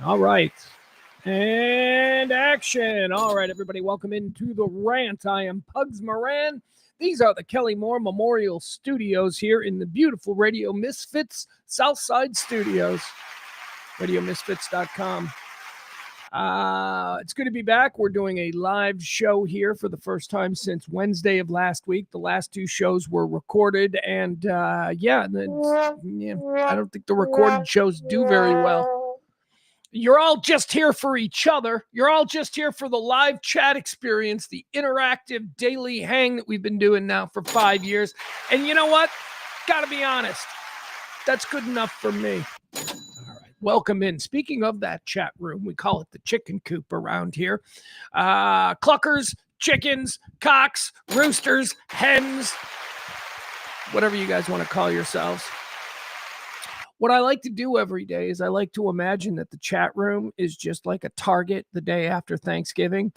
All right. And action. All right, everybody, welcome into the rant. I am Pugs Moran. These are the Kelly Moore Memorial Studios here in the beautiful Radio Misfits Southside Studios. RadioMisfits.com. It's good to be back. We're doing a live show here for the first time since Wednesday of last week. The last two shows were recorded, and I don't think the recorded shows do very well. You're all just here for each other. You're all just here for the live chat experience, the interactive daily hang that we've been doing now for 5 years. And you know what? Gotta be honest. That's good enough for me. All right. Welcome in. Speaking of that chat room, we call it the chicken coop around here. Cluckers, chickens, cocks, roosters, hens, whatever you guys want to call yourselves. What I like to do every day is I like to imagine that the chat room is just like a Target the day after Thanksgiving,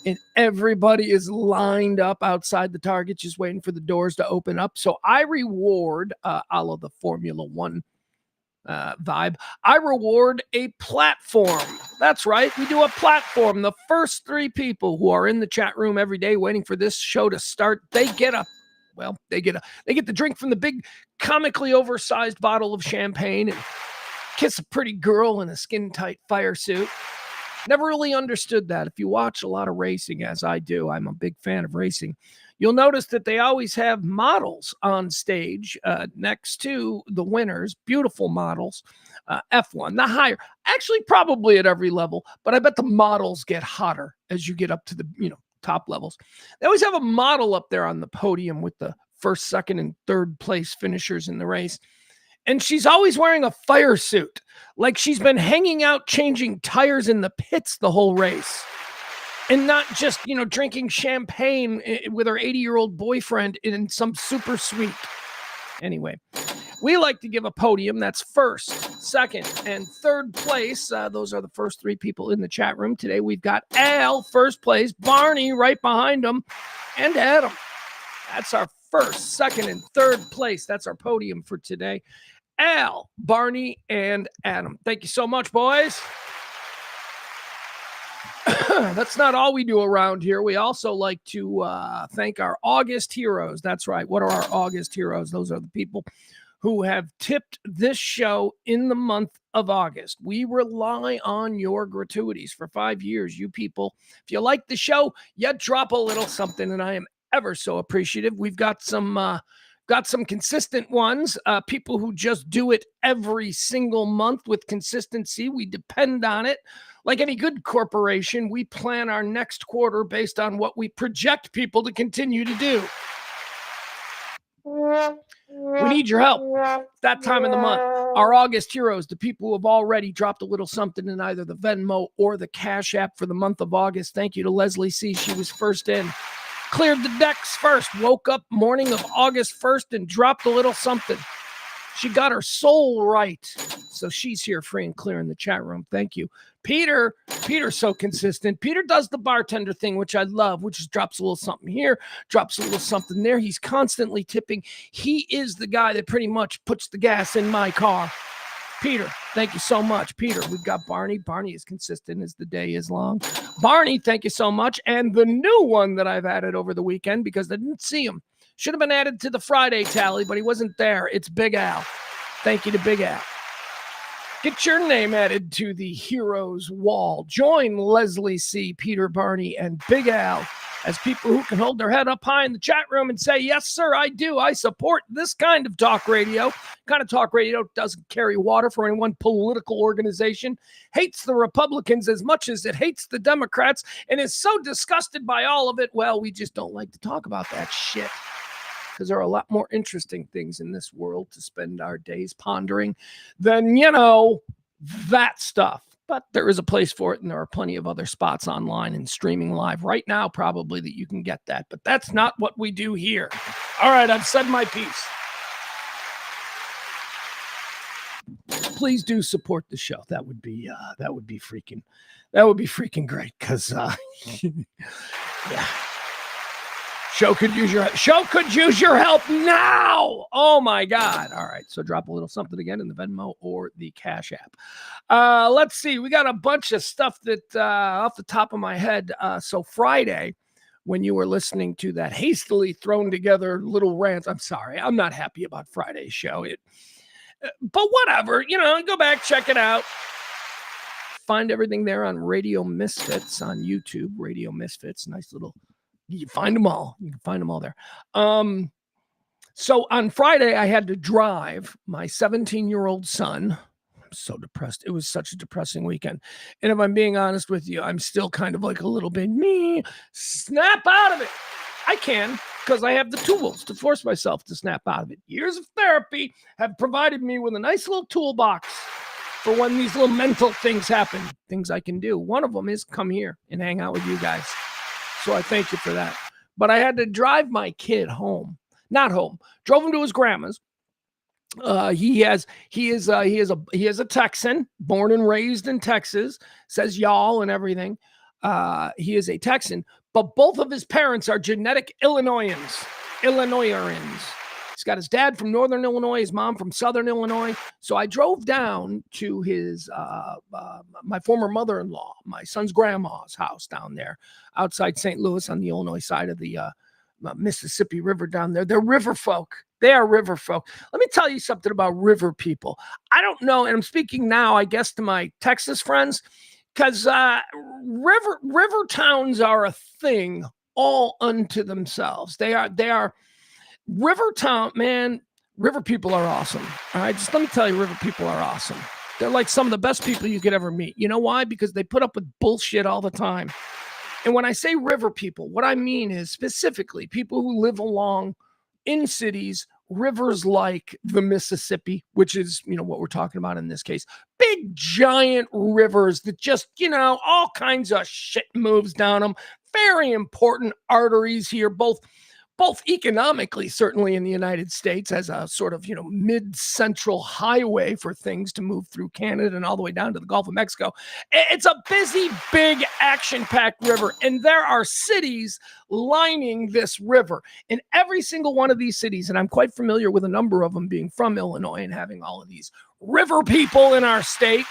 and everybody is lined up outside the Target just waiting for the doors to open up. So I reward, a la the Formula One vibe, I reward a platform. That's right. We do a platform. The first three people who are in the chat room every day waiting for this show to start, they get the drink from the big comically oversized bottle of champagne and kiss a pretty girl in a skin-tight fire suit. Never really understood that. If you watch a lot of racing, as I do, I'm a big fan of racing, you'll notice that they always have models on stage next to the winners, beautiful models, F1, the higher, actually probably at every level, but I bet the models get hotter as you get up to the, top levels. They always have a model up there on the podium with the first, second, and third place finishers in the race. And she's always wearing a fire suit, like she's been hanging out changing tires in the pits the whole race. And not just, drinking champagne with her 80-year-old boyfriend in some super suite. Anyway, we like to give a podium that's first, second, and third place. Those are the first three people in the chat room. Today we've got Al, first place, Barney right behind him, and Adam. That's our first, second, and third place. That's our podium for today. Al, Barney, and Adam. Thank you so much, boys. That's not all we do around here. We also like to thank our August heroes. That's right. What are our August heroes? Those are the people who have tipped this show in the month of August. We rely on your gratuities for 5 years. You people, if you like the show, you drop a little something, and I am ever so appreciative. We've got some consistent ones, people who just do it every single month with consistency. We depend on it. Like any good corporation, we plan our next quarter based on what we project people to continue to do. We need your help. That time of the month. Our August heroes, the people who have already dropped a little something in either the Venmo or the Cash App for the month of August. Thank you to Leslie C. She was first in. Cleared the decks first. Woke up morning of August 1st and dropped a little something. She got her soul right. So she's here free and clear in the chat room. Thank you. Peter's so consistent. Peter does the bartender thing, which I love, which is drops a little something here, drops a little something there. He's constantly tipping. He is the guy that pretty much puts the gas in my car. Peter, thank you so much. Peter, we've got Barney. Barney is consistent as the day is long. Barney, thank you so much. And the new one that I've added over the weekend because I didn't see him. Should have been added to the Friday tally, but he wasn't there. It's Big Al. Thank you to Big Al. Get your name added to the heroes wall. Join Leslie C., Peter, Barney, and Big Al as people who can hold their head up high in the chat room and say, yes, sir, I do. I support this kind of talk radio. Kind of talk radio doesn't carry water for any one political organization, hates the Republicans as much as it hates the Democrats, and is so disgusted by all of it. Well, we just don't like to talk about that shit because there are a lot more interesting things in this world to spend our days pondering than, that stuff. But there is a place for it, and there are plenty of other spots online and streaming live right now probably that you can get that. But that's not what we do here. All right, I've said my piece. Please do support the show. That would be freaking great because yeah. Show could use your help now. Oh my God. All right. So drop a little something again in the Venmo or the Cash App. Let's see. We got a bunch of stuff that off the top of my head. So Friday, when you were listening to that hastily thrown together little rant, I'm sorry. I'm not happy about Friday's show. But whatever, go back, check it out. Find everything there on Radio Misfits on YouTube. Radio Misfits, nice little. You find them all. You can find them all there. So on Friday, I had to drive my 17-year-old son. I'm so depressed. It was such a depressing weekend. And if I'm being honest with you, I'm still kind of like a little bit snap out of it. I can, because I have the tools to force myself to snap out of it. Years of therapy have provided me with a nice little toolbox for when these little mental things happen, things I can do. One of them is come here and hang out with you guys. So I thank you for that. But I had to drive my kid home. Not home. Drove him to his grandma's. He is a Texan, born and raised in Texas. Says y'all and everything. He is a Texan, but both of his parents are genetic Illinoisans. He's got his dad from Northern Illinois, his mom from Southern Illinois. So I drove down to his my former mother-in-law, my son's grandma's house down there outside St. Louis on the Illinois side of the Mississippi River down there. They're river folk. They are river folk. Let me tell you something about river people. I don't know, and I'm speaking now, I guess, to my Texas friends, because river towns are a thing all unto themselves. They are river town, man. River people are awesome. All right, just let me tell you, river people are awesome. They're like some of the best people you could ever meet. You know why? Because they put up with bullshit all the time. And when I say river people, what I mean is specifically people who live along in cities, rivers like the Mississippi, which is, what we're talking about in this case. Big, giant rivers that just, all kinds of shit moves down them. Very important arteries here, both economically, certainly in the United States, as a sort of, mid-central highway for things to move through Canada and all the way down to the Gulf of Mexico. It's a busy, big, action-packed river, and there are cities lining this river. In every single one of these cities, and I'm quite familiar with a number of them being from Illinois and having all of these river people in our state,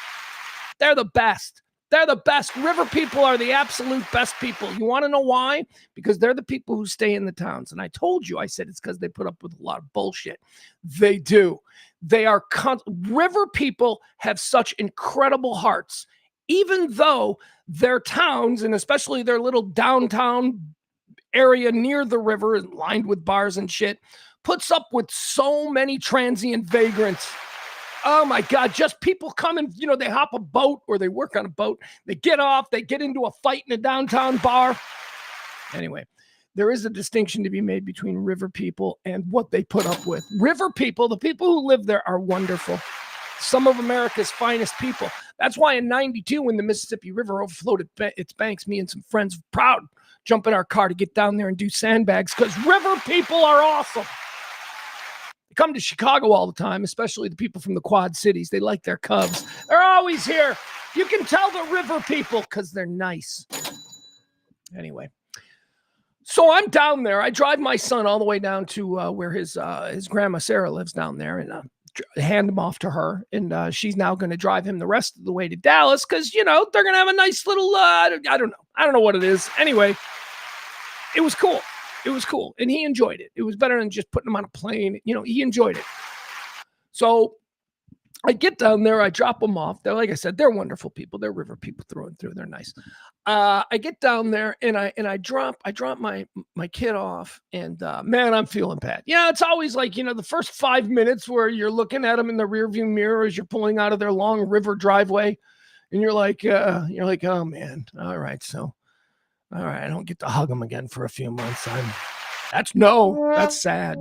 they're the best. They're the best. River people are the absolute best people. You want to know why? Because they're the people who stay in the towns. And I told you, I said it's because they put up with a lot of bullshit. They do. They are river people have such incredible hearts, even though their towns, and especially their little downtown area near the river, lined with bars and shit, puts up with so many transient vagrants. Oh my God, just people coming, they hop a boat or they work on a boat. They get off, they get into a fight in a downtown bar. Anyway, there is a distinction to be made between river people and what they put up with. River people, the people who live there, are wonderful. Some of America's finest people. That's why in 92, when the Mississippi River overflowed its banks, me and some friends were proud jump in our car to get down there and do sandbags, because river people are awesome. Come to Chicago all the time, especially the people from the Quad Cities. They like their Cubs. They're always here. You can tell the river people because they're nice. Anyway, so I'm down there. I drive my son all the way down to where his grandma Sarah lives down there, and hand him off to her. And she's now going to drive him the rest of the way to Dallas because, they're going to have a nice little, I don't know what it is. Anyway, it was cool. It was cool, and he enjoyed it. It was better than just putting him on a plane. He enjoyed it. So I get down there. I drop them off. They're, like I said, they're wonderful people. They're river people through and through. They're nice. I get down there, and I drop my kid off, and man, I'm feeling bad. It's always like, the first 5 minutes where you're looking at them in the rearview mirror as you're pulling out of their long river driveway, and you're like, oh man, all right, so. All right, I don't get to hug him again for a few months. That's sad.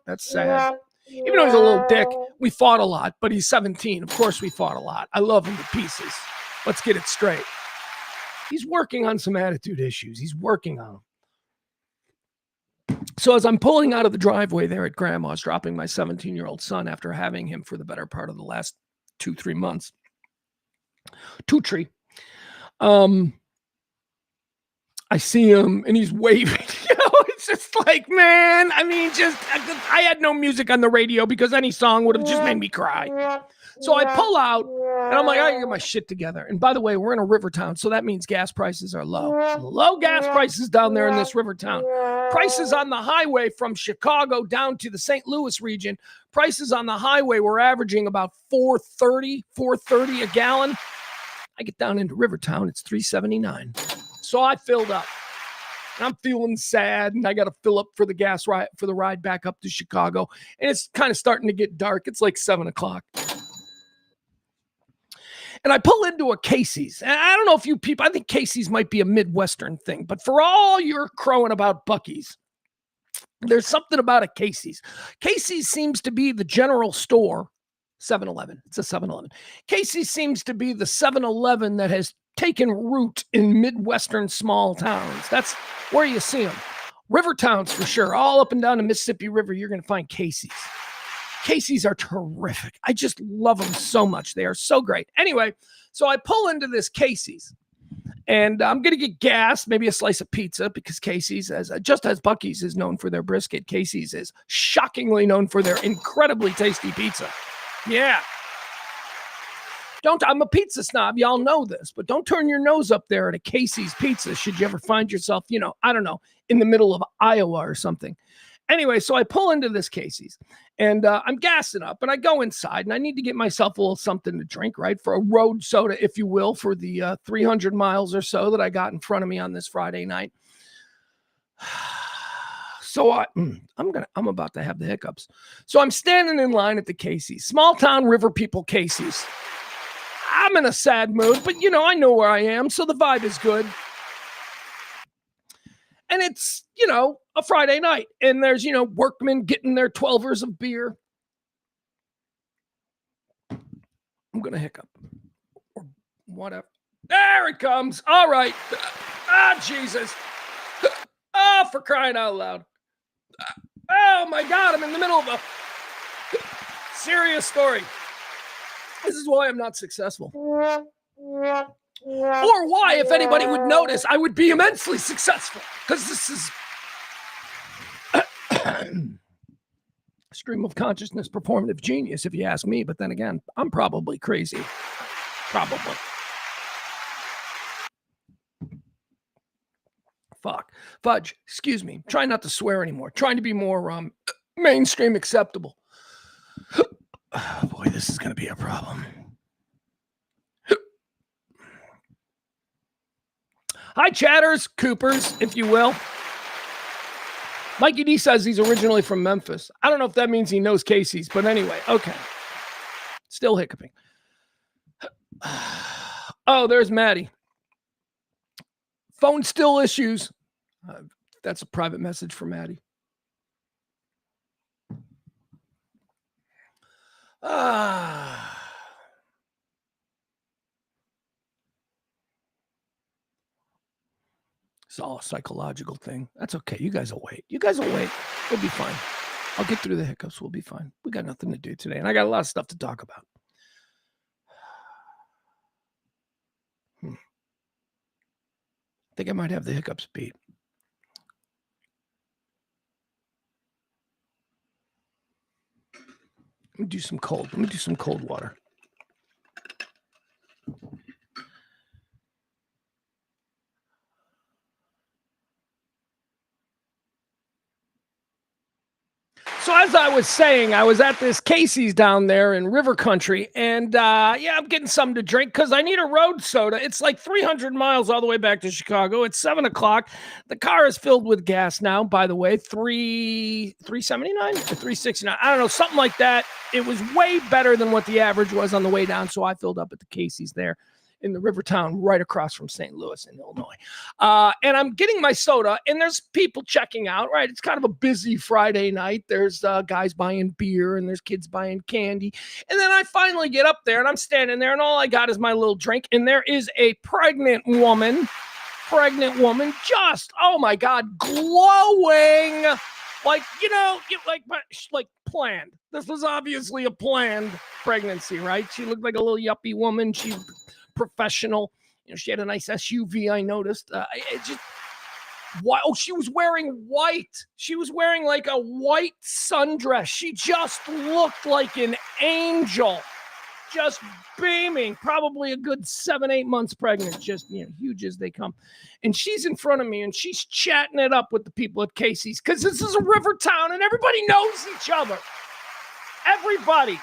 That's sad. Even though he's a little dick, we fought a lot, but he's 17. Of course we fought a lot. I love him to pieces. Let's get it straight. He's working on some attitude issues. He's working on them. So as I'm pulling out of the driveway there at Grandma's, dropping my 17-year-old son after having him for the better part of the last 2-3 months, I see him and he's waving. just like, man, I mean, I had no music on the radio because any song would have just made me cry. So I pull out, and I'm like, I gotta get my shit together. And by the way, we're in a river town, so that means gas prices are low. Low gas prices down there in this river town. Prices on the highway from Chicago down to the St. Louis region, prices on the highway were averaging about $4.30 a gallon. I get down into Rivertown, it's $3.79. So I filled up. And I'm feeling sad, and I got to fill up for the gas ride for the ride back up to Chicago. And it's kind of starting to get dark. It's like 7:00. And I pull into a Casey's. And I don't know if you people, I think Casey's might be a Midwestern thing, but for all your crowing about Buc-ee's, there's something about a Casey's. Casey's seems to be the general store, 7-Eleven. It's a 7-Eleven. Casey's seems to be the 7-Eleven that has taken root in Midwestern small towns. That's where you see them. River towns for sure. All up and down the Mississippi River, you're going to find Casey's. Casey's are terrific. I just love them so much. They are so great. Anyway, so I pull into this Casey's, and I'm going to get gas, maybe a slice of pizza, because Casey's, just as Buc-ee's is known for their brisket, Casey's is shockingly known for their incredibly tasty pizza. Yeah. I'm a pizza snob. Y'all know this, but don't turn your nose up there at a Casey's pizza should you ever find yourself, I don't know, in the middle of Iowa or something. Anyway, so I pull into this Casey's, and I'm gassing up, and I go inside, and I need to get myself a little something to drink, right, for a road soda, if you will, for the 300 miles or so that I got in front of me on this Friday night. So I'm about to have the hiccups. So I'm standing in line at the Casey's, small town river people Casey's. I'm in a sad mood, but I know where I am, so the vibe is good. And it's, a Friday night, and there's, workmen getting their 12ers of beer. I'm going to hiccup or whatever. There it comes. All right. Jesus. Oh, for crying out loud. Oh my God. I'm in the middle of a serious story. This is why I'm not successful. Or why, if anybody would notice, I would be immensely successful. Because this is stream of consciousness, performative genius, if you ask me. But then again, I'm probably crazy. Probably. Fuck. Fudge. Excuse me. Try not to swear anymore. Trying to be more mainstream acceptable. Oh, boy, this is going to be a problem. Hi, chatters, Coopers, if you will. Mikey D says he's originally from Memphis. I don't know if that means he knows Casey's, but anyway, okay. Still hiccuping. Oh, there's Maddie. Phone still issues. That's a private message for Maddie. It's all a psychological thing. That's okay. You guys will wait. We'll be fine. I'll get through the hiccups. We'll be fine. We got nothing to do today, and I got a lot of stuff to talk about. I think I might have the hiccups beat. Let me do some cold water. So as I was saying, I was at this Casey's down there in River Country, and I'm getting something to drink because I need a road soda. It's like 300 miles all the way back to Chicago. It's 7:00. The car is filled with gas now, by the way, $3.79 or $3.69. I don't know, something like that. It was way better than what the average was on the way down, so I filled up at the Casey's there in the river town right across from St. Louis in Illinois. And I'm getting my soda, and there's people checking out, right? It's kind of a busy Friday night. There's guys buying beer, and there's kids buying candy. And then I finally get up there, and I'm standing there, and all I got is my little drink. And there is a pregnant woman, just, oh my God, glowing. Like, like planned. This was obviously a planned pregnancy, right? She looked like a little yuppie woman. She's professional. She had a nice SUV, I noticed. Why? Oh, she was wearing white. She was wearing like a white sundress. She just looked like an angel, just beaming, probably a good 7-8 months pregnant, just, huge as they come. And she's in front of me and she's chatting it up with the people at Casey's because this is a river town and everybody knows each other. Everybody.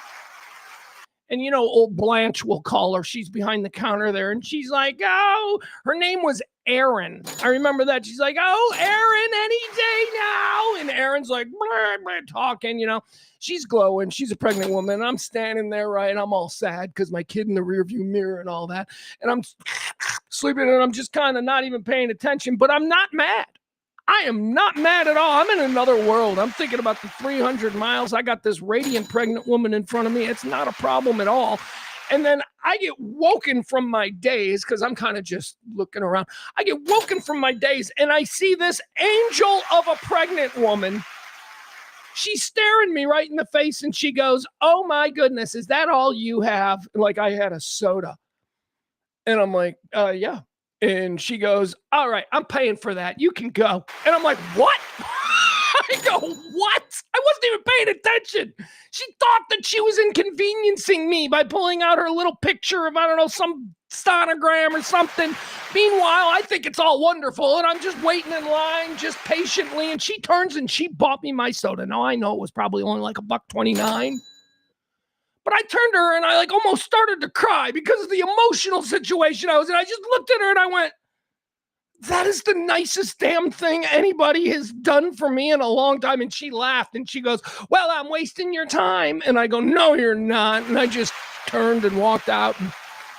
And, old Blanche will call her. She's behind the counter there. And she's like, oh, her name was Erin. I remember that. She's like, oh, Erin, any day now. And Erin's like, blah, blah, talking, She's glowing. She's a pregnant woman. And I'm standing there, right? I'm all sad because my kid in the rearview mirror and all that. And I'm sleeping and I'm just kind of not even paying attention. But I'm not mad. I am not mad at all. I'm in another world. I'm thinking about the 300 miles. I got this radiant pregnant woman in front of me. It's not a problem at all. And then I get woken from my daze because I'm kind of just looking around. I get woken from my daze and I see this angel of a pregnant woman. She's staring me right in the face and she goes, oh my goodness, is that all you have? Like I had a soda. And I'm like, yeah. And she goes, all right, I'm paying for that. You can go. And I'm like, what? I go, what? I wasn't even paying attention. She thought that she was inconveniencing me by pulling out her little picture of, I don't know, some sonogram or something. Meanwhile, I think it's all wonderful. And I'm just waiting in line just patiently. And she turns and she bought me my soda. Now, I know it was probably only like $1.29. But I turned to her and I almost started to cry because of the emotional situation I was in. I just looked at her and I went, that is the nicest damn thing anybody has done for me in a long time. And she laughed and she goes, well, I'm wasting your time. And I go, no, you're not. And I just turned and walked out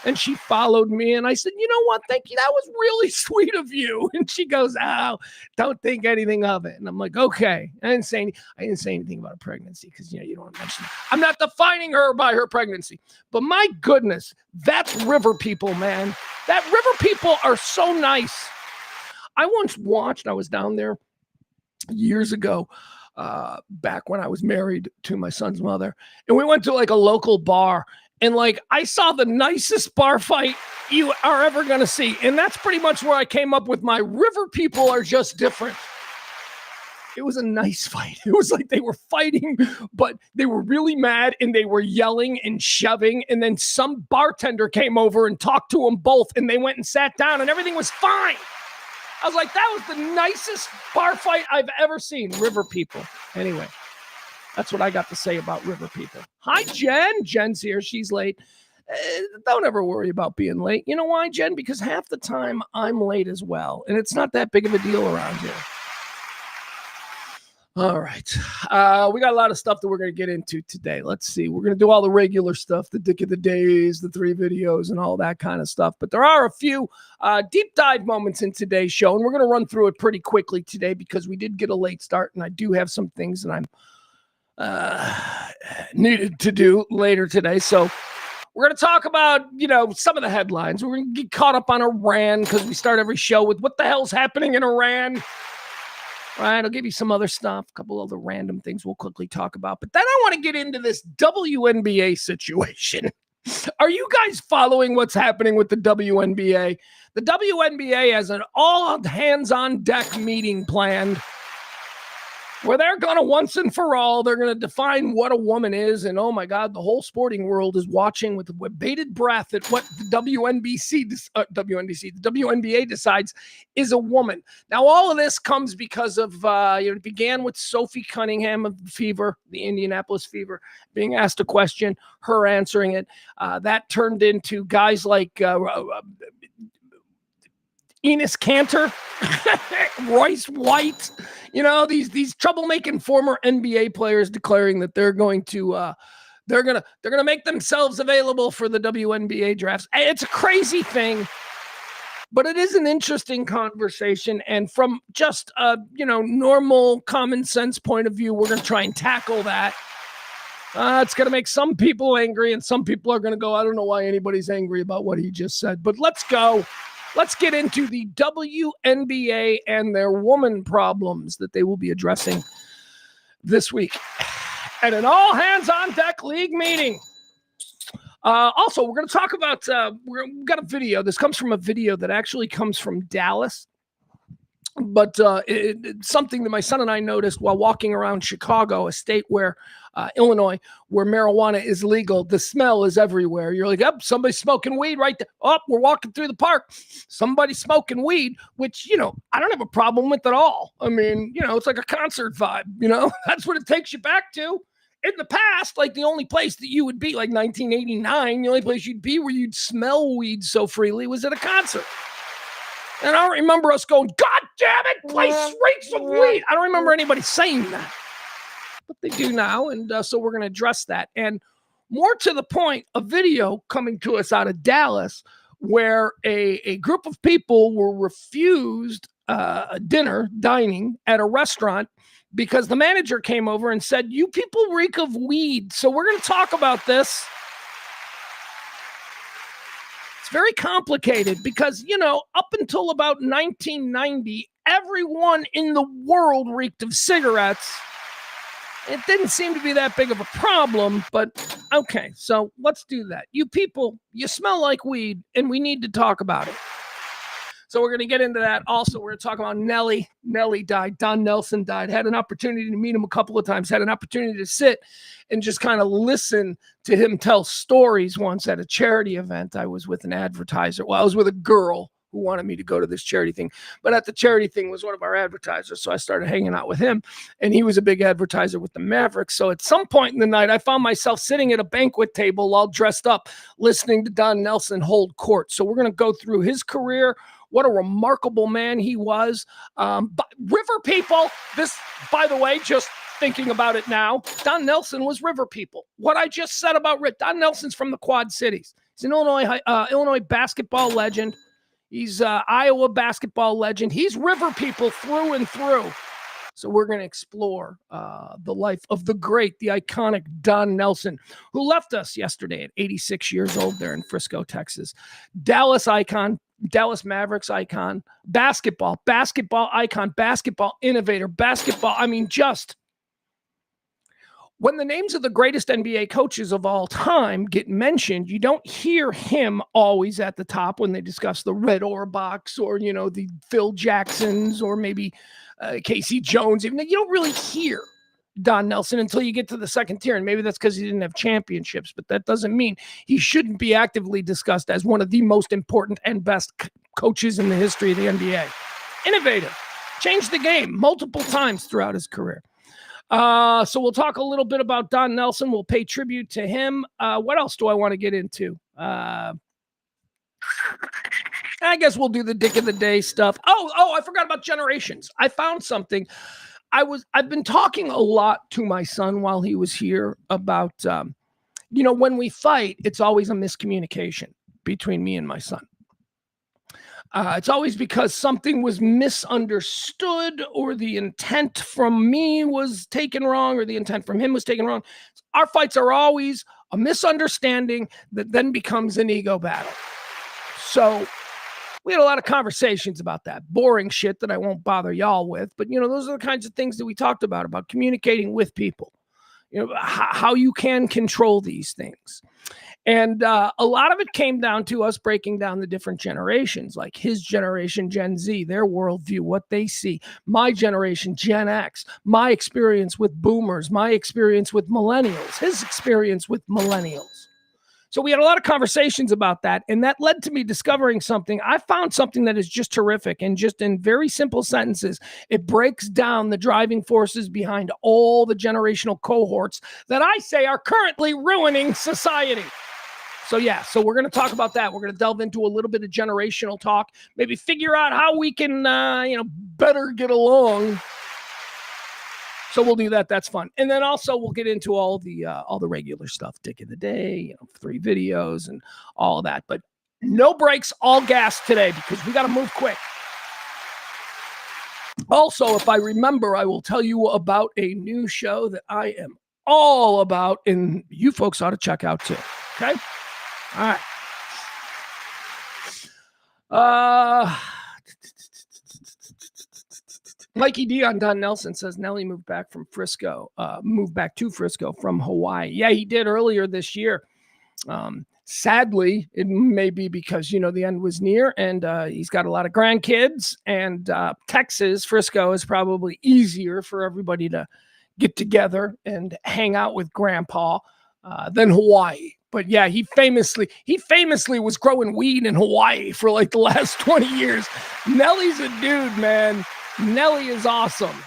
and she followed me. And I said, you know what? Thank you. That was really sweet of you. And she goes, oh, don't think anything of it. And I'm like, okay. I didn't say anything about a pregnancy because, you don't want to mention it. I'm not defining her by her pregnancy. But my goodness, that's river people, man. That river people are so nice. I once watched, I was down there years ago, back when I was married to my son's mother. And we went to a local bar. And I saw the nicest bar fight you are ever going to see. And that's pretty much where I came up with my river people are just different. It was a nice fight. It was like they were fighting, but they were really mad and they were yelling and shoving. And then some bartender came over and talked to them both. And they went and sat down and everything was fine. I was like, that was the nicest bar fight I've ever seen. River people. Anyway. That's what I got to say about river people. Hi, Jen. Jen's here. She's late. Don't ever worry about being late. You know why, Jen? Because half the time I'm late as well. And it's not that big of a deal around here. All right. We got a lot of stuff that we're going to get into today. Let's see. We're going to do all the regular stuff, the dick of the days, the 3 videos, and all that kind of stuff. But there are a few deep dive moments in today's show. And we're going to run through it pretty quickly today because we did get a late start. And I do have some things that I'm needed to do later today. So we're going to talk about, some of the headlines. We're going to get caught up on Iran because we start every show with what the hell's happening in Iran. Right. I'll give you some other stuff, a couple other random things we'll quickly talk about. But then I want to get into this WNBA situation. Are you guys following what's happening with the WNBA? The WNBA has an all hands on deck meeting planned where they're going to once and for all, they're going to define what a woman is. And oh my God, the whole sporting world is watching with bated breath at what the WNBA decides is a woman. Now, all of this comes because of, it began with Sophie Cunningham of the Fever, the Indianapolis Fever, being asked a question, her answering it. That turned into guys like Enos Kanter, Royce White, these troublemaking former NBA players declaring that they're going to make themselves available for the WNBA drafts. It's a crazy thing, but it is an interesting conversation. And from just a normal common sense point of view, we're going to try and tackle that. It's going to make some people angry, and some people are going to go, I don't know why anybody's angry about what he just said, but let's go. Let's get into the WNBA and their woman problems that they will be addressing this week at an all-hands-on-deck league meeting. Also, we're going to talk about, we've got a video. This comes from a video that actually comes from Dallas. But it's something that my son and I noticed while walking around Chicago, a state where Illinois, where marijuana is legal. The smell is everywhere. You're like, oh, somebody's smoking weed right there. Oh, we're walking through the park. Somebody's smoking weed, which, I don't have a problem with at all. I mean, it's like a concert vibe, that's what it takes you back to. In the past, like the only place that you would be, like 1989, the only place you'd be where you'd smell weed so freely was at a concert. And I don't remember us going, God damn it, place reeks of weed. I don't remember anybody saying that. But they do now, and so we're going to address that. And more to the point, a video coming to us out of Dallas where a group of people were refused dining at a restaurant because the manager came over and said, you people reek of weed. So we're going to talk about this. It's very complicated because, up until about 1990, everyone in the world reeked of cigarettes. It didn't seem to be that big of a problem, but okay, so let's do that. You people, you smell like weed, and we need to talk about it. So we're going to get into that. Also, we're going to talk about Nellie. Nellie died. Don Nelson died. Had an opportunity to meet him a couple of times. Had an opportunity to sit and just kind of listen to him tell stories once at a charity event. I was with an advertiser. Well, I was with a girl who wanted me to go to this charity thing. But at the charity thing was one of our advertisers. So I started hanging out with him. And he was a big advertiser with the Mavericks. So at some point in the night, I found myself sitting at a banquet table all dressed up, listening to Don Nelson hold court. So we're going to go through his career. What a remarkable man he was. But River people, this, by the way, just thinking about it now, Don Nelson was River people. What I just said about Don Nelson's from the Quad Cities. He's an Illinois basketball legend. He's Iowa basketball legend. He's River people through and through. So we're going to explore the life of the great, the iconic Don Nelson, who left us yesterday at 86 years old there in Frisco, Texas. Dallas icon, Dallas Mavericks icon, basketball icon, basketball innovator, just when the names of the greatest NBA coaches of all time get mentioned, you don't hear him always at the top when they discuss the Red Auerbachs or, the Phil Jacksons or maybe Casey Jones. Even you don't really hear Don Nelson until you get to the second tier. And maybe that's because he didn't have championships, but that doesn't mean he shouldn't be actively discussed as one of the most important and best coaches in the history of the NBA. Innovative, changed the game multiple times throughout his career. So we'll talk a little bit about Don Nelson. We'll pay tribute to him. What else do I want to get into? I guess we'll do the dick of the day stuff. Oh, I forgot about generations. I found something. I've been talking a lot to my son while he was here about, when we fight, it's always a miscommunication between me and my son. It's always because something was misunderstood or the intent from me was taken wrong or the intent from him was taken wrong. Our fights are always a misunderstanding that then becomes an ego battle. So we had a lot of conversations about that. Boring shit that I won't bother y'all with. But, those are the kinds of things that we talked about communicating with people, how you can control these things. And a lot of it came down to us breaking down the different generations, like his generation, Gen Z, their worldview, what they see. My generation, Gen X, my experience with boomers, my experience with millennials, his experience with millennials. So we had a lot of conversations about that, and that led to me discovering something. I found something that is just terrific, and just in very simple sentences, it breaks down the driving forces behind all the generational cohorts that I say are currently ruining society. So we're going to talk about that. We're going to delve into a little bit of generational talk, maybe figure out how we can, better get along. So we'll do that. That's fun. And then also we'll get into all the regular stuff, dick of the day, 3 videos and all that. But no breaks, all gas today because we got to move quick. Also, if I remember, I will tell you about a new show that I am all about and you folks ought to check out too. Okay? All right. Mikey D on Don Nelson says Nellie moved back to Frisco from Hawaii. Yeah, he did earlier this year. Sadly, it may be because, the end was near and he's got a lot of grandkids, and Texas, Frisco is probably easier for everybody to get together and hang out with Grandpa than Hawaii. But yeah, he famously was growing weed in Hawaii for like the last 20 years. Nellie's a dude, man. Nellie is awesome.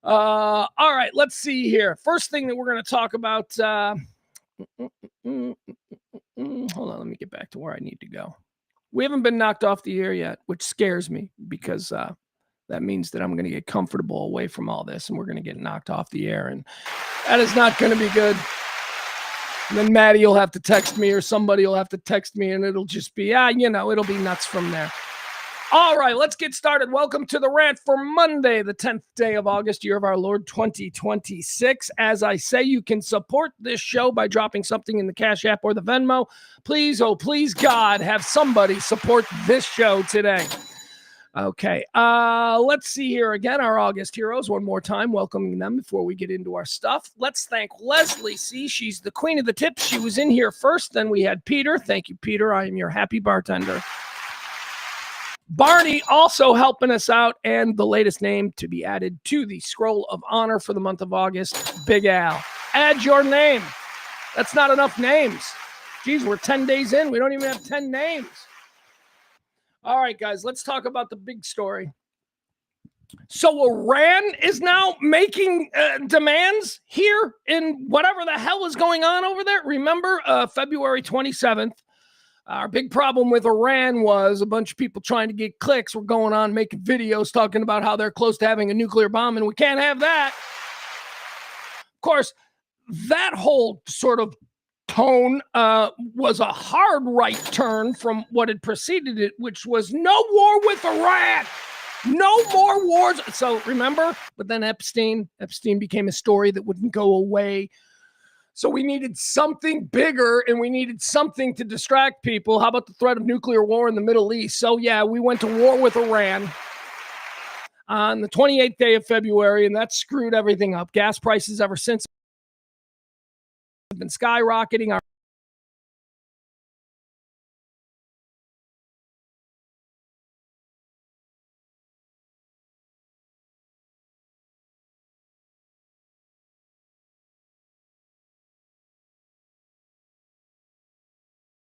All right, let's see here. First thing that we're going to talk about. Hold on, let me get back to where I need to go. We haven't been knocked off the air yet, which scares me because that means that I'm going to get comfortable away from all this and we're going to get knocked off the air. And that is not going to be good. And then Maddie will have to text me or somebody will have to text me and it'll just be, it'll be nuts from there. All right, let's get started. Welcome to the rant for Monday, the 10th day of August, year of our Lord 2026. As I say, you can support this show by dropping something in the Cash App or the Venmo. Please, oh, please, God, have somebody support this show today. Okay, let's see here again, our August heroes, one more time, welcoming them before we get into our stuff. Let's thank Leslie C. She's the queen of the tips. She was in here first. Then we had Peter. Thank you, Peter. I am your happy bartender. Barney also helping us out, and the latest name to be added to the scroll of honor for the month of August, Big Al. Add your name. That's not enough names. Geez, we're 10 days in. We don't even have 10 names. All right, guys, let's talk about the big story. So Iran is now making demands here in whatever the hell is going on over there. Remember, February 27th, our big problem with Iran was a bunch of people trying to get clicks were going on making videos talking about how they're close to having a nuclear bomb, and we can't have that. Of course, that whole sort of tone was a hard right turn from what had preceded it, which was no war with Iran. No more wars. So remember, but then Epstein became a story that wouldn't go away. So we needed something bigger and we needed something to distract people. How about the threat of nuclear war in the Middle East? So yeah, we went to war with Iran on the 28th day of February, and that screwed everything up. Gas prices ever since have been skyrocketing. Our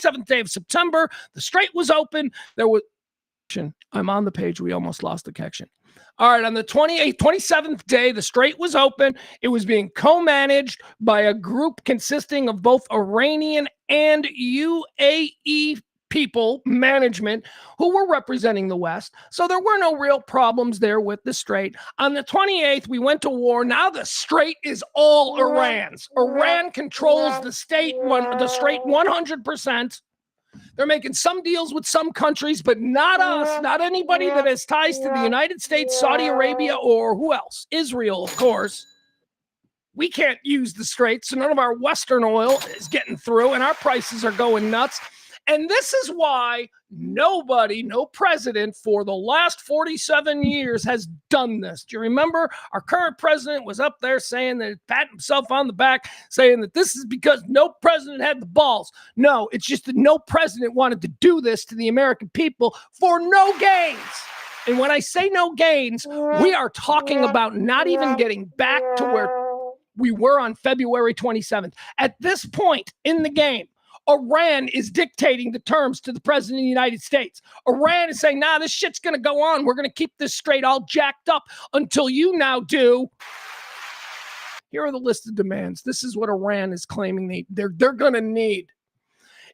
7th day of September, the strait was open. There was, I'm on the page. We almost lost the connection. All right, on the 27th day, the strait was open. It was being co-managed by a group consisting of both Iranian and UAE people, management, who were representing the West. So there were no real problems there with the strait. On the 28th, we went to war. Now the strait is all Iran's. Iran controls the strait 100%. They're making some deals with some countries, but not us, not anybody that has ties to the United States, Saudi Arabia, or who else? Israel, of course. We can't use the strait, so none of our Western oil is getting through, and our prices are going nuts. And this is why no president for the last 47 years has done this. Do you remember our current president was up there saying that, patting himself on the back, saying that this is because no president had the balls. No, it's just that no president wanted to do this to the American people for no gains. And when I say no gains, we are talking about not even getting back to where we were on February 27th. At this point in the game, Iran is dictating the terms to the president of the United States. Iran is saying, nah, this shit's going to go on. We're going to keep this strait all jacked up until you now do. Here are the list of demands. This is what Iran is claiming they're going to need.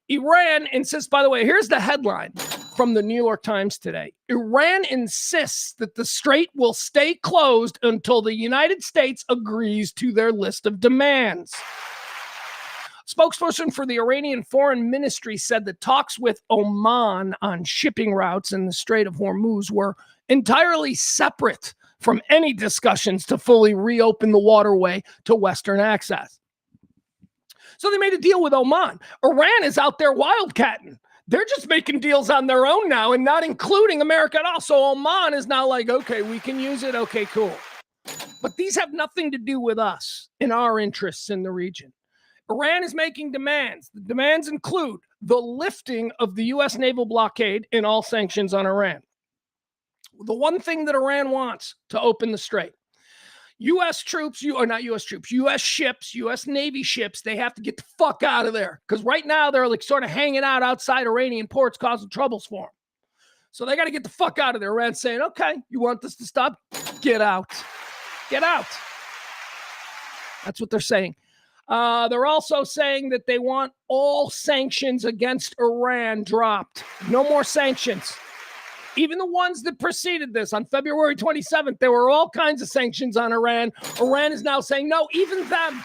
Iran insists, by the way, here's the headline from the New York Times today. Iran insists that the strait will stay closed until the United States agrees to their list of demands. Spokesperson for the Iranian Foreign Ministry said that talks with Oman on shipping routes in the Strait of Hormuz were entirely separate from any discussions to fully reopen the waterway to Western access. So they made a deal with Oman. Iran is out there wildcatting. They're just making deals on their own now and not including America at all. So Oman is now like, okay, we can use it. Okay, cool. But these have nothing to do with us and our interests in the region. Iran is making demands. The demands include the lifting of the U.S. naval blockade and all sanctions on Iran. The one thing that Iran wants to open the strait. U.S. troops, not U.S. troops, U.S. ships, U.S. Navy ships, they have to get the fuck out of there. Because right now they're like sort of hanging out outside Iranian ports causing troubles for them. So they got to get the fuck out of there. Iran's saying, okay, you want this to stop? Get out. Get out. That's what they're saying. They're also saying that they want all sanctions against Iran dropped. No more sanctions. Even the ones that preceded this on February 27th, there were all kinds of sanctions on Iran. Iran is now saying, no, even them,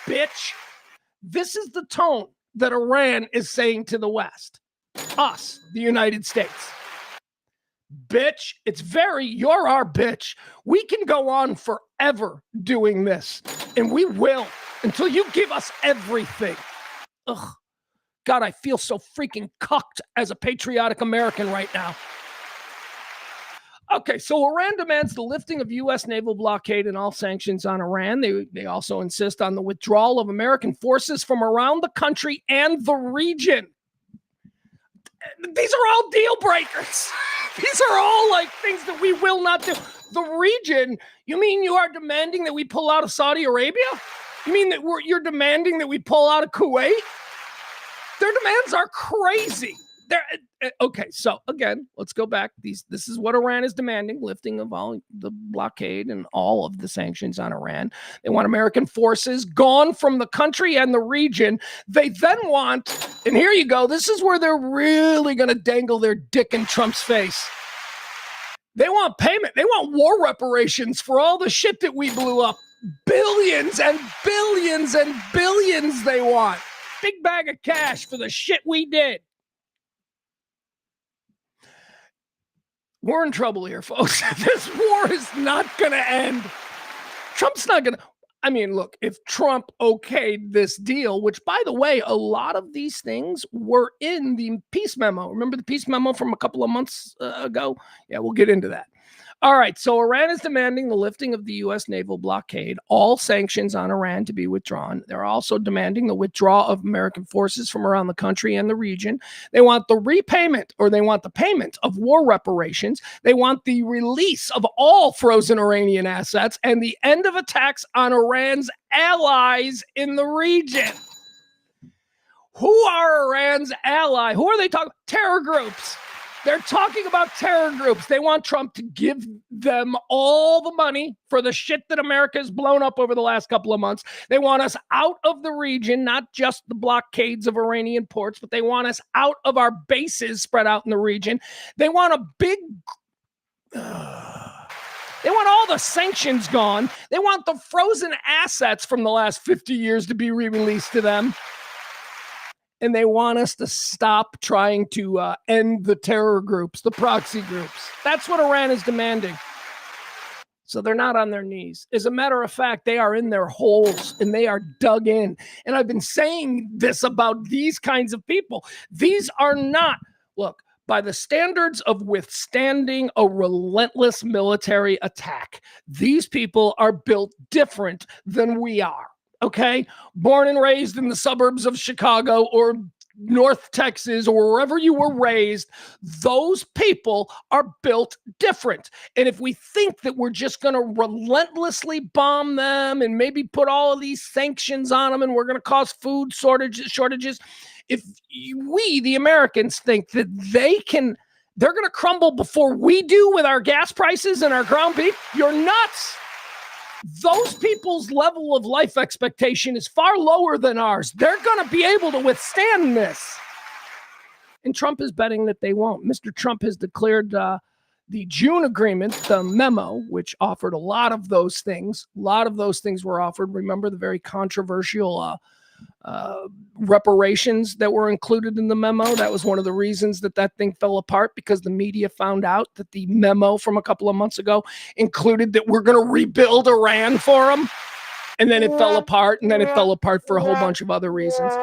bitch. This is the tone that Iran is saying to the West, us, the United States. Bitch, you're our bitch. We can go on forever doing this, and we will until you give us everything. Ugh. God, I feel so freaking cucked as a patriotic American right now. Okay, so Iran demands the lifting of U.S. naval blockade and all sanctions on Iran. They also insist on the withdrawal of American forces from around the country and the region. These are all deal breakers. These are all like things that we will not do. The region, you mean you are demanding that we pull out of Saudi Arabia? You mean that you're demanding that we pull out of Kuwait? Their demands are crazy. Okay, so again, let's go back. This is what Iran is demanding, lifting of all the blockade and all of the sanctions on Iran. They want American forces gone from the country and the region. They then want, and here you go, this is where they're really going to dangle their dick in Trump's face. They want payment. They want war reparations for all the shit that we blew up. Billions and billions and billions they want. Big bag of cash for the shit we did. We're in trouble here, folks. This war is not going to end. Trump's not going to. I mean, look, if Trump okayed this deal, which, by the way, a lot of these things were in the peace memo. Remember the peace memo from a couple of months ago? Yeah, we'll get into that. All right, so Iran is demanding the lifting of the U.S. naval blockade, all sanctions on Iran to be withdrawn. They're also demanding the withdrawal of American forces from around the country and the region. They want the repayment, or they want the payment of war reparations. They want the release of all frozen Iranian assets and the end of attacks on Iran's allies in the region. Who are Iran's ally? Who are they talking? Terror groups. They're talking about terror groups. They want Trump to give them all the money for the shit that America has blown up over the last couple of months. They want us out of the region, not just the blockades of Iranian ports, but they want us out of our bases spread out in the region. They want a big... They want all the sanctions gone. They want the frozen assets from the last 50 years to be re-released to them. And they want us to stop trying to end the terror groups, the proxy groups. That's what Iran is demanding. So they're not on their knees. As a matter of fact, they are in their holes and they are dug in. And I've been saying this about these kinds of people. These are not, look, by the standards of withstanding a relentless military attack, these people are built different than we are. Okay, born and raised in the suburbs of Chicago or North Texas or wherever you were raised, those people are built different. And if we think that we're just going to relentlessly bomb them and maybe put all of these sanctions on them and we're going to cause food shortages, if we, the Americans, think that they're going to crumble before we do with our gas prices and our ground beef, you're nuts. Those people's level of life expectation is far lower than ours. They're going to be able to withstand this. And Trump is betting that they won't. Mr. Trump has declared the June agreement, the memo, which offered a lot of those things. A lot of those things were offered. Remember the very controversial reparations that were included in the memo? That was one of the reasons that thing fell apart, because the media found out that the memo from a couple of months ago included that we're going to rebuild Iran for them. And then it fell apart, and then it fell apart for a whole bunch of other reasons.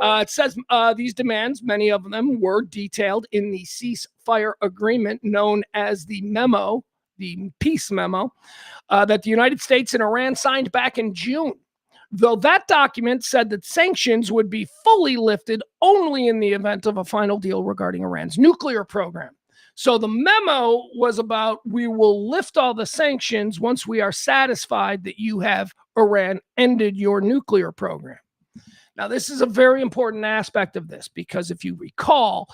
It says these demands, many of them were detailed in the ceasefire agreement known as the memo, the peace memo, that the United States and Iran signed back in June. though that document said that sanctions would be fully lifted only in the event of a final deal regarding Iran's nuclear program. So the memo was about, we will lift all the sanctions once we are satisfied that you have, Iran, ended your nuclear program. Now, this is a very important aspect of this, because if you recall,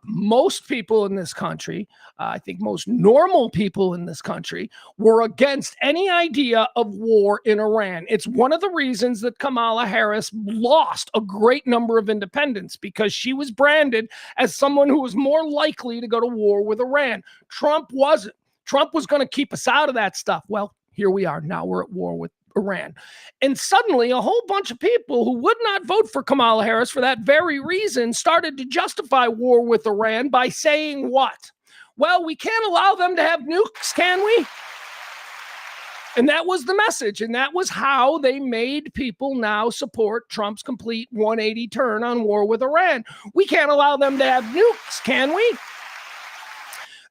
most people in this country, I think most normal people in this country, were against any idea of war in Iran. It's one of the reasons that Kamala Harris lost a great number of independents, because she was branded as someone who was more likely to go to war with Iran. Trump wasn't. Trump was going to keep us out of that stuff. Well, here we are. Now we're at war with Iran. And suddenly a whole bunch of people who would not vote for Kamala Harris for that very reason started to justify war with Iran by saying what? Well, we can't allow them to have nukes, can we? And that was the message. And that was how they made people now support Trump's complete 180 turn on war with Iran. We can't allow them to have nukes, can we?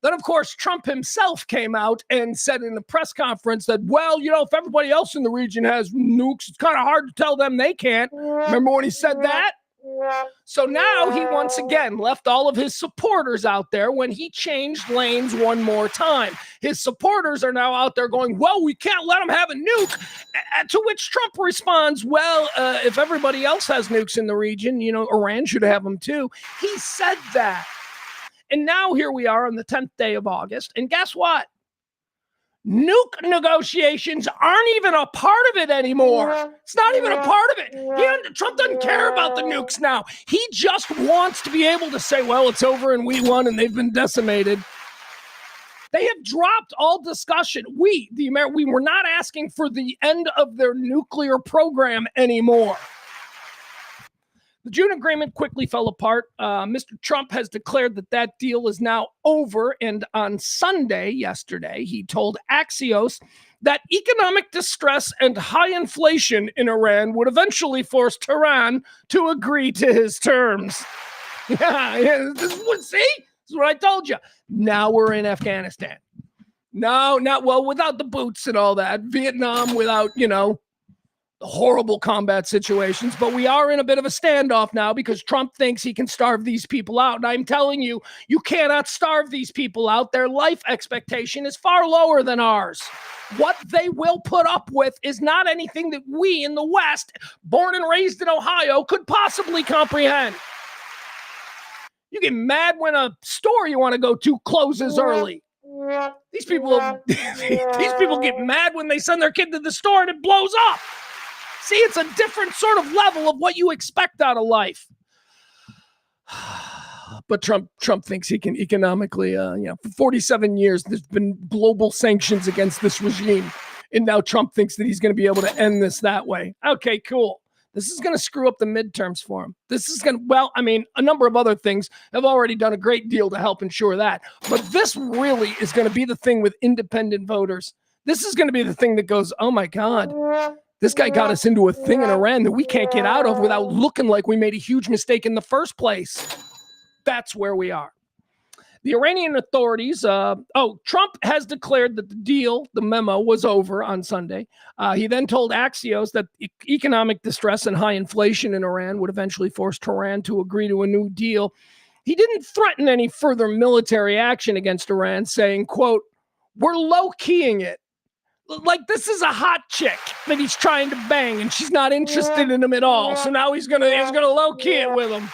Then, of course, Trump himself came out and said in a press conference that, well, you know, if everybody else in the region has nukes, it's kind of hard to tell them they can't. Remember when he said that? So now he once again left all of his supporters out there when he changed lanes one more time. His supporters are now out there going, well, we can't let them have a nuke. To which Trump responds, well, if everybody else has nukes in the region, you know, Iran should have them too. He said that. And now here we are on the 10th day of August. And guess what? Nuke negotiations aren't even a part of it anymore. It's not even a part of it. Trump doesn't care about the nukes now. He just wants to be able to say, well, it's over and we won and they've been decimated. They have dropped all discussion. We were not asking for the end of their nuclear program anymore. The June agreement quickly fell apart. Mr. Trump has declared that deal is now over. And on Sunday, yesterday, he told Axios that economic distress and high inflation in Iran would eventually force Tehran to agree to his terms. Yeah, this is what I told you. Now we're in Afghanistan. No, not well, without the boots and all that. Vietnam without, horrible combat situations, but we are in a bit of a standoff now because Trump thinks he can starve these people out. And I'm telling you, you cannot starve these people out. Their life expectation is far lower than ours. What they will put up with is not anything that we in the West, born and raised in Ohio, could possibly comprehend. You get mad when a store you want to go to closes early. These people get mad when they send their kid to the store and it blows up. See, it's a different sort of level of what you expect out of life. But Trump thinks he can economically, for 47 years, there's been global sanctions against this regime. And now Trump thinks that he's going to be able to end this that way. Okay, cool. This is going to screw up the midterms for him. A number of other things have already done a great deal to help ensure that. But this really is going to be the thing with independent voters. This is going to be the thing that goes, oh my God. This guy got us into a thing in Iran that we can't get out of without looking like we made a huge mistake in the first place. That's where we are. The Iranian authorities, Trump has declared that the memo was over on Sunday. He then told Axios that economic distress and high inflation in Iran would eventually force Tehran to agree to a new deal. He didn't threaten any further military action against Iran, saying, quote, we're low-keying it. Like, this is a hot chick that he's trying to bang, and she's not interested in him at all. So now he's gonna low-key it with him.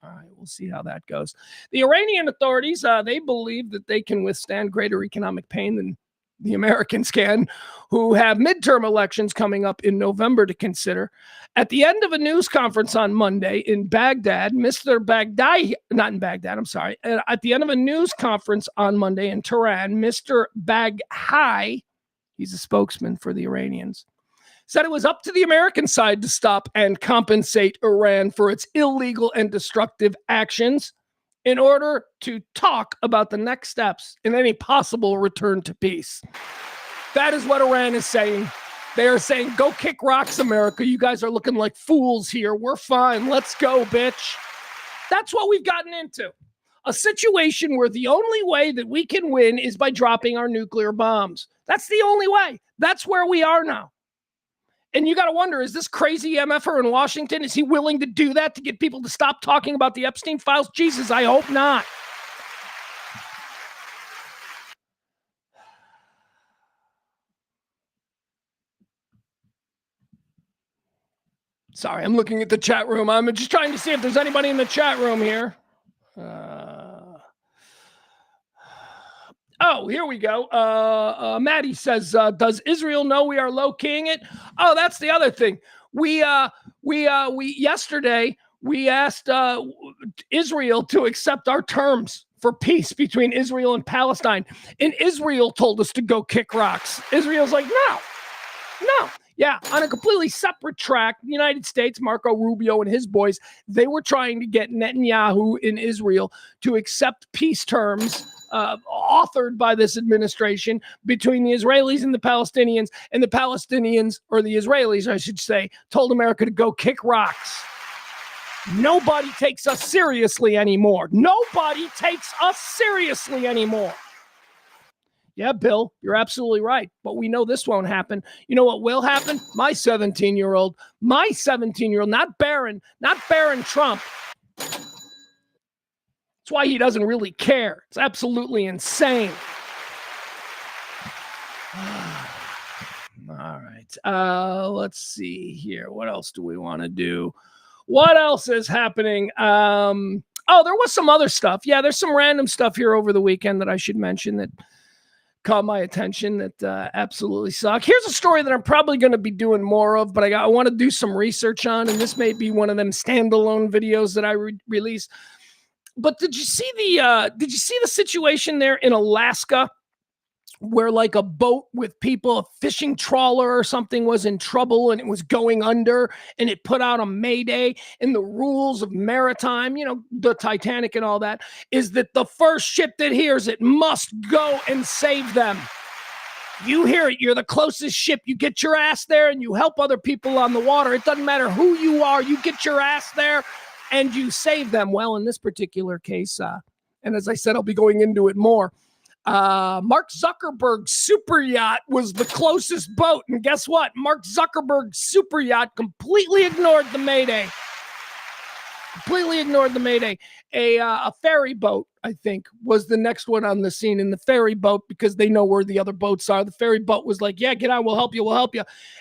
All right, we'll see how that goes. The Iranian authorities, they believe that they can withstand greater economic pain than the Americans can, who have midterm elections coming up in November to consider. At the end of a news conference on Monday in Baghdad, at the end of a news conference on Monday in Tehran, Mr. Baghai, he's a spokesman for the Iranians, said it was up to the American side to stop and compensate Iran for its illegal and destructive actions in order to talk about the next steps in any possible return to peace. That is what Iran is saying. They are saying, go kick rocks, America. You guys are looking like fools here. We're fine. Let's go, bitch. That's what we've gotten into. A situation where the only way that we can win is by dropping our nuclear bombs. That's the only way. That's where we are now. And you got to wonder, is this crazy MFer in Washington, is he willing to do that to get people to stop talking about the Epstein files? Jesus, I hope not. Sorry, I'm looking at the chat room. I'm just trying to see if there's anybody in the chat room here. Oh, here we go. Maddie says, does Israel know we are low-keying it? Oh, that's the other thing. We yesterday, we asked Israel to accept our terms for peace between Israel and Palestine. And Israel told us to go kick rocks. Israel's like, no. Yeah, on a completely separate track, the United States, Marco Rubio and his boys, they were trying to get Netanyahu in Israel to accept peace terms authored by this administration between the Israelis and the Palestinians. And the Palestinians, or the Israelis, I should say, told America to go kick rocks. Nobody takes us seriously anymore. Yeah, Bill, you're absolutely right. But we know this won't happen. You know what will happen? My 17-year-old, not Barron Trump. That's why he doesn't really care. It's absolutely insane. All right. Let's see here. What else do we want to do? What else is happening? There was some other stuff. Yeah, there's some random stuff here over the weekend that I should mention that caught my attention that absolutely suck. Here's a story that I'm probably going to be doing more of, but I want to do some research on, and this may be one of them standalone videos that I release. But did you see the situation there in Alaska where like a boat with people, a fishing trawler or something was in trouble and it was going under and it put out a mayday? And the rules of maritime, the Titanic and all that, is that the first ship that hears it must go and save them. You hear it, you're the closest ship, you get your ass there and you help other people on the water. It doesn't matter who you are, you get your ass there and you save them. Well, in this particular case, and as I said, I'll be going into it more, Mark Zuckerberg's super yacht was the closest boat. And guess what? Mark Zuckerberg's super yacht completely ignored the mayday. A ferry boat, I think, was the next one on the scene. In the ferry boat, because they know where the other boats are, the ferry boat was like, yeah, get on, we'll help you.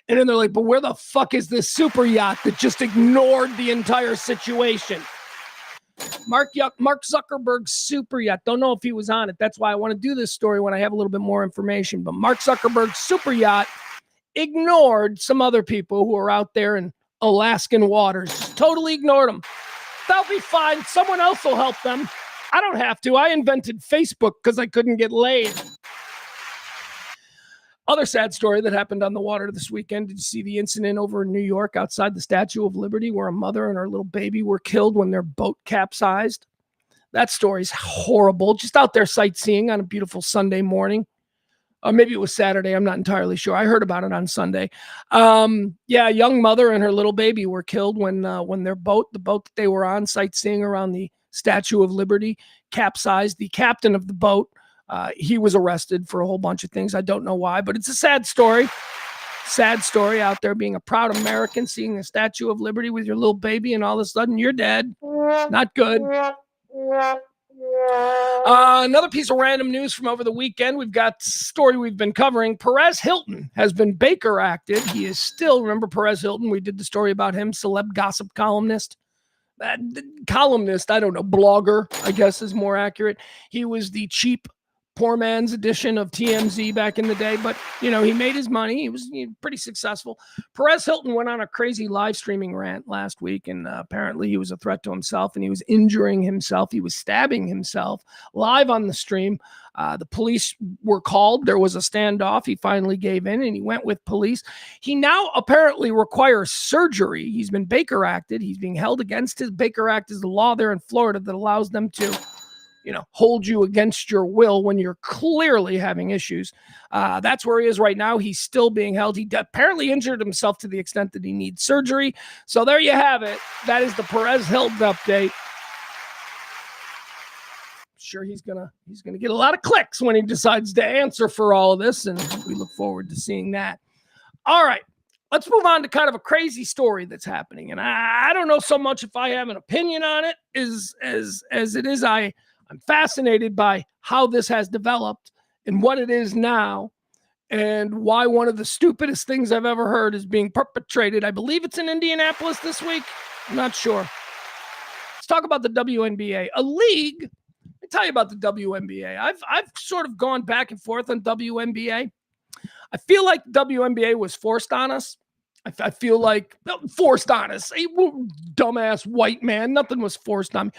And then they're like, but where the fuck is this super yacht that just ignored the entire situation? Mark Zuckerberg's super yacht. Don't know if he was on it. That's why I want to do this story when I have a little bit more information. But Mark Zuckerberg's super yacht ignored some other people who are out there in Alaskan waters. Just totally ignored them. They'll be fine. Someone else will help them. I don't have to. I invented Facebook because I couldn't get laid. Other sad story that happened on the water this weekend. Did you see the incident over in New York outside the Statue of Liberty where a mother and her little baby were killed when their boat capsized? That story's horrible. Just out there sightseeing on a beautiful Sunday morning. Or maybe it was Saturday. I'm not entirely sure. I heard about it on Sunday. A young mother and her little baby were killed when their boat, the boat that they were on sightseeing around the Statue of Liberty, capsized. The captain of the boat, he was arrested for a whole bunch of things. I don't know why, but it's a sad story. Sad story out there being a proud American, seeing the Statue of Liberty with your little baby, and all of a sudden you're dead. Not good. Another piece of random news from over the weekend. We've got a story we've been covering. Perez Hilton has been Baker acted. He is still, remember Perez Hilton? We did the story about him, celeb gossip columnist. Columnist, I don't know, blogger, I guess is more accurate. He was the cheap poor man's edition of TMZ back in the day, but he made his money. He was pretty successful. Perez Hilton went on a crazy live streaming rant last week, and apparently he was a threat to himself, and he was injuring himself. He was stabbing himself live on the stream. The police were called. There was a standoff. He finally gave in, and he went with police. He now apparently requires surgery. He's been Baker acted. He's being held against his Baker Act is the law there in Florida that allows them to hold you against your will when you're clearly having issues. That's where he is right now. He's still being held. He apparently injured himself to the extent that he needs surgery. So there you have it. That is the Perez Hilton update. Sure, he's gonna get a lot of clicks when he decides to answer for all of this, and we look forward to seeing that. All right. let's move on to kind of a crazy story that's happening. And I don't know so much if I have an opinion on it as it is. I'm fascinated by how this has developed and what it is now, and why one of the stupidest things I've ever heard is being perpetrated. I believe it's in Indianapolis this week. I'm not sure. Let's talk about the WNBA, a league. Let me tell you about the WNBA. I've sort of gone back and forth on WNBA. I feel like WNBA was forced on us. I feel like forced on us. A dumbass white man. Nothing was forced on me.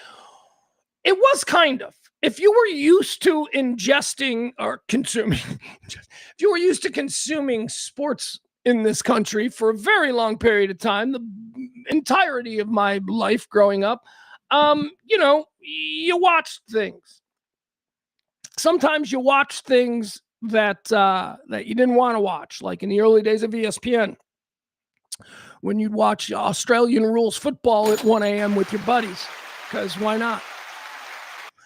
It was kind of. If you were used to ingesting or consuming, if you were used to consuming sports in this country for a very long period of time, the entirety of my life growing up, you watched things. Sometimes you watch things that you didn't want to watch, like in the early days of ESPN, when you'd watch Australian rules football at 1 a.m. with your buddies, because why not?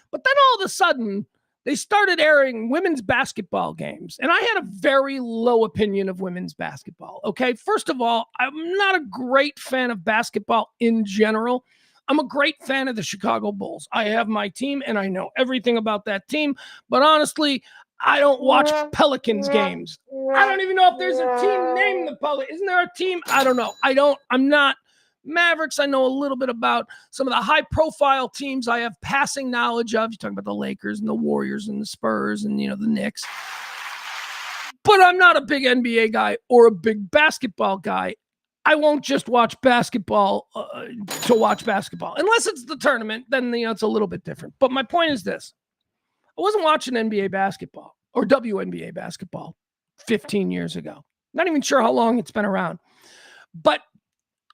But then all of a sudden, they started airing women's basketball games. And I had a very low opinion of women's basketball. Okay, first of all, I'm not a great fan of basketball in general. I'm a great fan of the Chicago Bulls. I have my team, and I know everything about that team. But honestly, I don't watch Pelicans games. I don't even know if there's a team named the Pelicans. Isn't there a team? I don't know. I'm not. Mavericks, I know a little bit about. Some of the high-profile teams I have passing knowledge of. You're talking about the Lakers and the Warriors and the Spurs and, the Knicks. But I'm not a big NBA guy or a big basketball guy. I won't just watch basketball to watch basketball. Unless it's the tournament, then it's a little bit different. But my point is this. I wasn't watching NBA basketball or WNBA basketball 15 years ago. Not even sure how long it's been around. But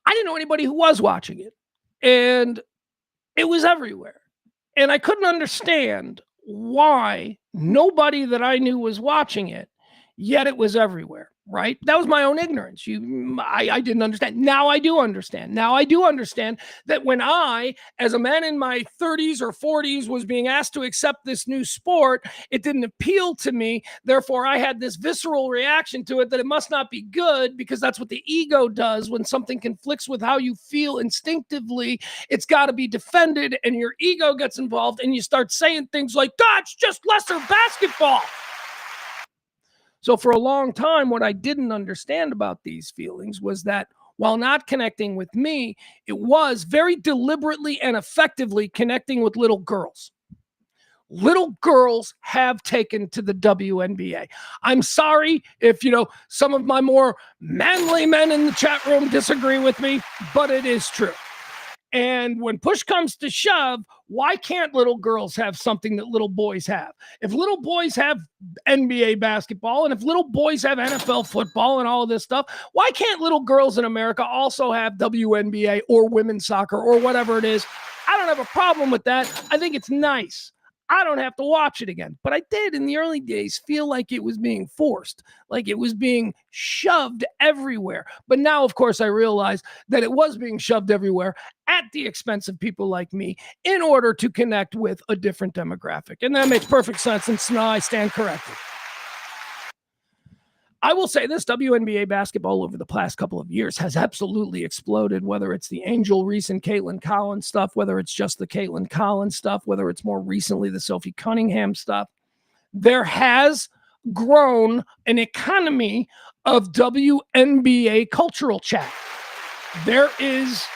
I didn't know anybody who was watching it. And it was everywhere. And I couldn't understand why nobody that I knew was watching it, yet it was everywhere, right? That was my own ignorance. I didn't understand. Now I do understand. Now I do understand that when I, as a man in my 30s or 40s, was being asked to accept this new sport, it didn't appeal to me. Therefore, I had this visceral reaction to it that it must not be good, because that's what the ego does. When something conflicts with how you feel instinctively, it's got to be defended, and your ego gets involved, and you start saying things like, "God, it's just lesser basketball." So for a long time, what I didn't understand about these feelings was that while not connecting with me, it was very deliberately and effectively connecting with little girls. Little girls have taken to the WNBA. I'm sorry if, some of my more manly men in the chat room disagree with me, but it is true. And when push comes to shove, why can't little girls have something that little boys have? If little boys have NBA basketball, and if little boys have NFL football and all of this stuff, why can't little girls in America also have WNBA or women's soccer or whatever it is? I don't have a problem with that. I think it's nice. I don't have to watch it again. But I did in the early days feel like it was being forced, like it was being shoved everywhere. But now, of course, I realize that it was being shoved everywhere at the expense of people like me in order to connect with a different demographic. And that makes perfect sense. And so now I stand corrected. I will say this, WNBA basketball over the past couple of years has absolutely exploded, whether it's the Angel Reese and Caitlin Collins stuff, whether it's just the Caitlin Collins stuff, whether it's more recently the Sophie Cunningham stuff. There has grown an economy of WNBA cultural chat. There is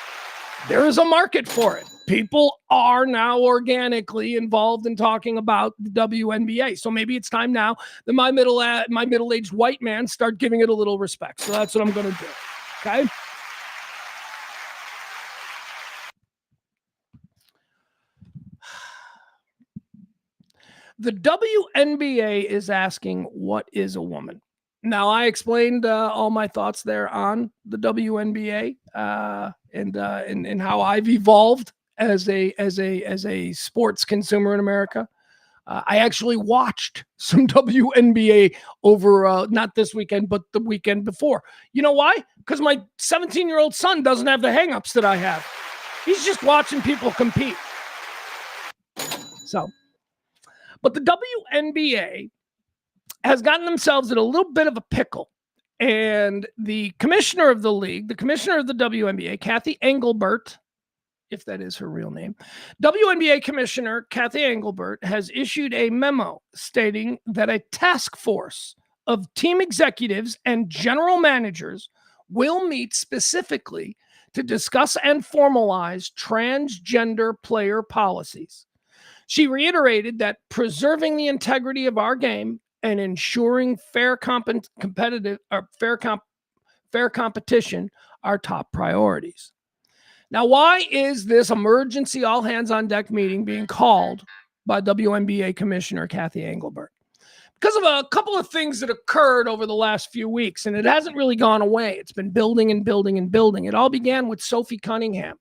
a market for it. People are now organically involved in talking about the WNBA. So maybe it's time now that my middle-aged white man start giving it a little respect. So that's what I'm going to do. Okay? The WNBA is asking, what is a woman? Now, I explained all my thoughts there on the WNBA and how I've evolved as a sports consumer in America. I actually watched some WNBA over not this weekend, but the weekend before. You know why? Because my 17-year-old son doesn't have the hangups that I have. He's just watching people compete. So, but the WNBA has gotten themselves in a little bit of a pickle. And the commissioner of the league, the commissioner of the WNBA, Kathy Engelbert, if that is her real name, WNBA Commissioner Kathy Engelbert has issued a memo stating that a task force of team executives and general managers will meet specifically to discuss and formalize transgender player policies. She reiterated that preserving the integrity of our game and ensuring fair competition are top priorities. Now, why is this emergency all hands on deck meeting being called by WNBA Commissioner Kathy Engelbert? Because of a couple of things that occurred over the last few weeks, and it hasn't really gone away. It's been building and building and building. It all began with Sophie Cunningham.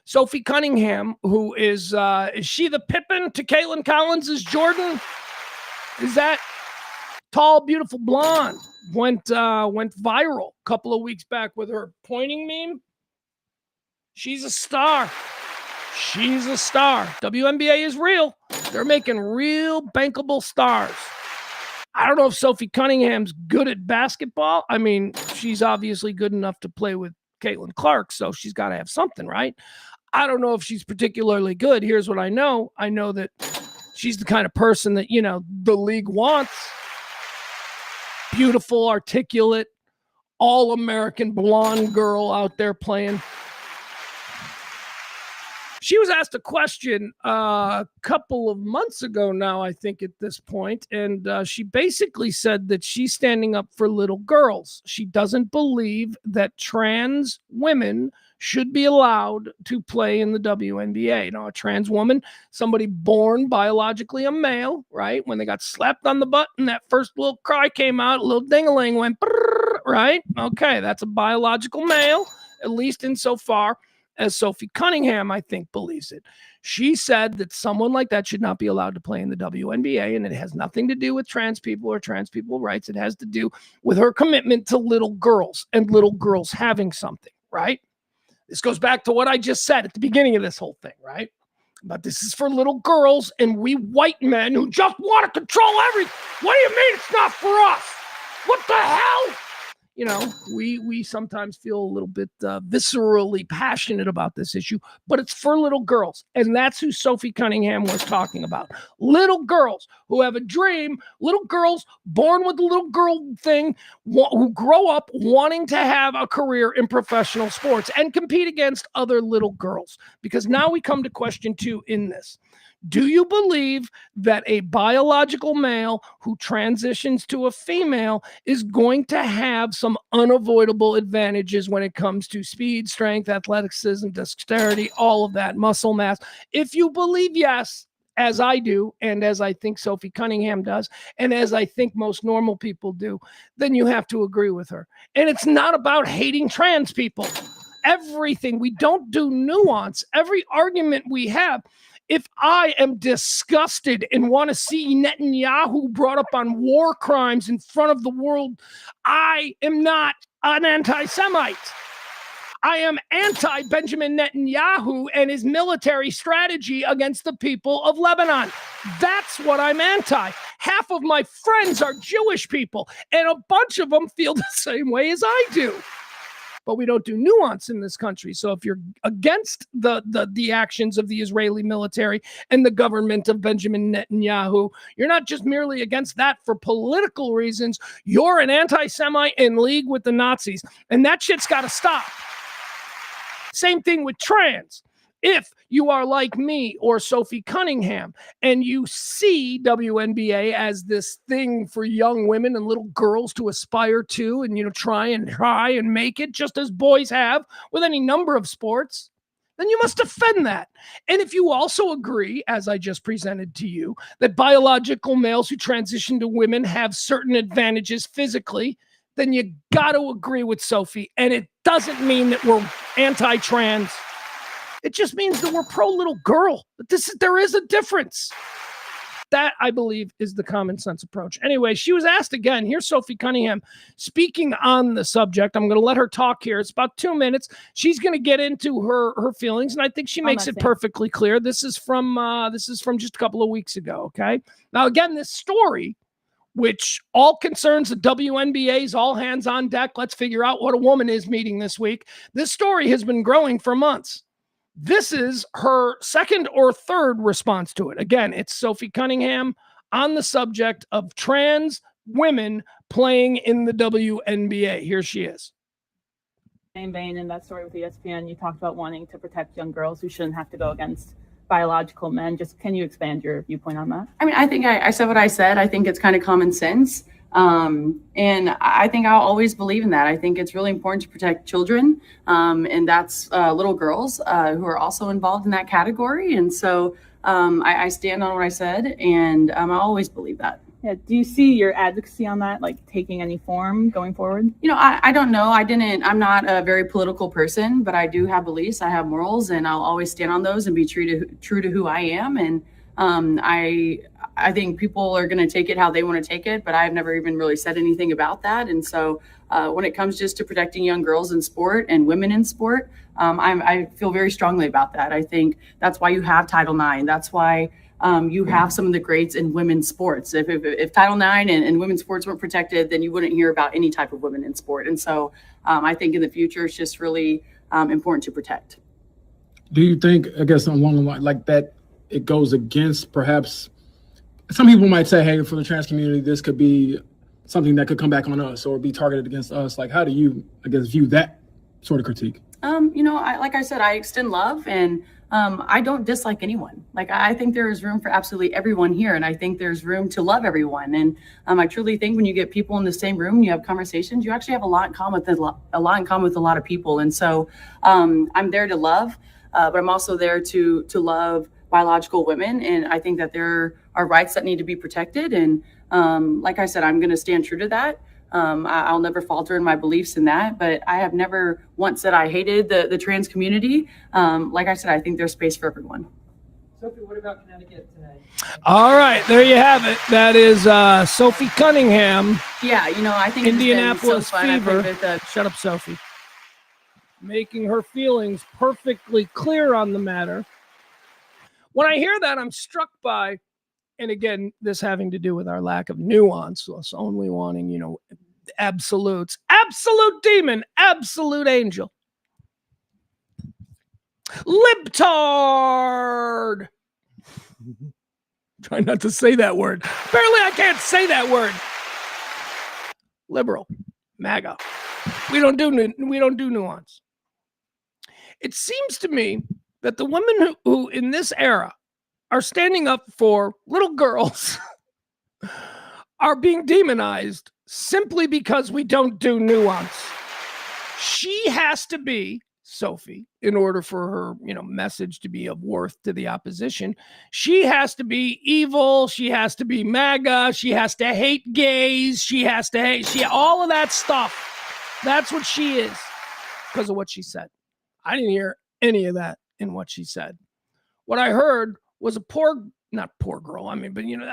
Sophie Cunningham, who is she the Pippin to Caitlin Collins' Jordan? Is that tall, beautiful blonde? Went viral a couple of weeks back with her pointing meme. She's a star. She's a star. WNBA is real. They're making real bankable stars. I don't know if Sophie Cunningham's good at basketball. I mean, she's obviously good enough to play with Caitlin Clark, so she's got to have something, right? I don't know if she's particularly good. Here's what I know. I know that she's the kind of person that, the league wants. Beautiful, articulate, all-American blonde girl out there playing. She was asked a question a couple of months ago now, I think, at this point, and she basically said that she's standing up for little girls. She doesn't believe that trans women should be allowed to play in the WNBA. A trans woman, somebody born biologically a male, right? When they got slapped on the butt and that first little cry came out, a little ding-a-ling went, right? Okay, that's a biological male, at least insofar as Sophie Cunningham, I think, believes it. She said that someone like that should not be allowed to play in the WNBA, and it has nothing to do with trans people or trans people rights. It has to do with her commitment to little girls and little girls having something, right? This goes back to what I just said at the beginning of this whole thing, right? But this is for little girls and we white men who just want to control everything. What do you mean it's not for us? What the hell? We sometimes feel a little bit viscerally passionate about this issue, but it's for little girls. And that's who Sophie Cunningham was talking about. Little girls who have a dream, little girls born with the little girl thing, who grow up wanting to have a career in professional sports and compete against other little girls. Because now we come to question 2 in this. Do you believe that a biological male who transitions to a female is going to have some unavoidable advantages when it comes to speed, strength, athleticism, dexterity, all of that, muscle mass? If you believe yes, as I do, and as I think Sophie Cunningham does, and as I think most normal people do, then you have to agree with her. And it's not about hating trans people. Everything, we don't do nuance. Every argument we have, if I am disgusted and want to see Netanyahu brought up on war crimes in front of the world, I am not an anti-Semite. I am anti-Benjamin Netanyahu and his military strategy against the people of Lebanon. That's what I'm anti. Half of my friends are Jewish people, and a bunch of them feel the same way as I do. But we don't do nuance in this country. So if you're against the actions of the Israeli military and the government of Benjamin Netanyahu, you're not just merely against that for political reasons. You're an anti-Semite in league with the Nazis. And that shit's got to stop. Same thing with trans. If you are like me or Sophie Cunningham and you see WNBA as this thing for young women and little girls to aspire to and, try and make it just as boys have with any number of sports, then you must defend that. And if you also agree, as I just presented to you, that biological males who transition to women have certain advantages physically, then you got to agree with Sophie. And it doesn't mean that we're anti-trans. It just means that we're pro-little girl. But there is a difference. That, I believe, is the common sense approach. Anyway, she was asked again. Here's Sophie Cunningham speaking on the subject. I'm going to let her talk here. It's about 2 minutes. She's going to get into her feelings, and I think she makes it perfectly clear. This is from just a couple of weeks ago, okay? Now, again, this story which all concerns the WNBA's all hands on deck. Let's figure out what a woman is meeting this week. This story has been growing for months. This is her second or third response to it. Again, it's Sophie Cunningham on the subject of trans women playing in the WNBA. Here she is. Same vein, in that story with ESPN, you talked about wanting to protect young girls who shouldn't have to go against biological men. Just can you expand your viewpoint on that? I mean, I think I said what I said. I think it's kind of common sense. And I think I'll always believe in that. I think it's really important to protect children. And that's little girls who are also involved in that category. And so I stand on what I said, and I always believe that. Yeah. Do you see your advocacy on that, like taking any form going forward? You know, I don't know. I'm not a very political person, but I do have beliefs. I have morals, and I'll always stand on those and be true to who I am. And I think people are going to take it how they want to take it, but I've never even really said anything about that. And so when it comes just to protecting young girls in sport and women in sport, I feel very strongly about that. I think that's why you have Title IX. That's why you have some of the greats in women's sports. If Title IX and women's sports weren't protected, then you wouldn't hear about any type of women in sport. And so I think in the future, it's just really important to protect. Do you think, I guess, along the line like that, it goes against perhaps some people might say, hey, for the trans community, this could be something that could come back on us or be targeted against us? Like, how do you, I guess, view that sort of critique? You know, like I said, I extend love, and I don't dislike anyone. Like, I think there is room for absolutely everyone here, and I think there's room to love everyone. And I truly think when you get people in the same room and you have conversations, you actually have a lot in common with a lot of people. And so I'm there to love, but I'm also there to love biological women, and I think that there are rights that need to be protected. And like I said, I'm going to stand true to that. I'll never falter in my beliefs in that, but I have never once said I hated the trans community. Like I said, I think there's space for everyone. Sophie, what about Connecticut today? All right, there you have it. That is Sophie Cunningham. Yeah, you know, I think Indianapolis it's been so Fever. Shut up, Sophie. Making her feelings perfectly clear on the matter. When I hear that, I'm struck by, and again, this having to do with our lack of nuance, us only wanting, you know, absolutes, absolute demon, absolute angel. Libtard. Try not to say that word. Apparently I can't say that word. Liberal, MAGA. We don't do nuance. It seems to me that the women who in this era are standing up for little girls are being demonized simply because we don't do nuance. She has to be, Sophie, in order for her, you know, message to be of worth to the opposition, she has to be evil, she has to be MAGA, she has to hate gays, she has to hate, all of that stuff. That's what she is because of what she said. I didn't hear any of that in what she said. What I heard was not poor girl, I mean, but you know,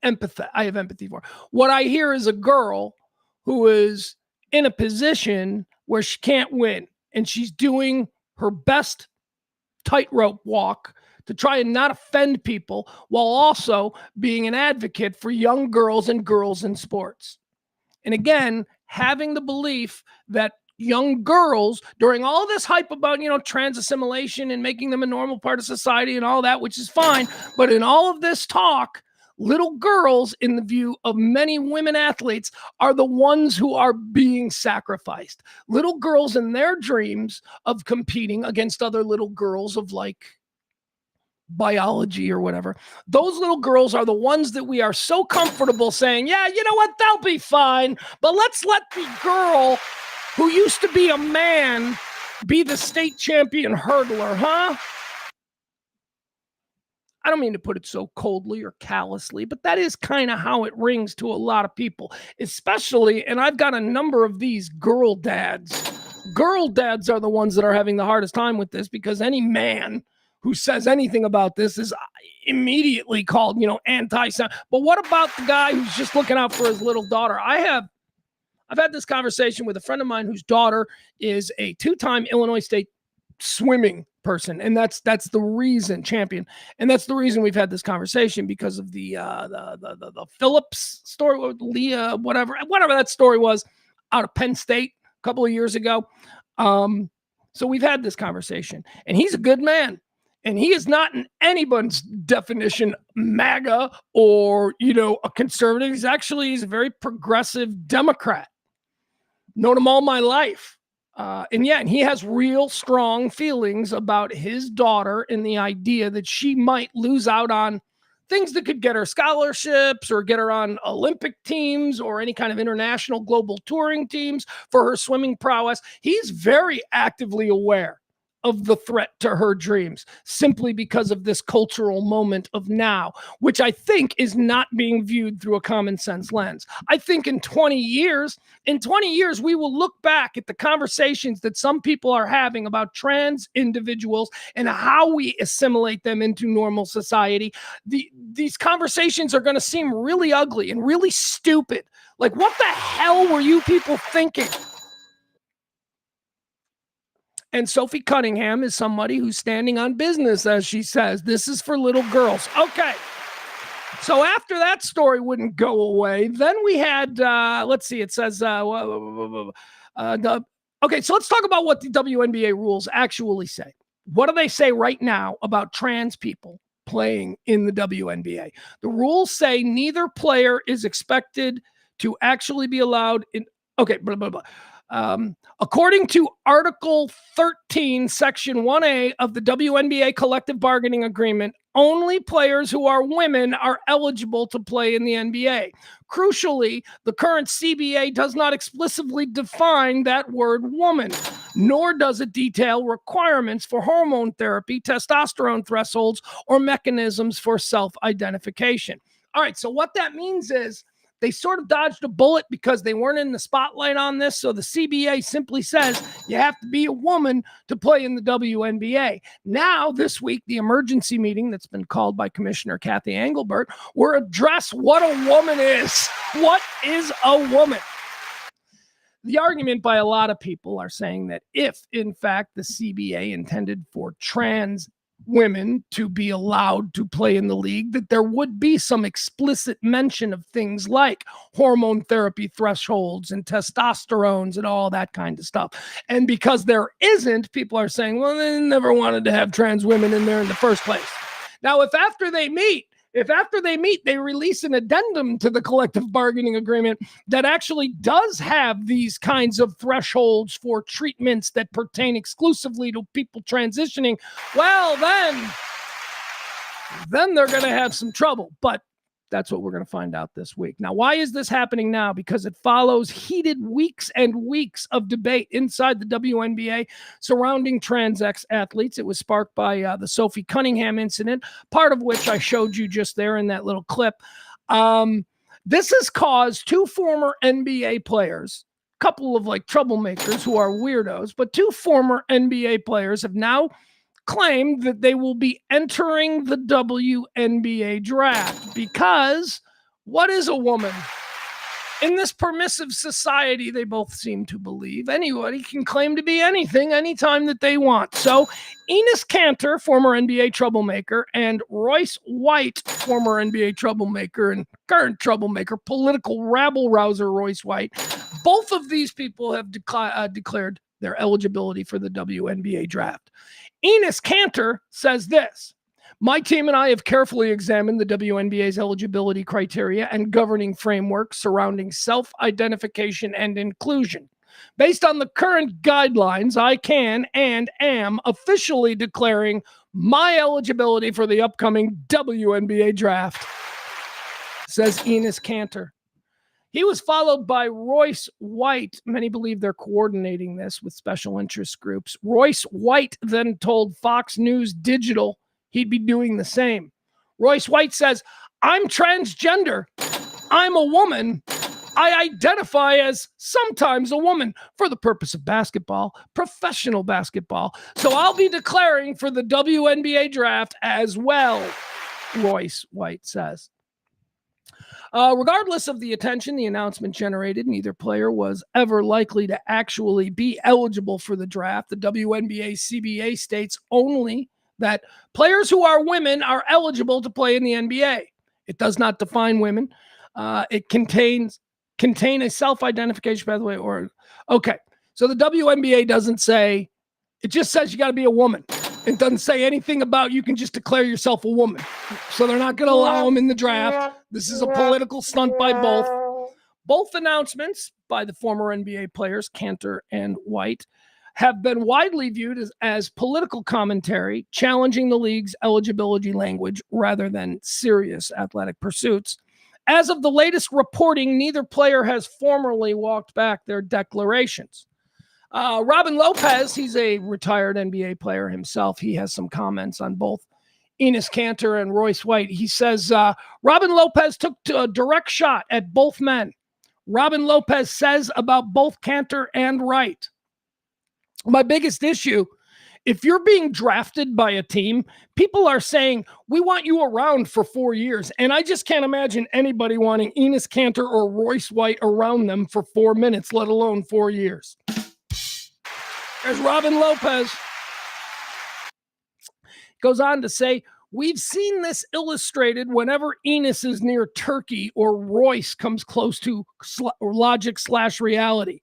empathy. I have empathy for her. What I hear is a girl who is in a position where she can't win, and she's doing her best tightrope walk to try and not offend people while also being an advocate for young girls and girls in sports. And again, having the belief that young girls, during all this hype about, you know, trans assimilation and making them a normal part of society and all that, which is fine, but in all of this talk, little girls, in the view of many women athletes, are the ones who are being sacrificed. Little girls in their dreams of competing against other little girls of like biology or whatever, those little girls are the ones that we are so comfortable saying, yeah, you know what, they'll be fine, but let's let the girl who used to be a man be the state champion hurdler, huh? I don't mean to put it so coldly or callously, but that is kind of how it rings to a lot of people, especially, and I've got a number of these girl dads. Girl dads are the ones that are having the hardest time with this, because any man who says anything about this is immediately called, you know, anti-Semite. But what about the guy who's just looking out for his little daughter? I've had this conversation with a friend of mine whose daughter is a two-time Illinois State swimming person, and that's the reason, champion, and that's the reason we've had this conversation, because of the Phillips story with Leah, whatever that story was, out of Penn State a couple of years ago. So we've had this conversation, and he's a good man, and he is not in anyone's definition MAGA or a conservative. He's a very progressive Democrat. Known him all my life. And he has real strong feelings about his daughter and the idea that she might lose out on things that could get her scholarships or get her on Olympic teams or any kind of international global touring teams for her swimming prowess. He's very actively aware of the threat to her dreams simply because of this cultural moment of now, which I think is not being viewed through a common sense lens. I think in 20 years, we will look back at the conversations that some people are having about trans individuals and how we assimilate them into normal society. These conversations are going to seem really ugly and really stupid. Like, what the hell were you people thinking? And Sophie Cunningham is somebody who's standing on business, as she says. This is for little girls. Okay. So after that story wouldn't go away, then we had, let's see, it says, okay, so let's talk about what the WNBA rules actually say. What do they say right now about trans people playing in the WNBA? The rules say neither player is expected to actually be allowed in, okay, blah, blah, blah. According to Article 13, Section 1A of the WNBA Collective Bargaining Agreement, only players who are women are eligible to play in the NBA. Crucially, the current CBA does not explicitly define that word woman, nor does it detail requirements for hormone therapy, testosterone thresholds, or mechanisms for self-identification. All right, so what that means is they sort of dodged a bullet because they weren't in the spotlight on this. So the CBA simply says you have to be a woman to play in the WNBA. Now, this week, the emergency meeting that's been called by Commissioner Kathy Engelbert will address what a woman is. What is a woman? The argument by a lot of people are saying that if, in fact, the CBA intended for trans women to be allowed to play in the league, that there would be some explicit mention of things like hormone therapy thresholds and testosterones and all that kind of stuff. And because there isn't, people are saying, well, they never wanted to have trans women in there in the first place. Now, if after they meet, they release an addendum to the collective bargaining agreement that actually does have these kinds of thresholds for treatments that pertain exclusively to people transitioning, well, then they're going to have some trouble. But that's what we're going to find out this week. Now, why is this happening now? Because it follows heated weeks and weeks of debate inside the WNBA surrounding trans ex-athletes. It was sparked by the Sophie Cunningham incident, part of which I showed you just there in that little clip. This has caused two former NBA players, a couple of troublemakers who are weirdos, but two former NBA players have now claimed that they will be entering the WNBA draft, because what is a woman? In this permissive society, they both seem to believe anybody can claim to be anything anytime that they want. So Enes Kanter, former NBA troublemaker, and Royce White, former NBA troublemaker and current troublemaker, political rabble-rouser Royce White, both of these people have declared their eligibility for the WNBA draft. Enes Kanter says this: my team and I have carefully examined the WNBA's eligibility criteria and governing framework surrounding self-identification and inclusion. Based on the current guidelines, I can and am officially declaring my eligibility for the upcoming WNBA draft, says Enes Kanter. He was followed by Royce White. Many believe they're coordinating this with special interest groups. Royce White then told Fox News Digital he'd be doing the same. Royce White says, I'm transgender. I'm a woman. I identify as sometimes a woman for the purpose of basketball, professional basketball. So I'll be declaring for the WNBA draft as well, Royce White says. Regardless of the attention the announcement generated, neither player was ever likely to actually be eligible for the draft. The WNBA CBA states only that players who are women are eligible to play in the NBA. It does not define women. It contain a self-identification pathway okay. So the WNBA doesn't say, it just says you got to be a woman. It doesn't say anything about you can just declare yourself a woman. So they're not going to allow them in the draft. This is a political stunt by both. Both announcements by the former NBA players, Cantor and White, have been widely viewed as political commentary, challenging the league's eligibility language rather than serious athletic pursuits. As of the latest reporting, neither player has formally walked back their declarations. Robin Lopez, he's a retired NBA player himself. He has some comments on both Enes Kanter and Royce White. He says, Robin Lopez took a direct shot at both men. Robin Lopez says about both Kanter and Wright. My biggest issue, if you're being drafted by a team, people are saying, we want you around for 4 years. And I just can't imagine anybody wanting Enes Kanter or Royce White around them for 4 minutes, let alone 4 years. There's Robin Lopez. Goes on to say, we've seen this illustrated whenever Enes is near Turkey or Royce comes close to logic/reality.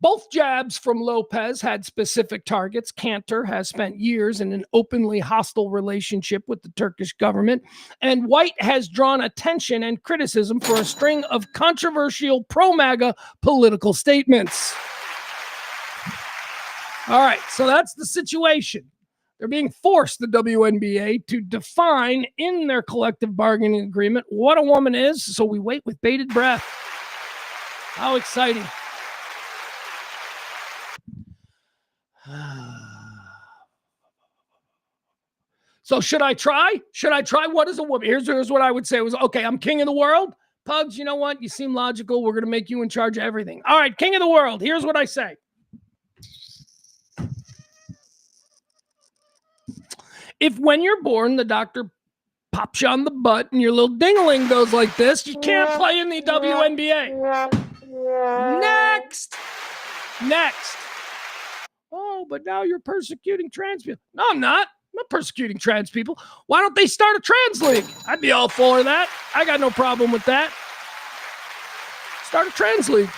Both jabs from Lopez had specific targets. Kanter has spent years in an openly hostile relationship with the Turkish government, and White has drawn attention and criticism for a string of controversial pro-MAGA political statements. All right, so that's the situation. They're being forced, the WNBA, to define in their collective bargaining agreement what a woman is, so we wait with bated breath. How exciting. So should I try? Should I try? What is a woman? Here's what I would say was, okay, I'm king of the world. Pugs, you know what? You seem logical. We're going to make you in charge of everything. All right, king of the world. Here's what I say. If when you're born, the doctor pops you on the butt and your little ding-a-ling goes like this, you can't play in the WNBA. Next. Oh, but now you're persecuting trans people. No, I'm not. I'm not persecuting trans people. Why don't they start a trans league? I'd be all for that. I got no problem with that. Start a trans league.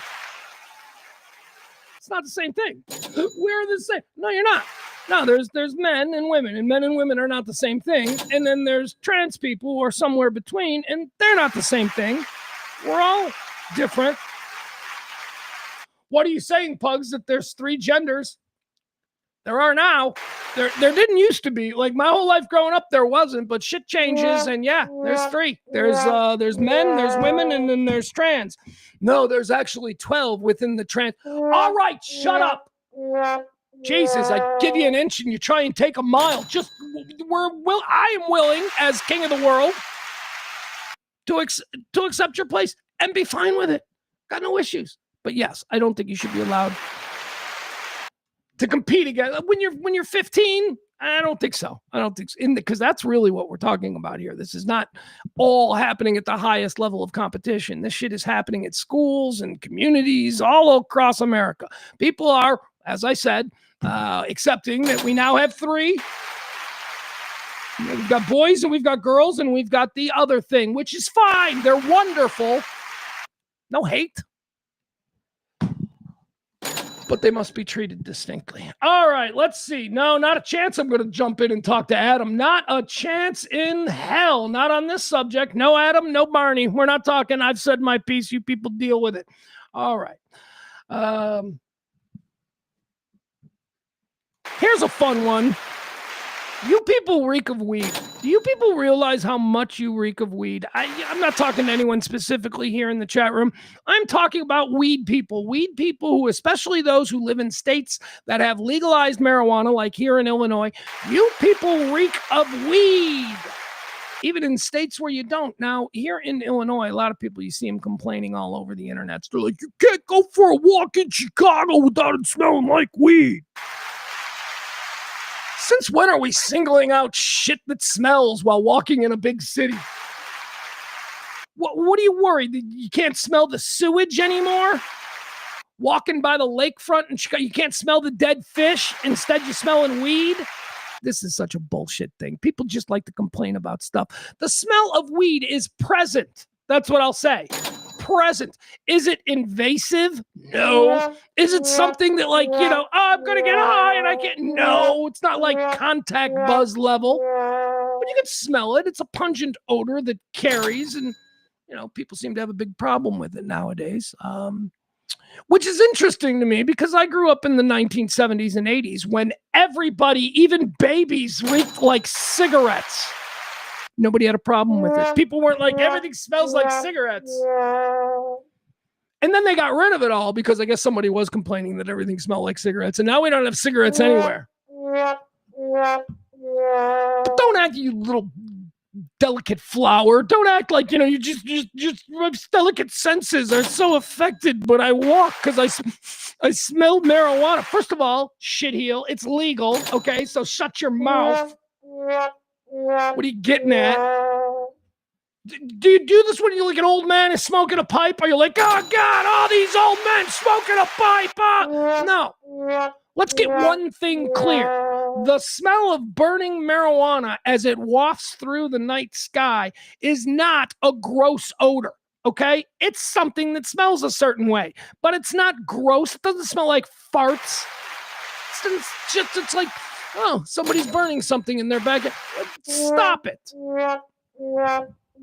It's not the same thing. We're the same. No, you're not. No, there's men and men and women are not the same thing. And then there's trans people who are somewhere between, and they're not the same thing. We're all different. What are you saying, Pugs, that there's 3 genders? There are now. There didn't used to be. Like my whole life growing up, there wasn't, but shit changes, and yeah, there's 3. There's men, there's women, and then there's trans. No, there's actually 12 within the trans. All right, shut up. Jesus, I give you an inch and you try and take a mile. I am willing, as king of the world, to accept your place and be fine with it. Got no issues. But yes, I don't think you should be allowed to compete again when you're 15. I don't think so. Because that's really what we're talking about here. This is not all happening at the highest level of competition. This shit is happening at schools and communities all across America. People are, as I said, accepting that we now have 3. We've got boys and we've got girls and we've got the other thing, which is fine. They're wonderful. No hate. But they must be treated distinctly. All right, let's see. No, not a chance I'm going to jump in and talk to Adam. Not a chance in hell. Not on this subject. No Adam, no Barney. We're not talking. I've said my piece. You people deal with it. All right. Here's a fun one. You people reek of weed. Do you people realize how much you reek of weed? I'm not talking to anyone specifically here in the chat room. I'm talking about weed people. Weed people who, especially those who live in states that have legalized marijuana, like here in Illinois. You people reek of weed. Even in states where you don't. Now, here in Illinois, a lot of people, you see them complaining all over the internet. They're like, you can't go for a walk in Chicago without it smelling like weed. Since when are we singling out shit that smells while walking in a big city? What What are you worried that you can't smell the sewage anymore? Walking by the lakefront and you can't smell the dead fish. Instead, you're smelling weed. This is such a bullshit thing. People just like to complain about stuff. The smell of weed is present. That's what I'll say. Present. Is it invasive? No. Is it something that like, oh, I'm going to get high and I can't? No, it's not like contact buzz level. But you can smell it. It's a pungent odor that carries, and, people seem to have a big problem with it nowadays. Which is interesting to me because I grew up in the 1970s and 80s when everybody, even babies, reeked like cigarettes. Nobody had a problem with it. People weren't like, everything smells like cigarettes. And then they got rid of it all because I guess somebody was complaining that everything smelled like cigarettes. And now we don't have cigarettes anywhere. But don't act, you little delicate flower. Don't act like, you just my delicate senses are so affected when I walk because I smell marijuana. First of all, shitheel, it's legal. Okay, so shut your mouth. What are you getting at? Do you do this when you're like an old man is smoking a pipe? Are you like, oh God, all these old men smoking a pipe? No. Let's get one thing clear. The smell of burning marijuana as it wafts through the night sky is not a gross odor, okay? It's something that smells a certain way, but it's not gross. It doesn't smell like farts. It's like, oh, somebody's burning something in their backyard. Stop it.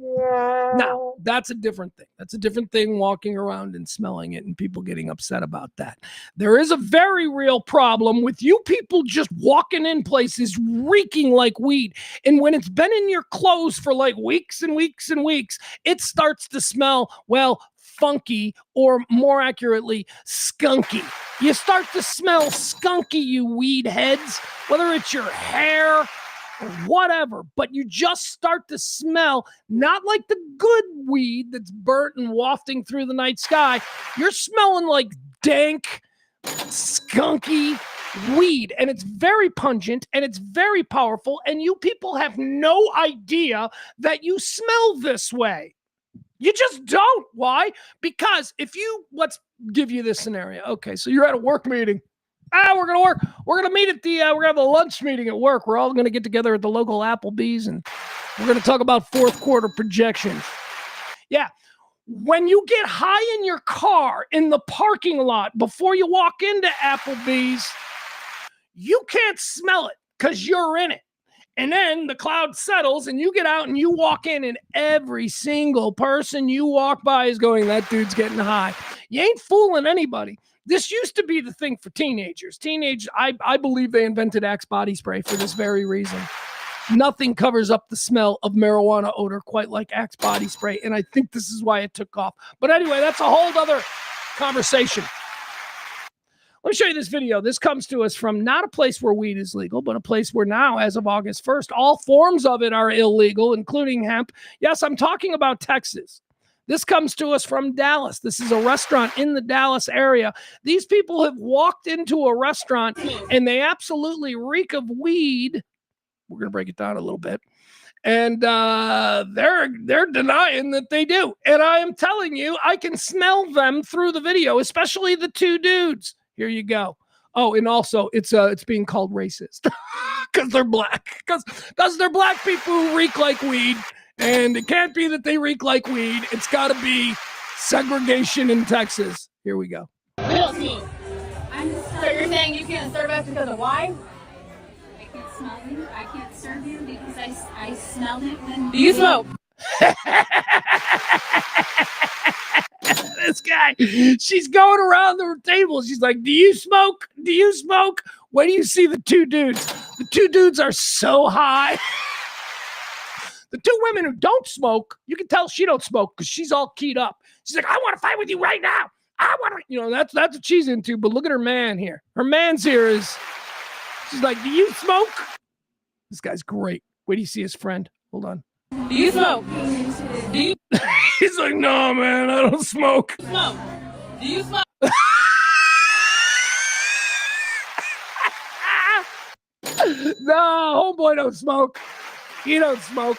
Now, that's a different thing. That's a different thing, walking around and smelling it and people getting upset about that. There is a very real problem with you people just walking in places reeking like weed. And when it's been in your clothes for like weeks and weeks and weeks, it starts to smell, well, funky, or more accurately, skunky. You start to smell skunky, you weed heads, whether it's your hair, whatever, but you just start to smell not like the good weed that's burnt and wafting through the night sky. You're smelling like dank, skunky weed, and it's very pungent and it's very powerful, and you people have no idea that you smell this way. You just don't. Why? Because let's give you this scenario. Okay, so you're at a work meeting. We're going to work. We're going to meet at we're going to have a lunch meeting at work. We're all going to get together at the local Applebee's, and we're going to talk about fourth quarter projections. Yeah. When you get high in your car in the parking lot before you walk into Applebee's, you can't smell it because you're in it. And then the cloud settles and you get out and you walk in, and every single person you walk by is going, that dude's getting high. You ain't fooling anybody. This used to be the thing for teenagers. I believe they invented Axe body spray for this very reason. Nothing covers up the smell of marijuana odor quite like Axe body spray, and I think this is why it took off. But anyway, that's a whole other conversation. Let me show you this video. This comes to us from not a place where weed is legal, but a place where now, as of August 1st, all forms of it are illegal, including hemp. Yes, I'm talking about Texas. This comes to us from Dallas. This is a restaurant in the Dallas area. These people have walked into a restaurant and they absolutely reek of weed. We're going to break it down a little bit. And they're denying that they do. And I am telling you, I can smell them through the video, especially the two dudes. Here you go. Oh, and also it's being called racist because they're black. Because they're black people who reek like weed. And it can't be that they reek like weed. It's got to be segregation in Texas. Here we go. So you're saying you can't serve us because of why? I can't smell you. I can't serve you because I smelled it when... Do you smoke? This guy, she's going around the table. She's like, do you smoke? Do you smoke? When do you see the two dudes? The two dudes are so high. The two women who don't smoke, you can tell she don't smoke because she's all keyed up. She's like, I want to fight with you right now. I want to, that's what she's into. But look at her man here. Her man's here she's like, do you smoke? This guy's great. Wait till you see his friend. Hold on. Do you smoke? Do you He's like, no, man, I don't smoke. smoke? Do you smoke? No, homeboy don't smoke. He don't smoke.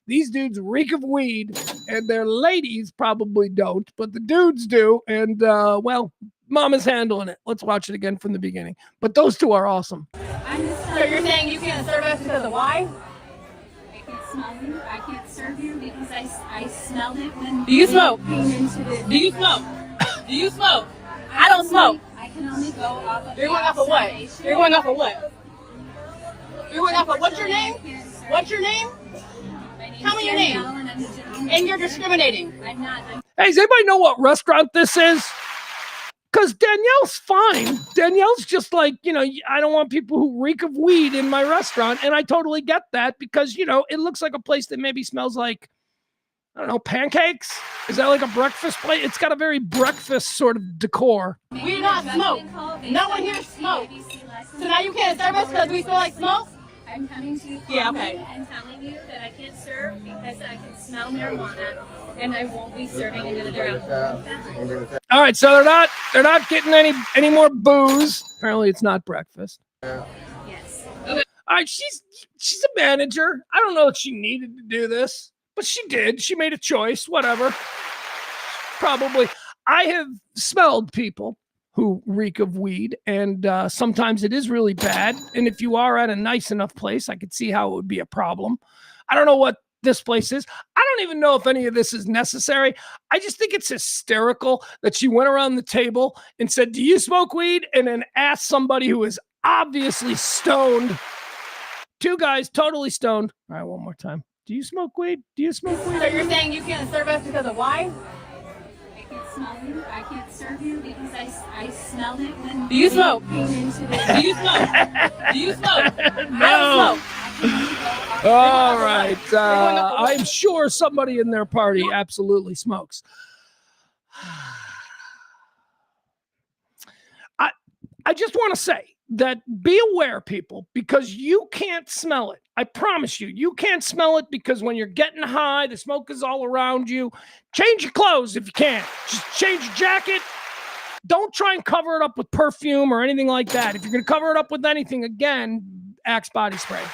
These dudes reek of weed, and their ladies probably don't, but the dudes do. And, well, Mama's handling it. Let's watch it again from the beginning. But those two are awesome. So you're saying you can't serve us because of why? I can't smell you. I can't serve you because I smelled it when. Do you smoke? Came into the, Do you smoke? Do you smoke? I don't smoke. I can only go off of. You're going off of what? You're going off of what? You're going off of what's your name? What's your name? Tell me your name. And you're discriminating. I'm not. Hey, does anybody know what restaurant this is? Because Danielle's fine. Danielle's just like, I don't want people who reek of weed in my restaurant. And I totally get that because, it looks like a place that maybe smells like, I don't know, pancakes? Is that like a breakfast place? It's got a very breakfast sort of decor. We do not smoke. No one here smokes. So now you can't serve us because we smell like smoke? I'm coming to you Yeah, okay. and telling you that I can't serve because I can smell marijuana and I won't be serving another alcohol. All right, so they're not getting any more booze. Apparently it's not breakfast. Yes. All right, she's a manager. I don't know if she needed to do this, but she did. She made a choice, whatever. Probably. I have smelled people who reek of weed, and sometimes it is really bad. And if you are at a nice enough place, I could see how it would be a problem. I don't know what this place is. I don't even know if any of this is necessary. I just think it's hysterical that she went around the table and said, "Do you smoke weed?" and then asked somebody who is obviously stoned. Two guys totally stoned. All right, one more time. Do you smoke weed? Do you smoke weed? So you're saying you can't serve us because of why? I can't smell you. I can't serve you because I smelled it when. Do you smoke? Came into the, Do you smoke? Do you smoke? No. I don't smoke. All right. I'm sure somebody in their party absolutely smokes. I just want to say that be aware, people, because you can't smell it. I promise you, you can't smell it because when you're getting high, the smoke is all around you. Change your clothes if you can. Just change your jacket. Don't try and cover it up with perfume or anything like that. If you're going to cover it up with anything, again, Axe body spray.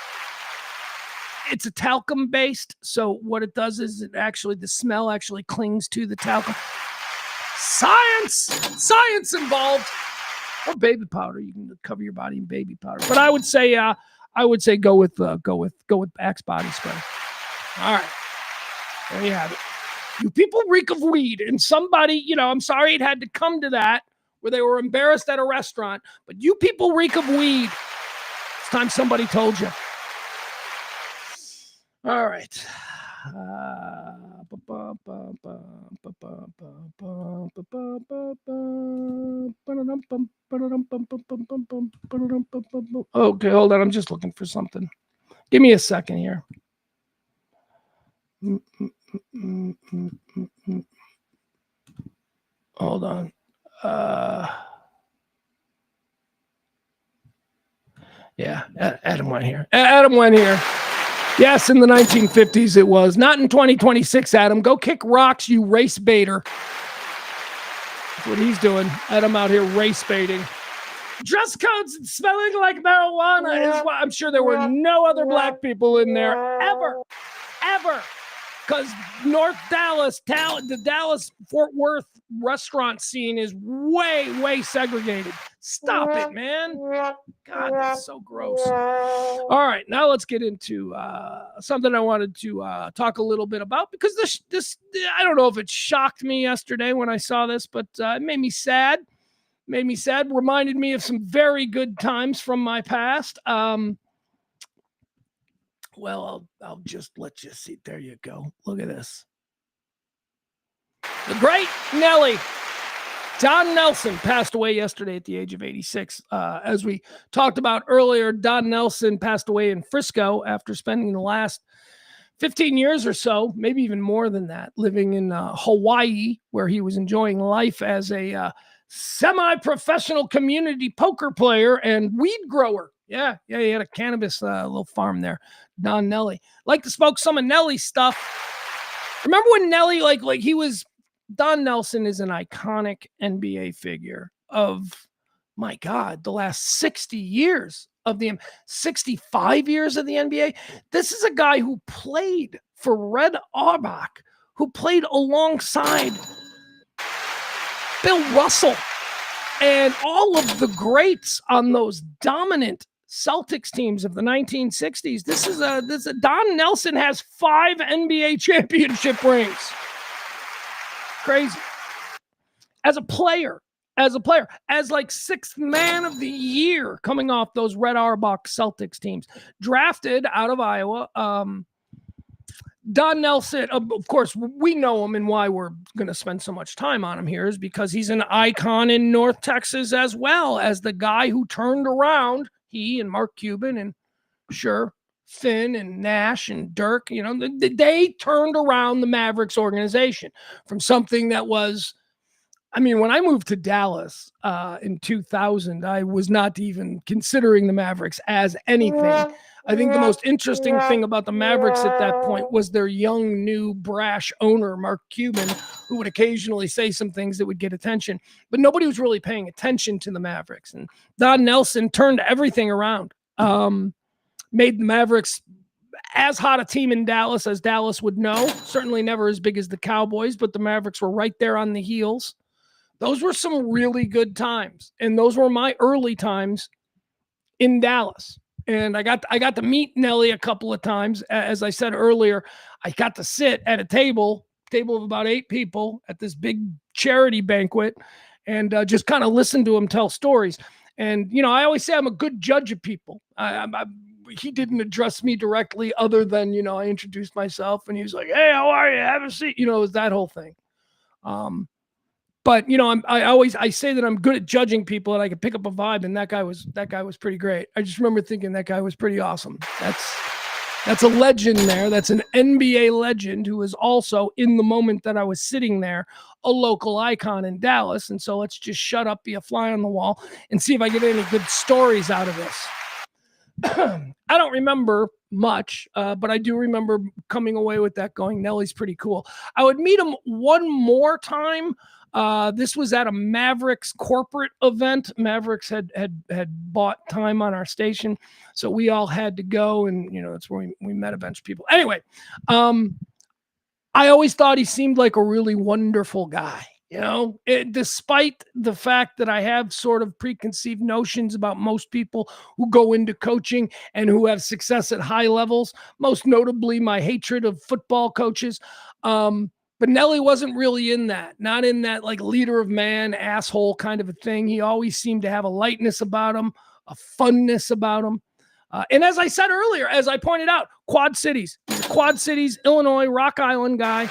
It's a talcum based, so what it does is the smell actually clings to the talcum. Science involved. Or baby powder. You can cover your body in baby powder. But I would say go with Axe body spray. All right, there you have it. You people reek of weed, and somebody, I'm sorry it had to come to that where they were embarrassed at a restaurant. But you people reek of weed. It's time somebody told you. All right. Okay, hold on. I'm just looking for something. Give me a second here. Hold on. Yeah, Adam went here. Yes, in the 1950s it was. Not in 2026, Adam. Go kick rocks, you race baiter. That's what he's doing. Adam out here race baiting. Dress codes and smelling like marijuana is why I'm sure there were no other black people in there ever. Because North Dallas, the Dallas-Fort Worth restaurant scene is way segregated. Stop it, man. God, that's so gross. All right, now let's get into something I wanted to talk a little bit about because this I don't know if it shocked me yesterday when I saw this, but it made me sad. Reminded me of some very good times from my past. Well, I'll just let you see. There you go. Look at this. The great NELLIE. Don Nelson passed away yesterday at the age of 86. As we talked about earlier, Don Nelson passed away in Frisco after spending the last 15 years or so, maybe even more than that, living in Hawaii, where he was enjoying life as a semi-professional community poker player and weed grower. Yeah, he had a cannabis little farm there. Don NELLIE. Like to smoke some of NELLIE's stuff. Remember when NELLIE, like he was, Don Nelson is an iconic NBA figure of, my God, the last 60 years of 65 years of the NBA. This is a guy who played for Red Auerbach, who played alongside Bill Russell and all of the greats on those dominant Celtics teams of the 1960s. This is Don Nelson has 5 NBA championship rings. Crazy. As a player, as like 6th man of the year coming off those Red Auerbach Celtics teams, drafted out of Iowa. Don Nelson, of course, we know him, and why we're going to spend so much time on him here is because he's an icon in North Texas, as well as the guy who turned around, he and Mark Cuban and sure, Finn and Nash and Dirk, you know, they turned around the Mavericks organization from something that was, I mean, when I moved to Dallas in 2000, I was not even considering the Mavericks as anything. I think the most interesting thing about the Mavericks at that point was their young, new, brash owner, Mark Cuban, who would occasionally say some things that would get attention. But nobody was really paying attention to the Mavericks. And Don Nelson turned everything around, made the Mavericks as hot a team in Dallas as Dallas would know. Certainly never as big as the Cowboys, but the Mavericks were right there on the heels. Those were some really good times. And those were my early times in Dallas. And I got to meet Nellie a couple of times. As I said earlier, I got to sit at a table of about 8 people at this big charity banquet and just kind of listen to him tell stories. And, you know, I always say I'm a good judge of people. He didn't address me directly other than, you know, I introduced myself and he was like, "Hey, how are you? Have a seat." You know, it was that whole thing. But, you know, I say that I'm good at judging people and I can pick up a vibe, and that guy was pretty great. I just remember thinking that guy was pretty awesome. That's a legend there. That's an NBA legend who is also, in the moment that I was sitting there, a local icon in Dallas. And so let's just shut up, be a fly on the wall, and see if I get any good stories out of this. I don't remember much, but I do remember coming away with that going, Nellie's pretty cool. I would meet him one more time. This was at a Mavericks corporate event. Mavericks had bought time on our station, so we all had to go, and, you know, that's where we met a bunch of people. Anyway, I always thought he seemed like a really wonderful guy. You know, despite the fact that I have sort of preconceived notions about most people who go into coaching and who have success at high levels, most notably my hatred of football coaches. But Nellie wasn't really in that, not in that like leader of man, asshole kind of a thing. He always seemed to have a lightness about him, a funness about him. And as I said earlier, as I pointed out, Quad Cities. He's a Quad Cities, Illinois, Rock Island guy.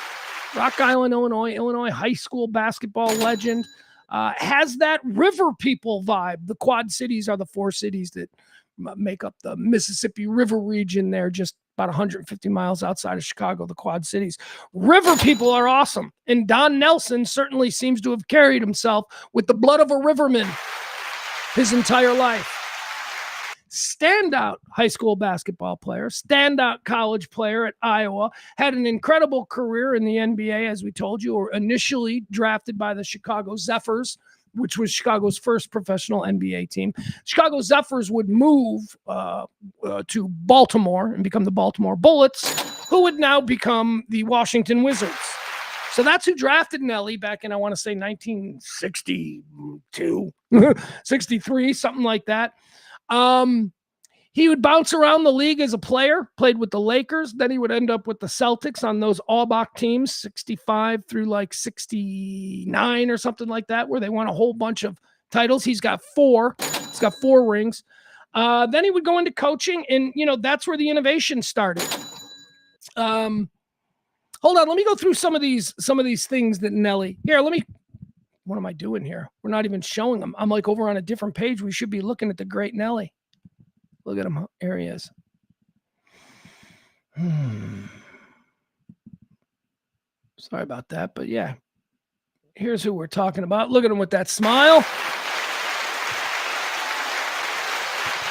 Rock Island, Illinois high school basketball legend. Has that river people vibe. The Quad Cities are the 4 cities that make up the Mississippi River region there, just about 150 miles outside of Chicago, the Quad Cities. River people are awesome. And Don Nelson certainly seems to have carried himself with the blood of a riverman his entire life. Standout high school basketball player, standout college player at Iowa, had an incredible career in the NBA, as we told you, or initially drafted by the Chicago Zephyrs, which was Chicago's first professional NBA team. Chicago Zephyrs would move to Baltimore and become the Baltimore Bullets, who would now become the Washington Wizards. So that's who drafted Nellie back in, I want to say, 1962, 63, something like that. He would bounce around the league as a player, played with the Lakers. Then he would end up with the Celtics on those Auerbach teams, 65 through like 69 or something like that, where they won a whole bunch of titles. He's got 4. He's got 4 rings. Then he would go into coaching, and, you know, that's where the innovation started. Hold on. Let me go through some of these things that Nellie, what am I doing here? We're not even showing them. I'm like over on a different page. We should be looking at the great Nellie. Look at him. Here he is. Sorry about that, but yeah. Here's who we're talking about. Look at him with that smile.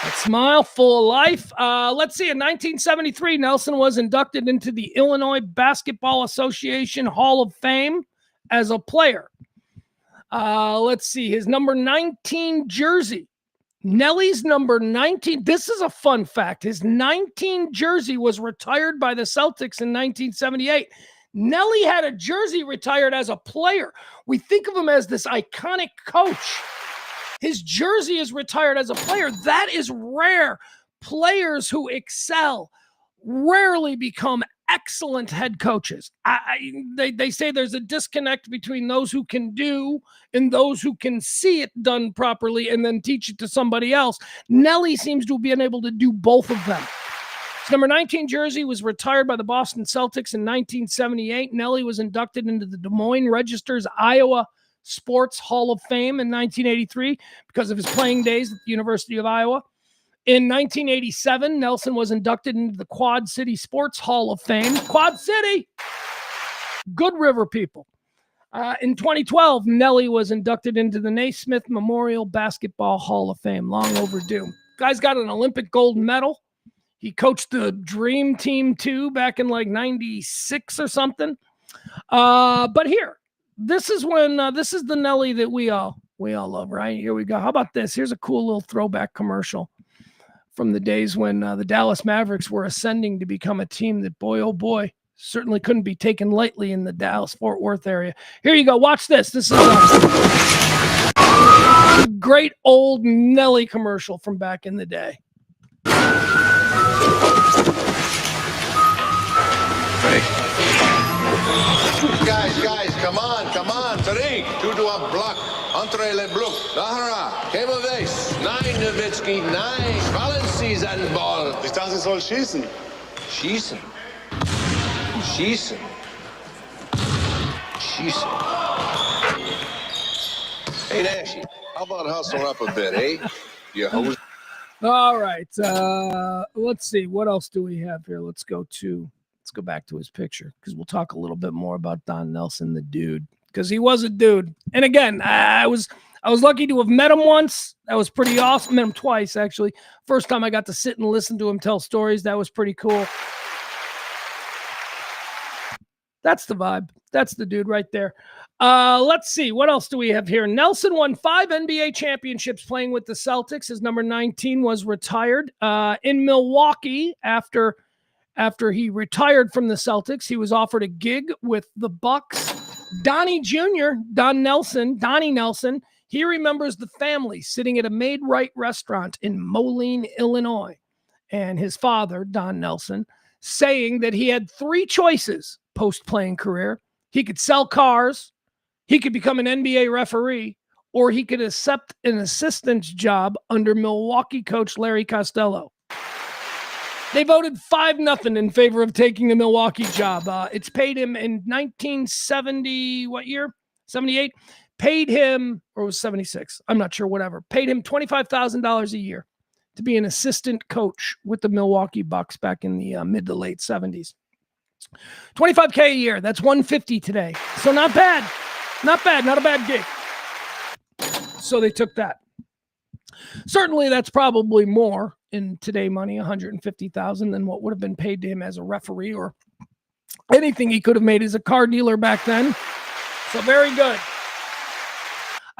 That smile, full of life. Let's see. In 1973, Nelson was inducted into the Illinois Basketball Association Hall of Fame as a player. Let's see. His number 19 jersey Nellie's number 19. This is a fun fact. His 19 jersey was retired by the Celtics in 1978. Nellie had a jersey retired as a player. We think of him as this iconic coach. His jersey is retired as a player. That is rare. Players who excel rarely become excellent head coaches. They say there's a disconnect between those who can do and those who can see it done properly and then teach it to somebody else. Nellie seems to have been able to do both of them. His number 19 jersey was retired by the Boston Celtics in 1978. Nellie was inducted into the Des Moines Register's Iowa Sports Hall of Fame in 1983 because of his playing days at the University of Iowa. In 1987, Nelson was inducted into the Quad City Sports Hall of Fame. Quad City! Good River people. In 2012, Nellie was inducted into the Naismith Memorial Basketball Hall of Fame. Long overdue. Guy's got an Olympic gold medal. He coached the Dream Team 2 back in like 96 or something. But here, this is the Nellie that we all love, right? Here we go. How about this? Here's a cool little throwback commercial from the days when the Dallas Mavericks were ascending to become a team that, boy, oh boy, certainly couldn't be taken lightly in the Dallas-Fort Worth area. Here you go. Watch this. This is a great old Nellie commercial from back in the day. Guys, come on. Tariq, two to a block. Entre le bloc. Nahara, Kemoves. Nein, Nowitzki, nein. Valencies an Ball. Ich dachte, es soll schießen. Schießen. Hey, Nashy, how about hustle up a bit, eh? You hose. All right. Let's see. What else do we have here? Let's go back to his picture because we'll talk a little bit more about Don Nelson, the dude, because he was a dude. And again, I was lucky to have met him once. That was pretty awesome. Met him twice, actually. First time I got to sit and listen to him tell stories. That was pretty cool. That's the vibe. That's the dude right there. Let's see. What else do we have here? Nelson won 5 NBA championships playing with the Celtics. His number 19 was retired. In Milwaukee, after he retired from the Celtics, he was offered a gig with the Bucks. Donnie Jr., Donnie Nelson, he remembers the family sitting at a Made Right restaurant in Moline, Illinois, and his father, Don Nelson, saying that he had 3 choices post-playing career. He could sell cars, he could become an NBA referee, or he could accept an assistant's job under Milwaukee coach Larry Costello. They voted 5-0 in favor of taking the Milwaukee job. It's paid him in 1970, what year? 78? Paid him, or it was 76, I'm not sure, whatever. Paid him $25,000 a year to be an assistant coach with the Milwaukee Bucks back in the mid to late 70s. $25K a year. That's $150 today. So not bad. Not bad. Not a bad gig. So they took that. Certainly that's probably more in today money, $150,000, than what would have been paid to him as a referee or anything he could have made as a car dealer back then. So very good.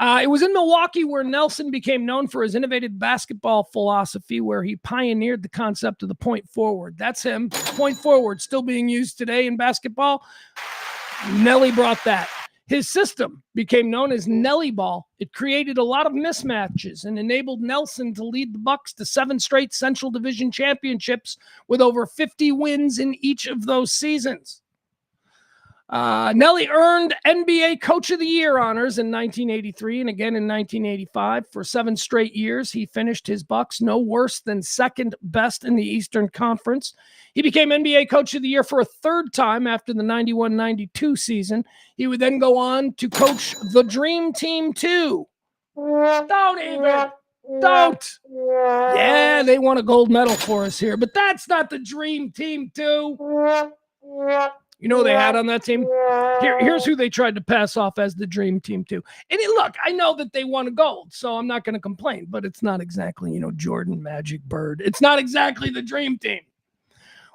It was in Milwaukee where Nelson became known for his innovative basketball philosophy, where he pioneered the concept of the point forward. That's him. Point forward, still being used today in basketball. Nellie brought that. His system became known as Nellie Ball. It created a lot of mismatches and enabled Nelson to lead the Bucks to 7 straight Central Division championships with over 50 wins in each of those seasons. Nellie earned NBA Coach of the Year honors in 1983 and again in 1985. For 7 straight years, he finished his Bucks no worse than second best in the Eastern Conference. He became NBA Coach of the Year for a 3rd time after the 91-92 season. He would then go on to coach the Dream Team 2. Don't. Yeah, they won a gold medal for us here, but that's not the Dream Team 2. You know they had on that team? Here's who they tried to pass off as the Dream Team 2. And look, I know that they won a gold, so I'm not going to complain, but it's not exactly, Jordan, Magic, Bird. It's not exactly the Dream Team.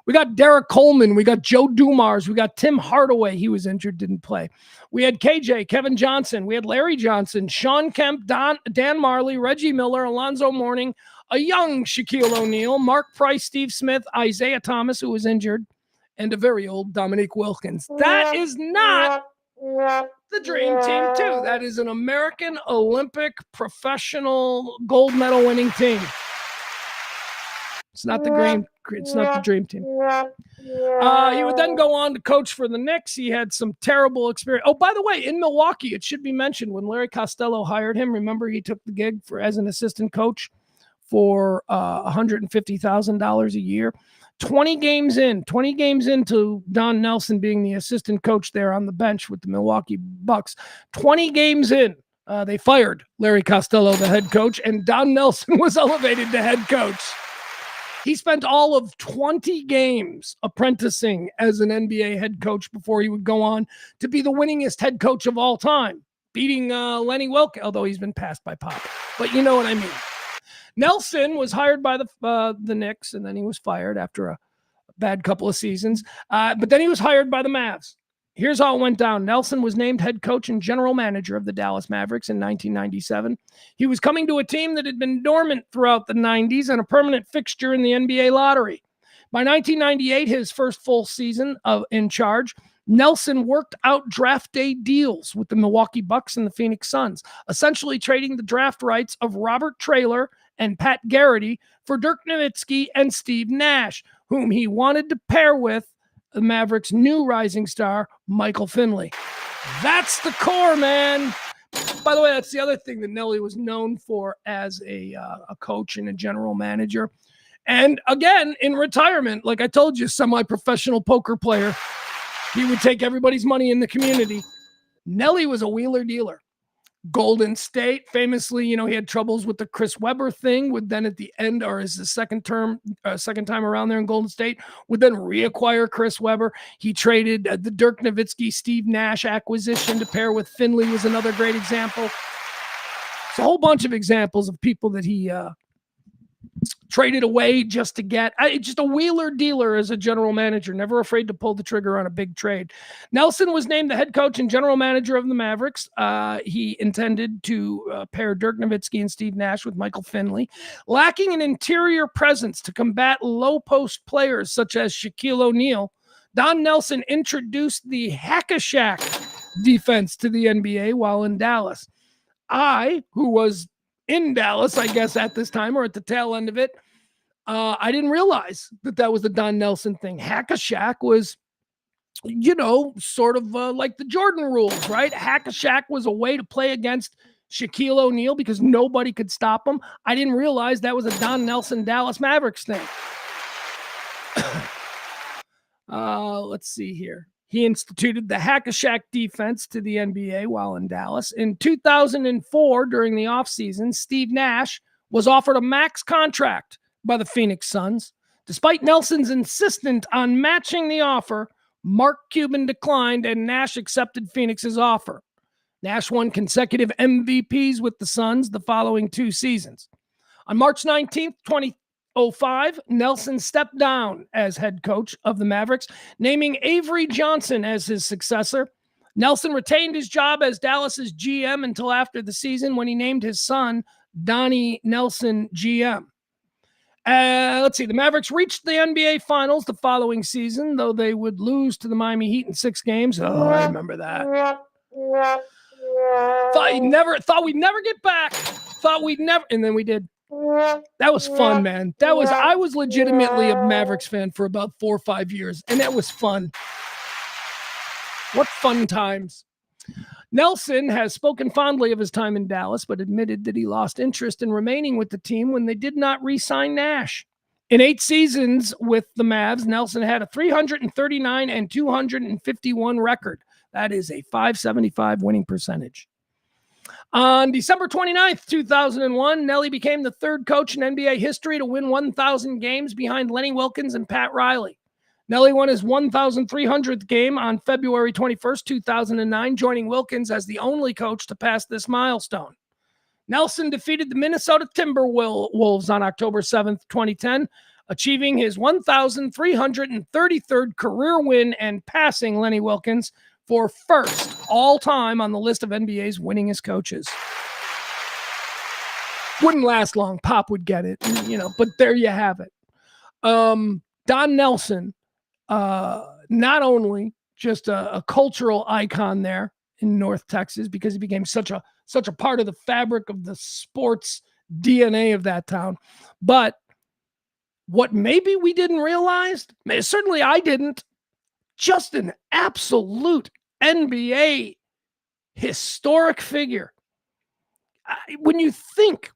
We got Derek Coleman. We got Joe Dumars. We got Tim Hardaway. He was injured, didn't play. We had KJ, Kevin Johnson. We had Larry Johnson, Sean Kemp, Dan Marley, Reggie Miller, Alonzo Mourning, a young Shaquille O'Neal, Mark Price, Steve Smith, Isaiah Thomas, who was injured, and a very old Dominique Wilkins. That is not the dream team, too. That is an American Olympic professional gold medal winning team. It's not the dream team. He would then go on to coach for the Knicks. He had some terrible experience. Oh, by the way, in Milwaukee, it should be mentioned, when Larry Costello hired him, remember he took the gig as an assistant coach for $150,000 a year. 20 games into Don Nelson being the assistant coach there on the bench with the Milwaukee Bucks. 20 games in, they fired Larry Costello, the head coach, and Don Nelson was elevated to head coach. He spent all of 20 games apprenticing as an NBA head coach before he would go on to be the winningest head coach of all time, beating Lenny Wilkes, although he's been passed by Pop. But you know what I mean. Nelson was hired by the Knicks, and then he was fired after a bad couple of seasons. But then he was hired by the Mavs. Here's how it went down. Nelson was named head coach and general manager of the Dallas Mavericks in 1997. He was coming to a team that had been dormant throughout the 90s and a permanent fixture in the NBA lottery. By 1998, his first full season in charge, Nelson worked out draft day deals with the Milwaukee Bucks and the Phoenix Suns, essentially trading the draft rights of Robert Traylor and Pat Garrity for Dirk Nowitzki and Steve Nash, whom he wanted to pair with the Mavericks' new rising star, Michael Finley. That's the core, man. By the way, that's the other thing that NELLIE was known for as a coach and a general manager. And again, in retirement, like I told you, semi-professional poker player. He would take everybody's money in the community. NELLIE was a wheeler dealer. Golden State, famously, he had troubles with the Chris Webber thing, would then at the end, or as the second time around there in Golden State, would then reacquire Chris Webber. He traded the Dirk Nowitzki, Steve Nash acquisition to pair with Finley was another great example. It's a whole bunch of examples of people that he traded away just to get, just a wheeler dealer as a general manager, never afraid to pull the trigger on a big trade. Nelson was named the head coach and general manager of the Mavericks. He intended to pair Dirk Nowitzki and Steve Nash with Michael Finley. Lacking an interior presence to combat low post players such as Shaquille O'Neal, Don Nelson introduced the hack-a-shack defense to the NBA while in Dallas. Who was in Dallas, I guess, at this time or at the tail end of it, I didn't realize that was the Don Nelson thing. Hack-a-shack was, sort of like the Jordan rules, right? Hack-a-shack was a way to play against Shaquille O'Neal because nobody could stop him. I didn't realize that was a Don Nelson Dallas Mavericks thing. Let's see here. He instituted the hack-a-shack defense to the NBA while in Dallas. In 2004, during the offseason, Steve Nash was offered a max contract by the Phoenix Suns. Despite Nelson's insistence on matching the offer, Mark Cuban declined and Nash accepted Phoenix's offer. Nash won consecutive MVPs with the Suns the following 2 seasons. On March 19th, 2005, Nelson stepped down as head coach of the Mavericks, naming Avery Johnson as his successor. Nelson retained his job as Dallas's GM until after the season when he named his son Donnie Nelson GM. Let's see. The Mavericks reached the NBA Finals the following season, though they would lose to the Miami Heat in 6 games. Oh, I remember that. Thought we'd never get back. And then we did. That was fun, man. I was legitimately a Mavericks fan for about 4 or 5 years, and that was fun. What fun times. Nelson has spoken fondly of his time in Dallas, but admitted that he lost interest in remaining with the team when they did not re-sign Nash. In 8 seasons with the Mavs, Nelson had a 339 and 251 record. That is a .575 winning percentage. On December 29th, 2001, NELLIE became the 3rd coach in NBA history to win 1,000 games behind Lenny Wilkens and Pat Riley. NELLIE won his 1,300th game on February 21st, 2009, joining Wilkens as the only coach to pass this milestone. Nelson defeated the Minnesota Timberwolves on October 7th, 2010, achieving his 1,333rd career win and passing Lenny Wilkens for first all time on the list of NBA's winningest coaches. Wouldn't last long. Pop would get it, but there you have it. Don Nelson, not only just a cultural icon there in North Texas because he became such a part of the fabric of the sports DNA of that town, but what maybe we didn't realize, certainly I didn't, just an absolute NBA historic figure. When you think,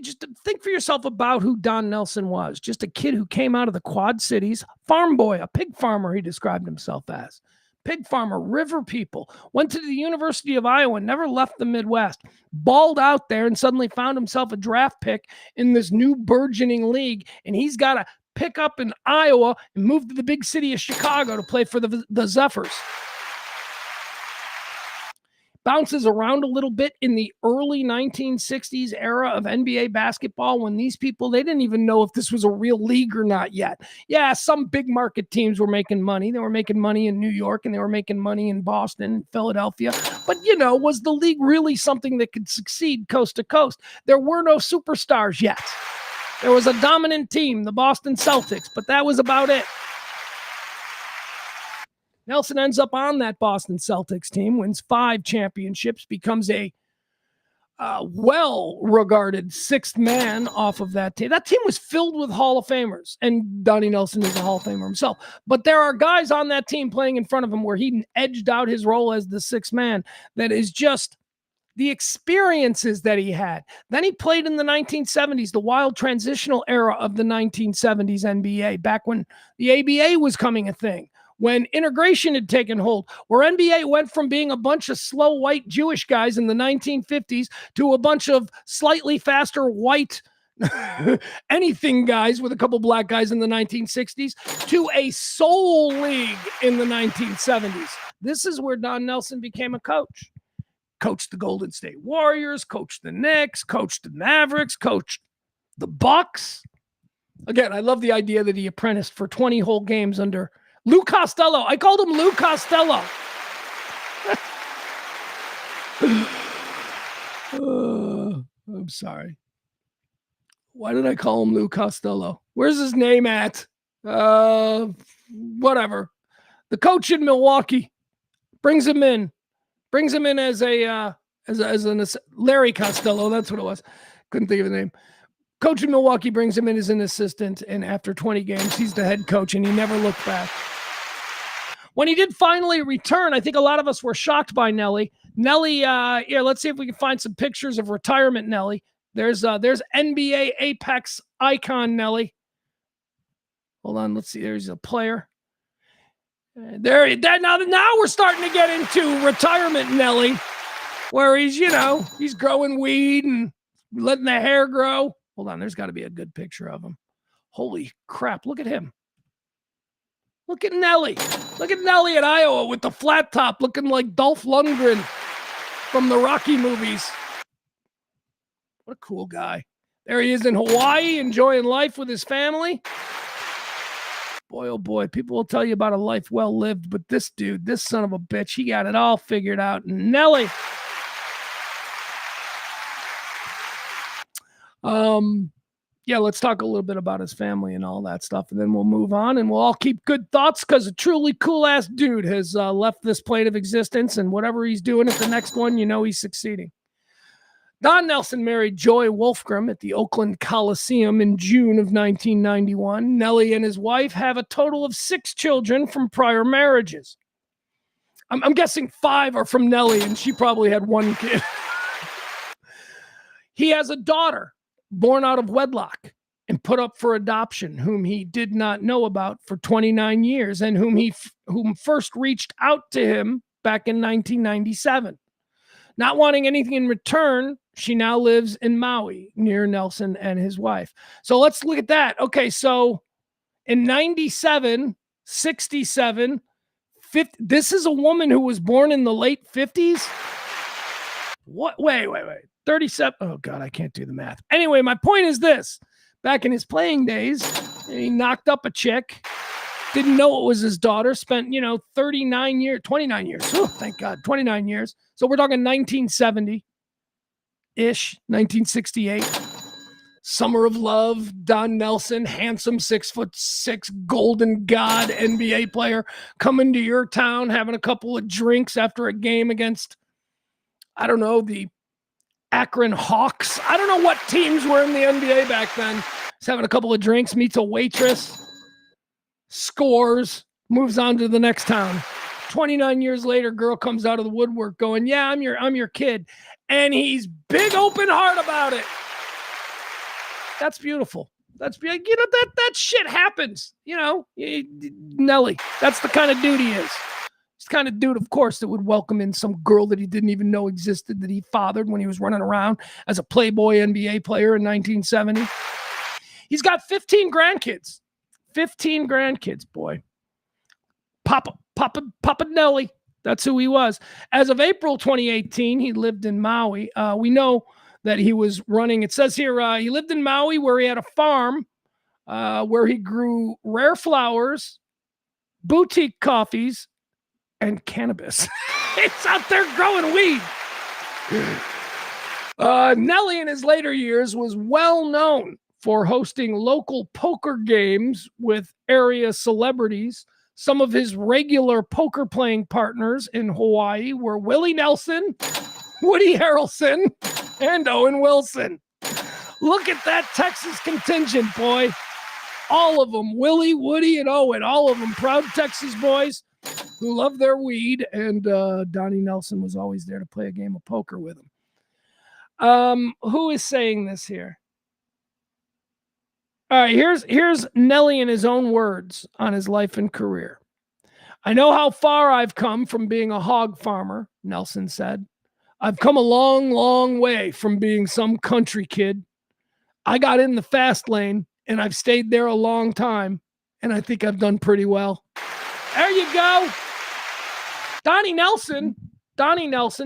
just think for yourself about who Don Nelson was. Just a kid who came out of the Quad Cities, farm boy, a pig farmer, he described himself as. Pig farmer, river people, went to the University of Iowa, never left the Midwest, balled out there and suddenly found himself a draft pick in this new burgeoning league. And he's got to pick up in Iowa and move to the big city of Chicago to play for the Zephyrs. Bounces around a little bit in the early 1960s era of NBA basketball when these people, they didn't even know if this was a real league or not yet. Yeah, some big market teams were making money. They were making money in New York and they were making money in Boston and Philadelphia. But, was the league really something that could succeed coast to coast? There were no superstars yet. There was a dominant team, the Boston Celtics, but that was about it. Nelson ends up on that Boston Celtics team, wins 5 championships, becomes a well-regarded sixth man off of that team. That team was filled with Hall of Famers, and Donnie Nelson is a Hall of Famer himself. But there are guys on that team playing in front of him where he edged out his role as the sixth man. That is just the experiences that he had. Then he played in the 1970s, the wild transitional era of the 1970s NBA, back when the ABA was coming a thing. When integration had taken hold, where NBA went from being a bunch of slow white Jewish guys in the 1950s to a bunch of slightly faster white anything guys with a couple black guys in the 1960s to a soul league in the 1970s. This is where Don Nelson became a coach. Coached the Golden State Warriors, coached the Knicks, coached the Mavericks, coached the Bucks. Again, I love the idea that he apprenticed for 20 whole games under Lou Costello. I called him Lou Costello. I'm sorry. Why did I call him Lou Costello? Where's his name at? Whatever. The coach in Milwaukee brings him in as an Larry Costello. That's what it was. Couldn't think of the name. Coach in Milwaukee brings him in as an assistant, and after 20 games, he's the head coach, and he never looked back. When he did finally return, I think a lot of us were shocked by Nellie. Nellie, let's see if we can find some pictures of retirement Nellie. There's NBA Apex icon Nellie. Hold on, let's see. There's a player. Now we're starting to get into retirement Nellie, where he's growing weed and letting the hair grow. Hold on, there's got to be a good picture of him. Holy crap, look at him. Look at Nellie. Look at Nellie at Iowa with the flat top looking like Dolph Lundgren from the Rocky movies. What a cool guy. There he is in Hawaii enjoying life with his family. Boy, oh boy, people will tell you about a life well lived, but this dude, this son of a bitch, he got it all figured out. Nellie. Let's talk a little bit about his family and all that stuff, and then we'll move on, and we'll all keep good thoughts because a truly cool-ass dude has left this plane of existence, and whatever he's doing at the next one, he's succeeding. Don Nelson married Joy Wolfgram at the Oakland Coliseum in June of 1991. Nellie and his wife have a total of 6 children from prior marriages. I'm guessing 5 are from Nellie, and she probably had 1 kid. He has a daughter born out of wedlock and put up for adoption, whom he did not know about for 29 years and whom first reached out to him back in 1997. Not wanting anything in return, she now lives in Maui near Nelson and his wife. So let's look at that. Okay, so in 97, 67, 50, this is a woman who was born in the late 50s? What? Wait. 37. Oh, God, I can't do the math. Anyway, my point is this. Back in his playing days, He knocked up a chick. Didn't know it was his daughter. Spent, 29 years, 29 years. Oh, thank God, 29 years. So we're talking 1970-ish, 1968. Summer of Love, Don Nelson, handsome 6'6", golden god NBA player, coming to your town, having a couple of drinks after a game against, I don't know, the Akron Hawks. I don't know what teams were in the NBA back then. He's having a couple of drinks, meets a waitress, scores, moves on to the next town. 29 years later, girl comes out of the woodwork going, yeah, I'm your kid. And he's big open heart about it. That's beautiful. That's, that shit happens. Nelly, that's the kind of dude he is. He's the kind of dude, of course, that would welcome in some girl that he didn't even know existed, that he fathered when he was running around as a Playboy NBA player in 1970. He's got 15 grandkids. 15 grandkids, boy. Papa Nelly. That's who he was. As of April 2018, he lived in Maui. We know that he was running. It says here, he lived in Maui where he had a farm where he grew rare flowers, boutique coffees, and cannabis. It's out there growing weed. Nelly in his later years was well known for hosting local poker games with area celebrities. Some of his regular poker playing partners in Hawaii were Willie Nelson, Woody Harrelson, and Owen Wilson. Look at that Texas contingent, boy. All of them, Willie, Woody, and Owen, all of them proud Texas boys who love their weed, and Donnie Nelson was always there to play a game of poker with him. Who is saying this here? All right, here's Nelly in his own words on his life and career. I know how far I've come from being a hog farmer, Nelson said. I've come a long, long way from being some country kid. I got in the fast lane, and I've stayed there a long time, and I think I've done pretty well. There you go. Donnie Nelson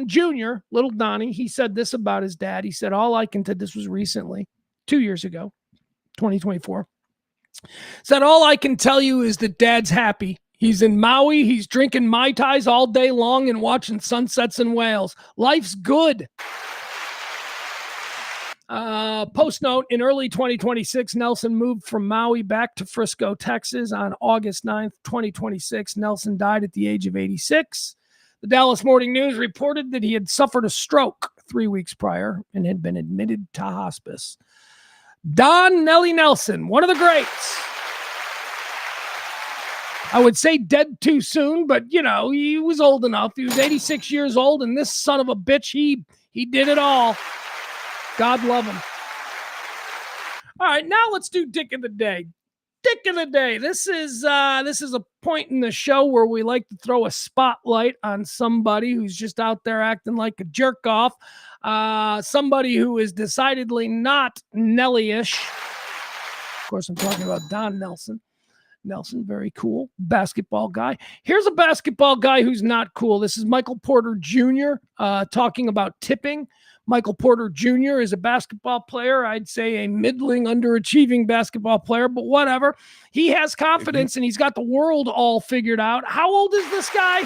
Jr., little Donnie, he said this about his dad. He said, all I can tell, this was recently, 2 years ago, 2024, said, all I can tell you is that Dad's happy. He's in Maui. He's drinking Mai Tais all day long and watching sunsets in whales. Life's good. Post note, in early 2026, Nelson moved from Maui back to Frisco, Texas on August 9th, 2026. Nelson died at the age of 86. The Dallas Morning News reported that he had suffered a stroke 3 weeks prior and had been admitted to hospice. Don Nelly Nelson, one of the greats. I would say dead too soon, but, he was old enough. He was 86 years old, and this son of a bitch, he did it all. God love him. All right, now let's do Dick of the Day. Dick of the Day. This is a point in the show where we like to throw a spotlight on somebody who's just out there acting like a jerk off. Somebody who is decidedly not Nelly-ish. Of course, I'm talking about Don Nelson. Nelson, very cool basketball guy. Here's a basketball guy who's not cool. This is Michael Porter Jr. Talking about tipping. Michael Porter Jr. is a basketball player. I'd say a middling, underachieving basketball player, but whatever. He has confidence and he's got the world all figured out. How old is this guy?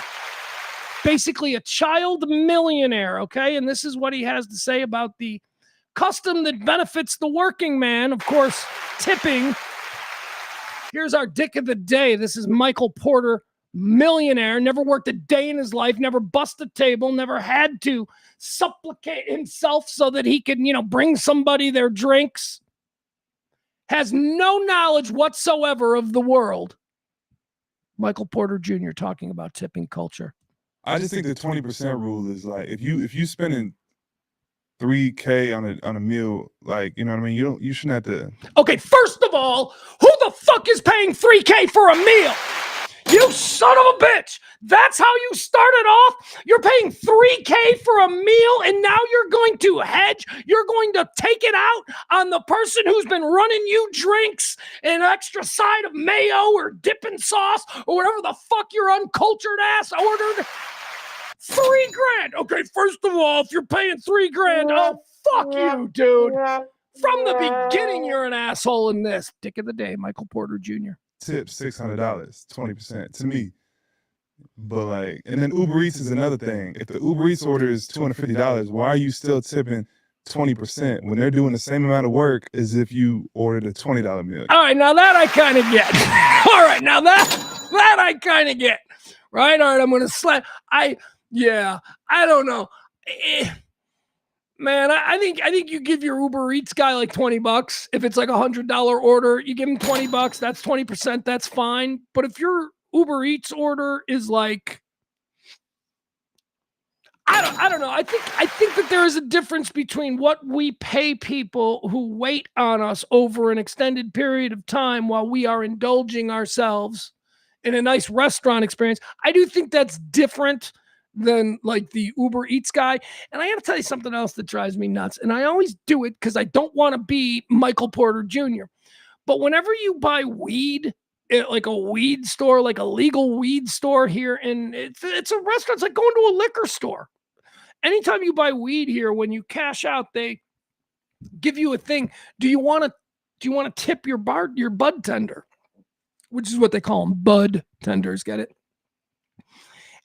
Basically a child millionaire, okay? And this is what he has to say about the custom that benefits the working man. Of course, tipping. Here's our Dick of the Day. This is Michael Porter, millionaire, never worked a day in his life, never busted a table, never had to supplicate himself so that he could, bring somebody their drinks. Has no knowledge whatsoever of the world. Michael Porter Jr. talking about tipping culture. I just think the 20% rule is like, if you spending $3K on a meal, like, you know what I mean? You shouldn't have to. Okay, first of all, who the fuck is paying $3K for a meal? You son of a bitch. That's how you started off? You're paying $3K for a meal, and now you're going to hedge? You're going to take it out on the person who's been running you drinks, an extra side of mayo or dipping sauce or whatever the fuck your uncultured ass ordered? $3,000. Okay, first of all, if you're paying $3,000, oh, fuck you, dude. From the beginning, you're an asshole in this. Dick of the day, Michael Porter Jr. Tip $600, 20% to me. But like, and then Uber Eats is another thing. If the Uber Eats order is $250, why are you still tipping 20% when they're doing the same amount of work as if you ordered a $20 meal? All right, now that I kind of get. All right, now that I kind of get. Right? All right, I'm going to slap. I don't know. Man, I think you give your Uber Eats guy like $20. If it's like $100 order, you give him $20. That's 20%. That's fine. But if your Uber Eats order is like, I don't know. I think that there is a difference between what we pay people who wait on us over an extended period of time while we are indulging ourselves in a nice restaurant experience. I do think that's different than like the Uber Eats guy. And I got to tell you something else that drives me nuts. And I always do it because I don't want to be Michael Porter Jr. But whenever you buy weed at like a weed store, like a legal weed store here, and it's a restaurant, it's like going to a liquor store. Anytime you buy weed here, when you cash out, they give you a thing. Do you want to tip your bud tender? Which is what they call them, bud tenders. Get it?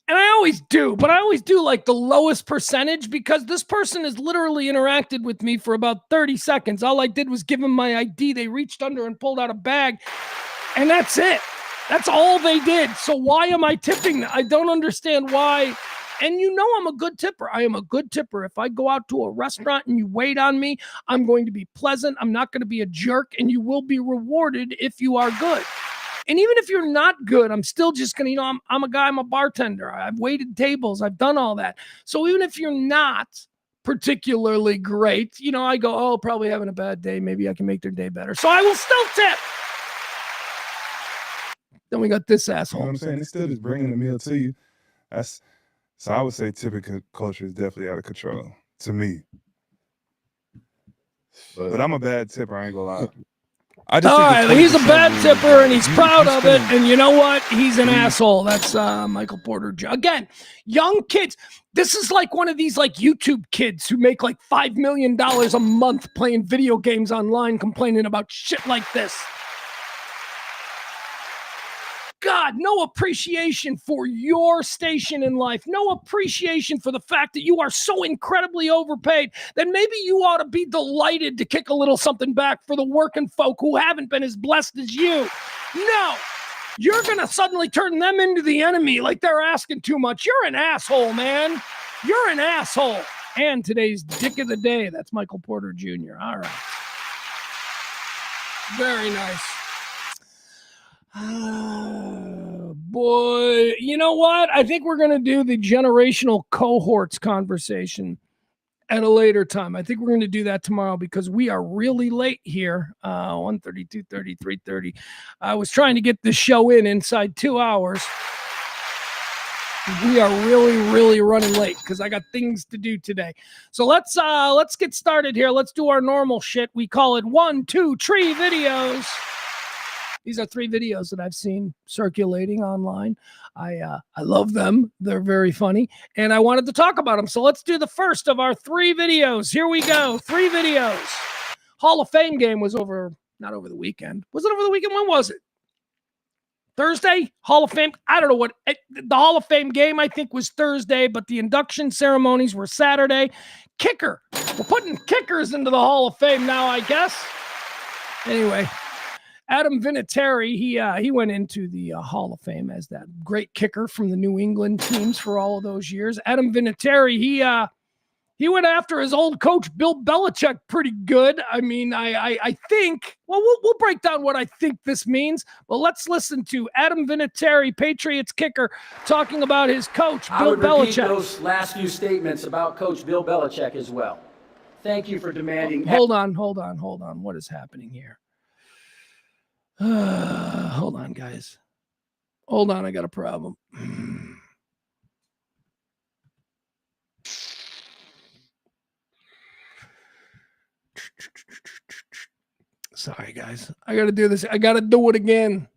And I always do, but I always do like the lowest percentage because this person has literally interacted with me for about 30 seconds. All I did was give them my ID. They reached under and pulled out a bag, and that's it. That's all they did. So why am I tipping? I don't understand why. And you know I'm a good tipper. I am a good tipper. If I go out to a restaurant and you wait on me, I'm going to be pleasant. I'm not going to be a jerk, and you will be rewarded if you are good. And even if you're not good, I'm still just going to, I'm a guy, I'm a bartender. I've waited tables. I've done all that. So even if you're not particularly great, I go, oh, probably having a bad day. Maybe I can make their day better. So I will still tip. Then we got this asshole. You know what I'm saying? It's still just bringing the meal to you. So I would say tipping culture is definitely out of control to me. But I'm a bad tipper, I ain't gonna lie. All right, he's a bad tipper, and he's proud of it. And you know what? He's an asshole. That's Michael Porter. Again, young kids. This is like one of these like YouTube kids who make like $5 million a month playing video games online, complaining about shit like this. God, no appreciation for your station in life. No appreciation for the fact that you are so incredibly overpaid that maybe you ought to be delighted to kick a little something back for the working folk who haven't been as blessed as you. No, you're going to suddenly turn them into the enemy like they're asking too much. You're an asshole, man. You're an asshole. And today's dick of the day, that's Michael Porter Jr. All right. Very nice. Oh, boy, you know what? I think we're going to do the generational cohorts conversation at a later time. I think we're going to do that tomorrow because we are really late here. 1:30, 2:30, 3:30. I was trying to get this show inside 2 hours. We are really, really running late because I got things to do today. So let's get started here. Let's do our normal shit. We call it 1, 2, 3 videos. These are 3 videos that I've seen circulating online. I love them. They're very funny. And I wanted to talk about them. So let's do the first of our 3 videos. Here we go. 3 videos. Hall of Fame game was not over the weekend. Was it over the weekend? When was it? Thursday? Hall of Fame? I don't know what. The Hall of Fame game, I think, was Thursday, but the induction ceremonies were Saturday. Kicker. We're putting kickers into the Hall of Fame now, I guess. Anyway. Adam Vinatieri, he went into the Hall of Fame as that great kicker from the New England teams for all of those years. Adam Vinatieri, he went after his old coach Bill Belichick pretty good. I mean, I think. Well, we'll break down what I think this means. But let's listen to Adam Vinatieri, Patriots kicker, talking about his coach Bill Belichick. I would repeat those last few statements about Coach Bill Belichick as well. Thank you for demanding. Hold on. What is happening here? Hold on, guys. Hold on, I got a problem. Sorry, guys. I got to do this. I got to do it again.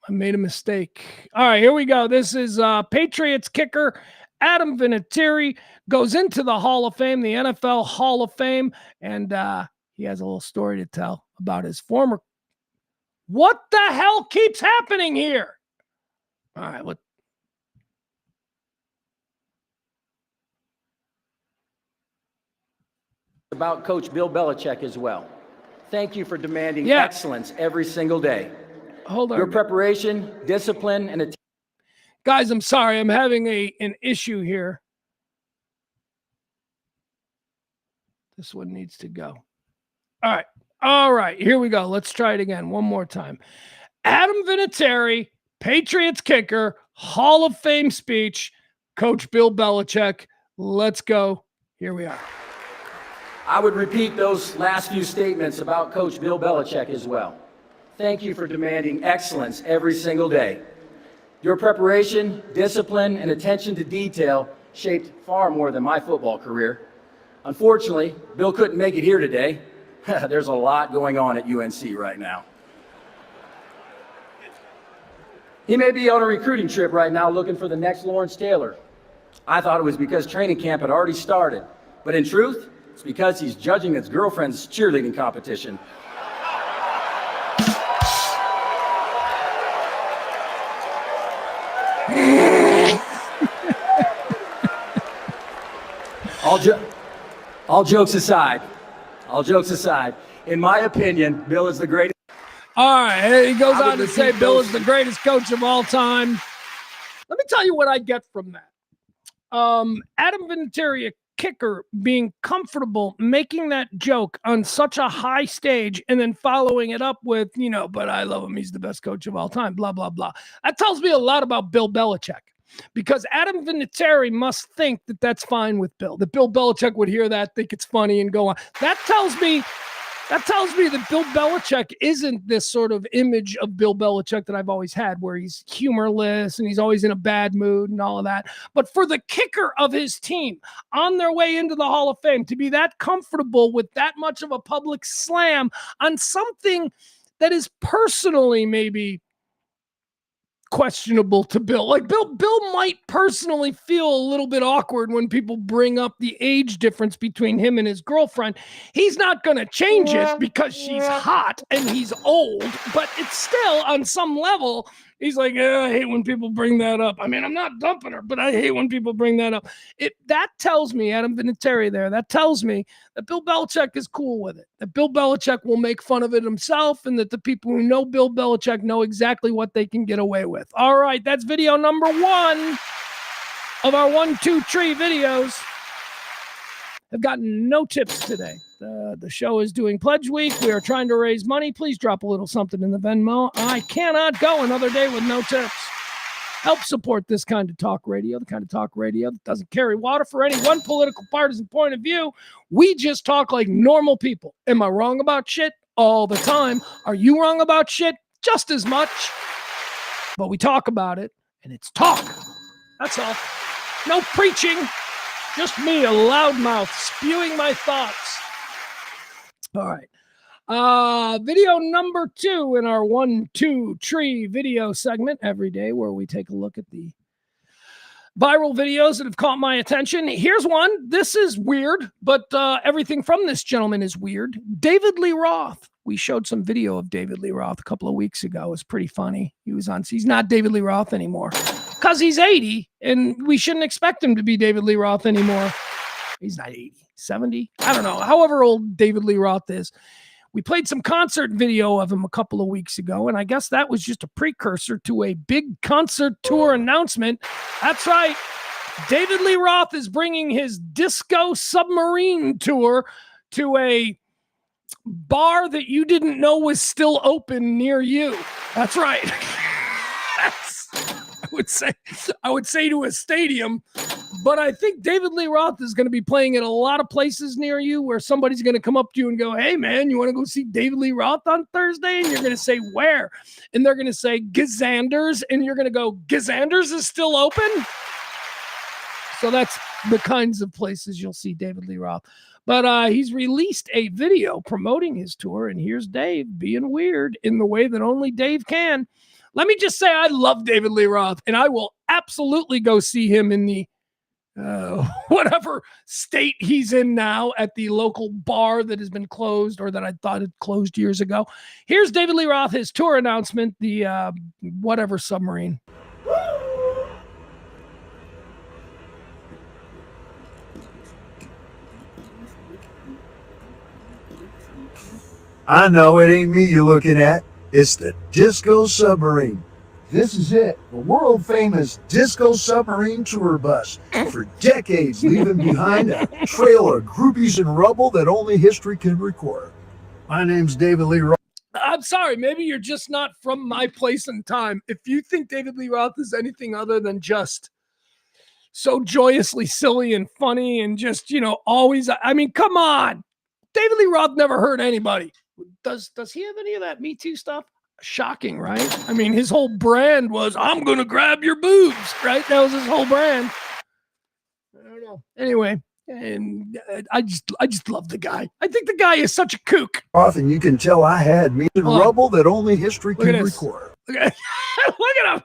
I made a mistake. All right, here we go. This is Patriots kicker Adam Vinatieri goes into the Hall of Fame, the NFL Hall of Fame, and he has a little story to tell about his former. What the hell keeps happening here? All right, what? About Coach Bill Belichick as well. Thank you for demanding excellence every single day. Hold on. Your preparation, discipline, and guys, I'm sorry. I'm having an issue here. This one needs to go. All right. All right. Here we go. Let's try it again. One more time. Adam Vinatieri, Patriots kicker, Hall of Fame speech, Coach Bill Belichick. Let's go. Here we are. I would repeat those last few statements about Coach Bill Belichick as well. Thank you for demanding excellence every single day. Your preparation, discipline, and attention to detail shaped far more than my football career. Unfortunately, Bill couldn't make it here today. There's a lot going on at UNC right now. He may be on a recruiting trip right now looking for the next Lawrence Taylor. I thought it was because training camp had already started, but in truth, it's because he's judging his girlfriend's cheerleading competition. All jokes aside, in my opinion, Bill is the greatest. All right, he goes on to say Bill is the greatest coach of all time. Let me tell you what I get from that. Adam Vinatieri, a kicker, being comfortable making that joke on such a high stage and then following it up with, but I love him. He's the best coach of all time, blah, blah, blah. That tells me a lot about Bill Belichick. Because Adam Vinatieri must think that that's fine with Bill. That Bill Belichick would hear that, think it's funny, and go on. That tells me that Bill Belichick isn't this sort of image of Bill Belichick that I've always had, where he's humorless and he's always in a bad mood and all of that. But for the kicker of his team on their way into the Hall of Fame to be that comfortable with that much of a public slam on something that is personally maybe questionable to Bill. Like Bill might personally feel a little bit awkward when people bring up the age difference between him and his girlfriend. He's not going to change it because she's hot and he's old, but it's still on some level. He's like, I hate when people bring that up. I mean, I'm not dumping her, but I hate when people bring that up. That tells me, Adam Vinatieri there, that tells me that Bill Belichick is cool with it, that Bill Belichick will make fun of it himself, and that the people who know Bill Belichick know exactly what they can get away with. All right, that's video number 1 of our 1-2 tree videos. I've gotten no tips today. The show is doing Pledge Week. We are trying to raise money. Please drop a little something in the Venmo. I cannot go another day with no tips. Help support this kind of talk radio, the kind of talk radio that doesn't carry water for any one political partisan point of view. We just talk like normal people. Am I wrong about shit? All the time. Are you wrong about shit? Just as much. But we talk about it, and it's talk. That's all. No preaching. Just me, a loudmouth, spewing my thoughts. All right. Video number 2 in our 1-2 tree video segment every day, where we take a look at the viral videos that have caught my attention. Here's one. This is weird, but everything from this gentleman is weird. David Lee Roth. We showed some video of David Lee Roth a couple of weeks ago. It was pretty funny. He's not David Lee Roth anymore because he's 80, and we shouldn't expect him to be David Lee Roth anymore. He's not 80, 70. I don't know. However old David Lee Roth is. We played some concert video of him a couple of weeks ago, and I guess that was just a precursor to a big concert tour announcement. That's right. David Lee Roth is bringing his Disco Submarine tour to a bar that you didn't know was still open near you. That's right. I would say to a stadium, but I think David Lee Roth is going to be playing at a lot of places near you where somebody's going to come up to you and go, hey man, you want to go see David Lee Roth on Thursday? And you're going to say, where? And they're going to say Gazanders, and you're going to go, Gazanders is still open? So that's the kinds of places you'll see David Lee Roth. But he's released a video promoting his tour, and here's Dave being weird in the way that only Dave can. Let me just say I love David Lee Roth, and I will absolutely go see him in the whatever state he's in now at the local bar that has been closed or that I thought had closed years ago. Here's David Lee Roth, his tour announcement, the whatever submarine. I know it ain't me you're looking at. It's the Disco Submarine. This is it, the world famous Disco Submarine tour bus. For decades, leaving behind a trail of groupies and rubble that only history can record. My name's David Lee Roth. I'm sorry, maybe you're just not from my place and time. If you think David Lee Roth is anything other than just so joyously silly and funny and just, always, I mean, come on. David Lee Roth never hurt anybody. Does he have any of that Me Too stuff? Shocking, right? I mean, his whole brand was, I'm going to grab your boobs, right? That was his whole brand. I don't know. Anyway, and I just love the guy. I think the guy is such a kook. And you can tell I had me and rubble that only history can record. Look at him.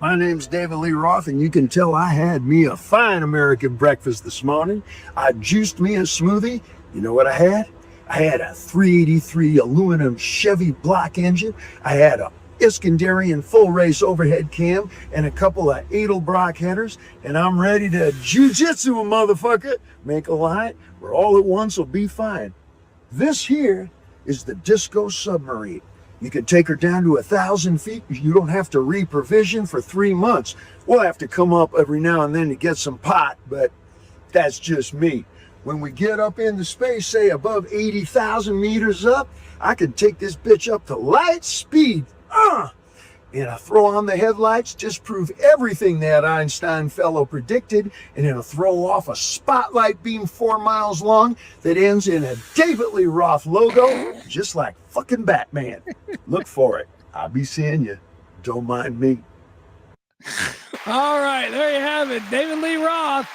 My name's David Lee Roth, and you can tell I had me a fine American breakfast this morning. I juiced me a smoothie. You know what I had? I had a 383 aluminum Chevy block engine. I had a Iskandarian full race overhead cam and a couple of Edelbrock headers, and I'm ready to jujitsu a motherfucker. Make a line where all at once will be fine. This here is the Disco Submarine. You can take her down to 1,000 feet. You don't have to re-provision for 3 months. We'll have to come up every now and then to get some pot, but that's just me. When we get up into space, say above 80,000 meters up, I can take this bitch up to light speed. And I throw on the headlights, disprove everything that Einstein fellow predicted, and it'll throw off a spotlight beam 4 miles long that ends in a David Lee Roth logo, just like fucking Batman. Look for it. I'll be seeing you. Don't mind me. All right, there you have it. David Lee Roth.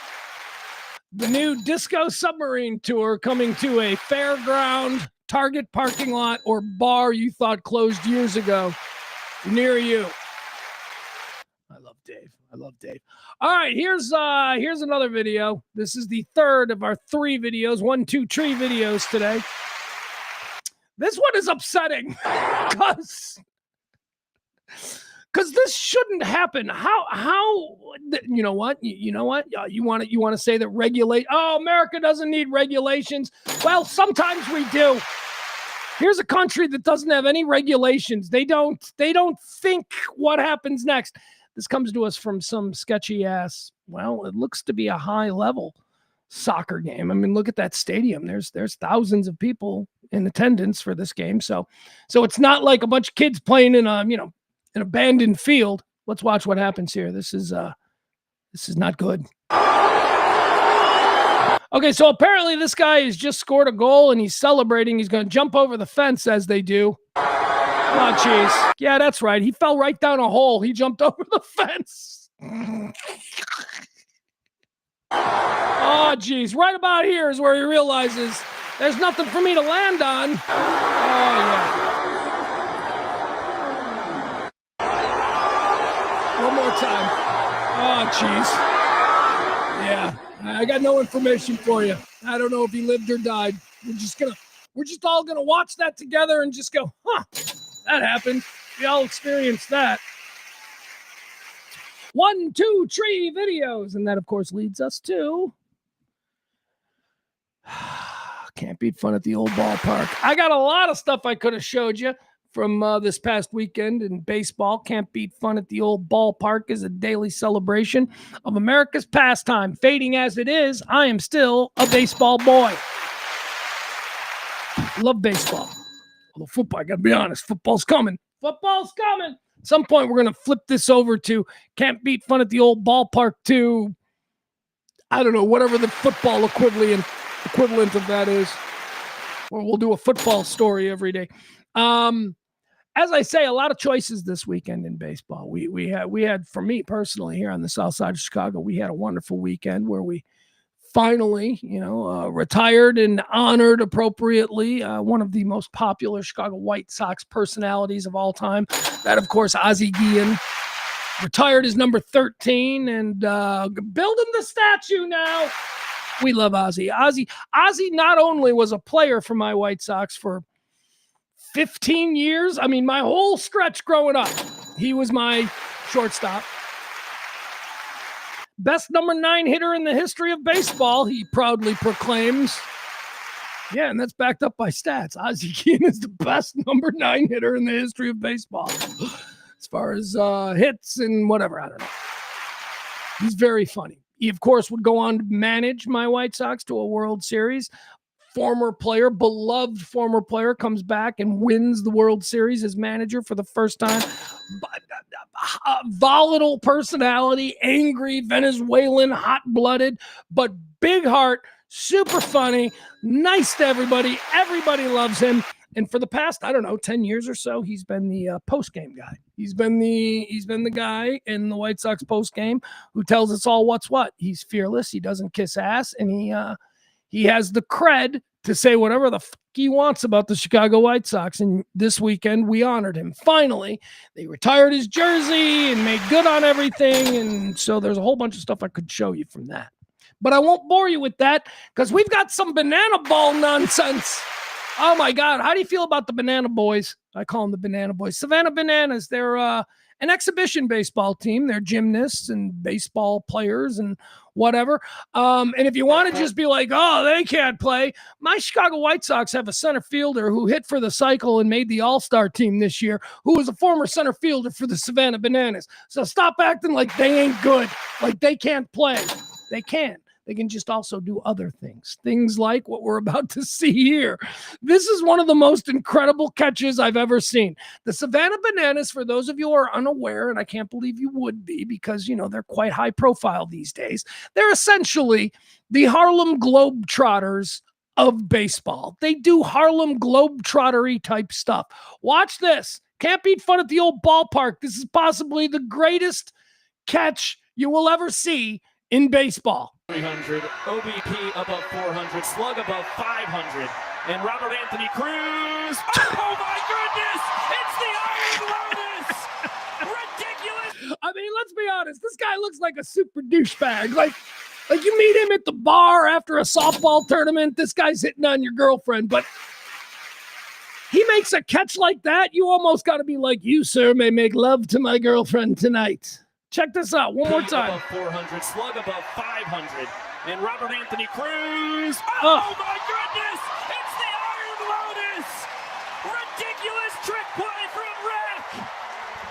The new Disco Submarine tour coming to a fairground, Target parking lot, or bar you thought closed years ago near you. I love Dave. All right, here's another video. This is the third of our 3 videos, 1, 2, 3 videos today. This one is upsetting because this shouldn't happen. How you know what? You want to say that America doesn't need regulations. Well, sometimes we do. Here's a country that doesn't have any regulations. They don't think what happens next. This comes to us from some sketchy ass, well, it looks to be a high level soccer game. I mean, look at that stadium. There's thousands of people in attendance for this game. So it's not like a bunch of kids playing in an abandoned field. Let's watch what happens here. This is not good. Okay, so apparently this guy has just scored a goal and he's celebrating. He's going to jump over the fence as they do. Oh, jeez. Yeah, that's right. He fell right down a hole. He jumped over the fence. Oh, jeez. Right about here is where he realizes there's nothing for me to land on. Oh, yeah. One more time. Oh, jeez. Yeah, I got no information for you. I don't know if he lived or died. We're just all gonna watch that together and just go, that happened. We all experienced that. 1, 2, 3 videos, and that of course leads us to can't beat fun at the old ballpark. I got a lot of stuff I could have showed you from this past weekend in baseball. Can't beat fun at the old ballpark is a daily celebration of America's pastime. Fading as it is, I am still a baseball boy. Love baseball. Although football, I got to be honest, football's coming. Football's coming. At some point, we're going to flip this over to can't beat fun at the old ballpark to, I don't know, whatever the football equivalent of that is. Or we'll do a football story every day. As I say, a lot of choices this weekend in baseball. We had, for me personally, here on the south side of Chicago, we had a wonderful weekend where we finally, retired and honored appropriately one of the most popular Chicago White Sox personalities of all time. That, of course, Ozzie Guillen. Retired as number 13 and building the statue now. We love Ozzie. Ozzie not only was a player for my White Sox for 15 years, I mean, my whole stretch growing up, he was my shortstop. Best number 9 hitter in the history of baseball, he proudly proclaims. Yeah, and that's backed up by stats. Ozzie Guillen is the best number 9 hitter in the history of baseball. As far as hits and whatever, I don't know. He's very funny. He, of course, would go on to manage my White Sox to a World Series. Former player, beloved former player, comes back and wins the World Series as manager for the first time. Volatile personality, angry, Venezuelan, hot-blooded, but big heart, super funny, nice to everybody. Everybody loves him. And for the past, 10 years or so, he's been the post-game guy. He's been the guy in the White Sox post-game who tells us all what's what. He's fearless. He doesn't kiss ass. And he has the cred to say whatever the fuck he wants about the Chicago White Sox. And this weekend, we honored him. Finally, they retired his jersey and made good on everything. And so there's a whole bunch of stuff I could show you from that. But I won't bore you with that because we've got some banana ball nonsense. Oh, my God. How do you feel about the Banana Boys? I call them the Banana Boys. Savannah Bananas. They're an exhibition baseball team. They're gymnasts and baseball players and whatever. And if you want to just be like, oh, they can't play, my Chicago White Sox have a center fielder who hit for the cycle and made the all-star team this year, who was a former center fielder for the Savannah Bananas. So stop acting like they ain't good, like they can't play. They can. They can just also do other things. Things like what we're about to see here. This is one of the most incredible catches I've ever seen. The Savannah Bananas, for those of you who are unaware, and I can't believe you would be because, they're quite high profile these days. They're essentially the Harlem Globetrotters of baseball. They do Harlem Globetrottery type stuff. Watch this. Can't beat fun at the old ballpark. This is possibly the greatest catch you will ever see in baseball. 300, OBP above 400, slug above 500, and Robert Anthony Cruz. Oh my goodness! It's the Iron Lotus! Ridiculous! I mean, let's be honest. This guy looks like a super douchebag. Like you meet him at the bar after a softball tournament. This guy's hitting on your girlfriend, but he makes a catch like that. You almost got to be like, you, sir, may make love to my girlfriend tonight. Check this out one more time. Above 400, slug above 500, and Robert Anthony Cruz. Oh my goodness! It's the Iron Lotus! Ridiculous trick play from Rick.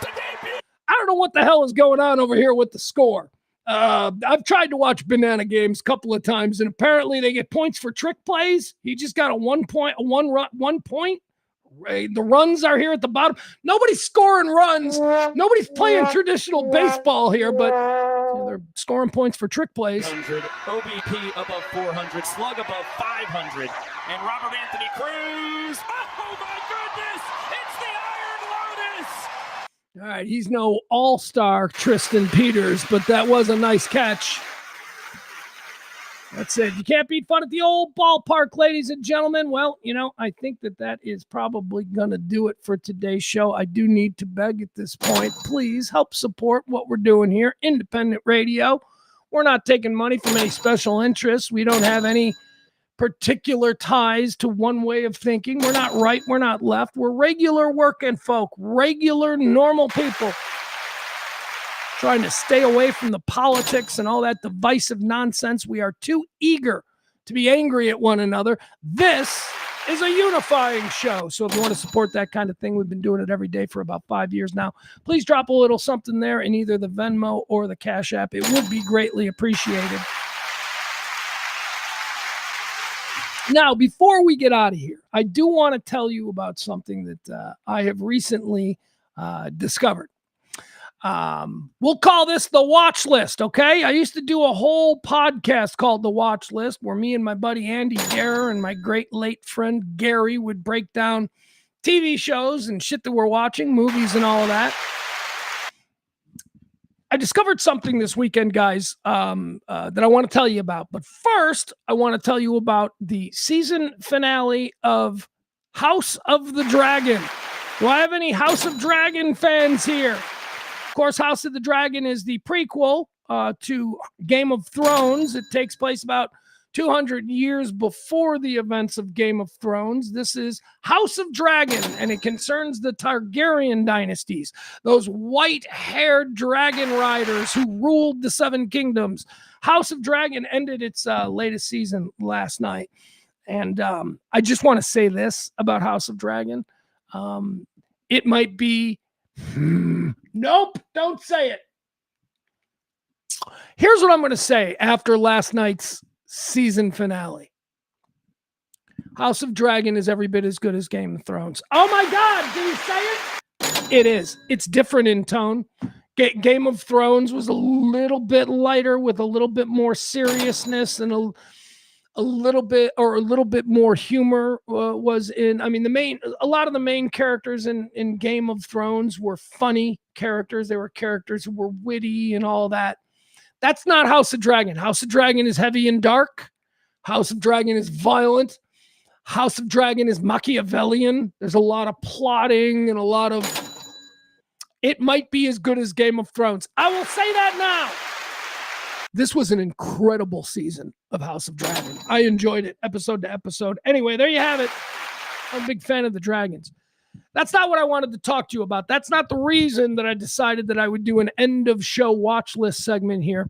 The debut. I don't know what the hell is going on over here with the score. I've tried to watch banana games a couple of times, and apparently they get points for trick plays. He just got a 1 point. The runs are here at the bottom. Nobody's scoring runs. Nobody's playing traditional baseball here, but they're scoring points for trick plays. OBP above 400, slug above 500, and Robert Anthony Cruz. Oh my goodness! It's the Iron Lotus! All right, he's no all-star Tristan Peters, but that was a nice catch. That's it. You can't beat fun at the old ballpark, ladies and gentlemen. Well, I think that is probably going to do it for today's show. I do need to beg at this point, please help support what we're doing here. Independent radio. We're not taking money from any special interests. We don't have any particular ties to one way of thinking. We're not right. We're not left. We're regular working folk, regular, normal people. Trying to stay away from the politics and all that divisive nonsense. We are too eager to be angry at one another. This is a unifying show. So if you want to support that kind of thing, we've been doing it every day for about 5 years now. Please drop a little something there in either the Venmo or the Cash App. It would be greatly appreciated. Now, before we get out of here, I do want to tell you about something that I have recently discovered. We'll call this the watch list, okay? I used to do a whole podcast called The Watch List where me and my buddy Andy Guerra and my great late friend Gary would break down TV shows and shit that we're watching, movies and all of that. I discovered something this weekend, guys, that I want to tell you about. But first, I want to tell you about the season finale of House of the Dragon. Do I have any House of Dragon fans here? Of course, House of the Dragon is the prequel to Game of Thrones. It takes place about 200 years before the events of Game of Thrones. This is House of Dragon, and it concerns the Targaryen dynasties, those white-haired dragon riders who ruled the Seven Kingdoms. House of Dragon ended its latest season last night. And I just want to say this about House of Dragon. It might be... Nope, don't say it. Here's what I'm going to say after last night's season finale. House of Dragon is every bit as good as Game of Thrones. Oh my God, did you say it? It is. It's different in tone. Game of Thrones was a little bit lighter with a little bit more seriousness and a little bit more humor was in. I mean, a lot of the main characters in Game of Thrones were funny characters. They were characters who were witty and all that. That's not House of Dragon. House of Dragon is heavy and dark. House of Dragon is violent. House of Dragon is Machiavellian. There's a lot of plotting and a lot of... It might be as good as Game of Thrones. I will say that now. This was an incredible season of House of Dragon. I enjoyed it episode to episode. Anyway, there you have it. I'm a big fan of the dragons. That's not what I wanted to talk to you about. That's not the reason that I decided that I would do an end of show watch list segment here.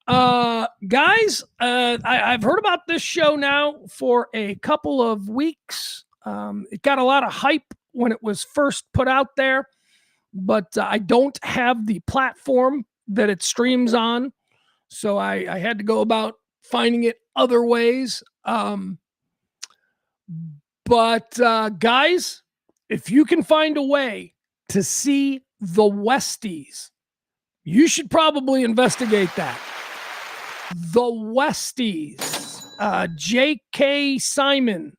Guys, I've heard about this show now for a couple of weeks. It got a lot of hype when it was first put out there, but I don't have the platform that it streams on, so I had to go about finding it other ways. But guys, if you can find a way to see the Westies, you should probably investigate that. The Westies, J.K. Simmons,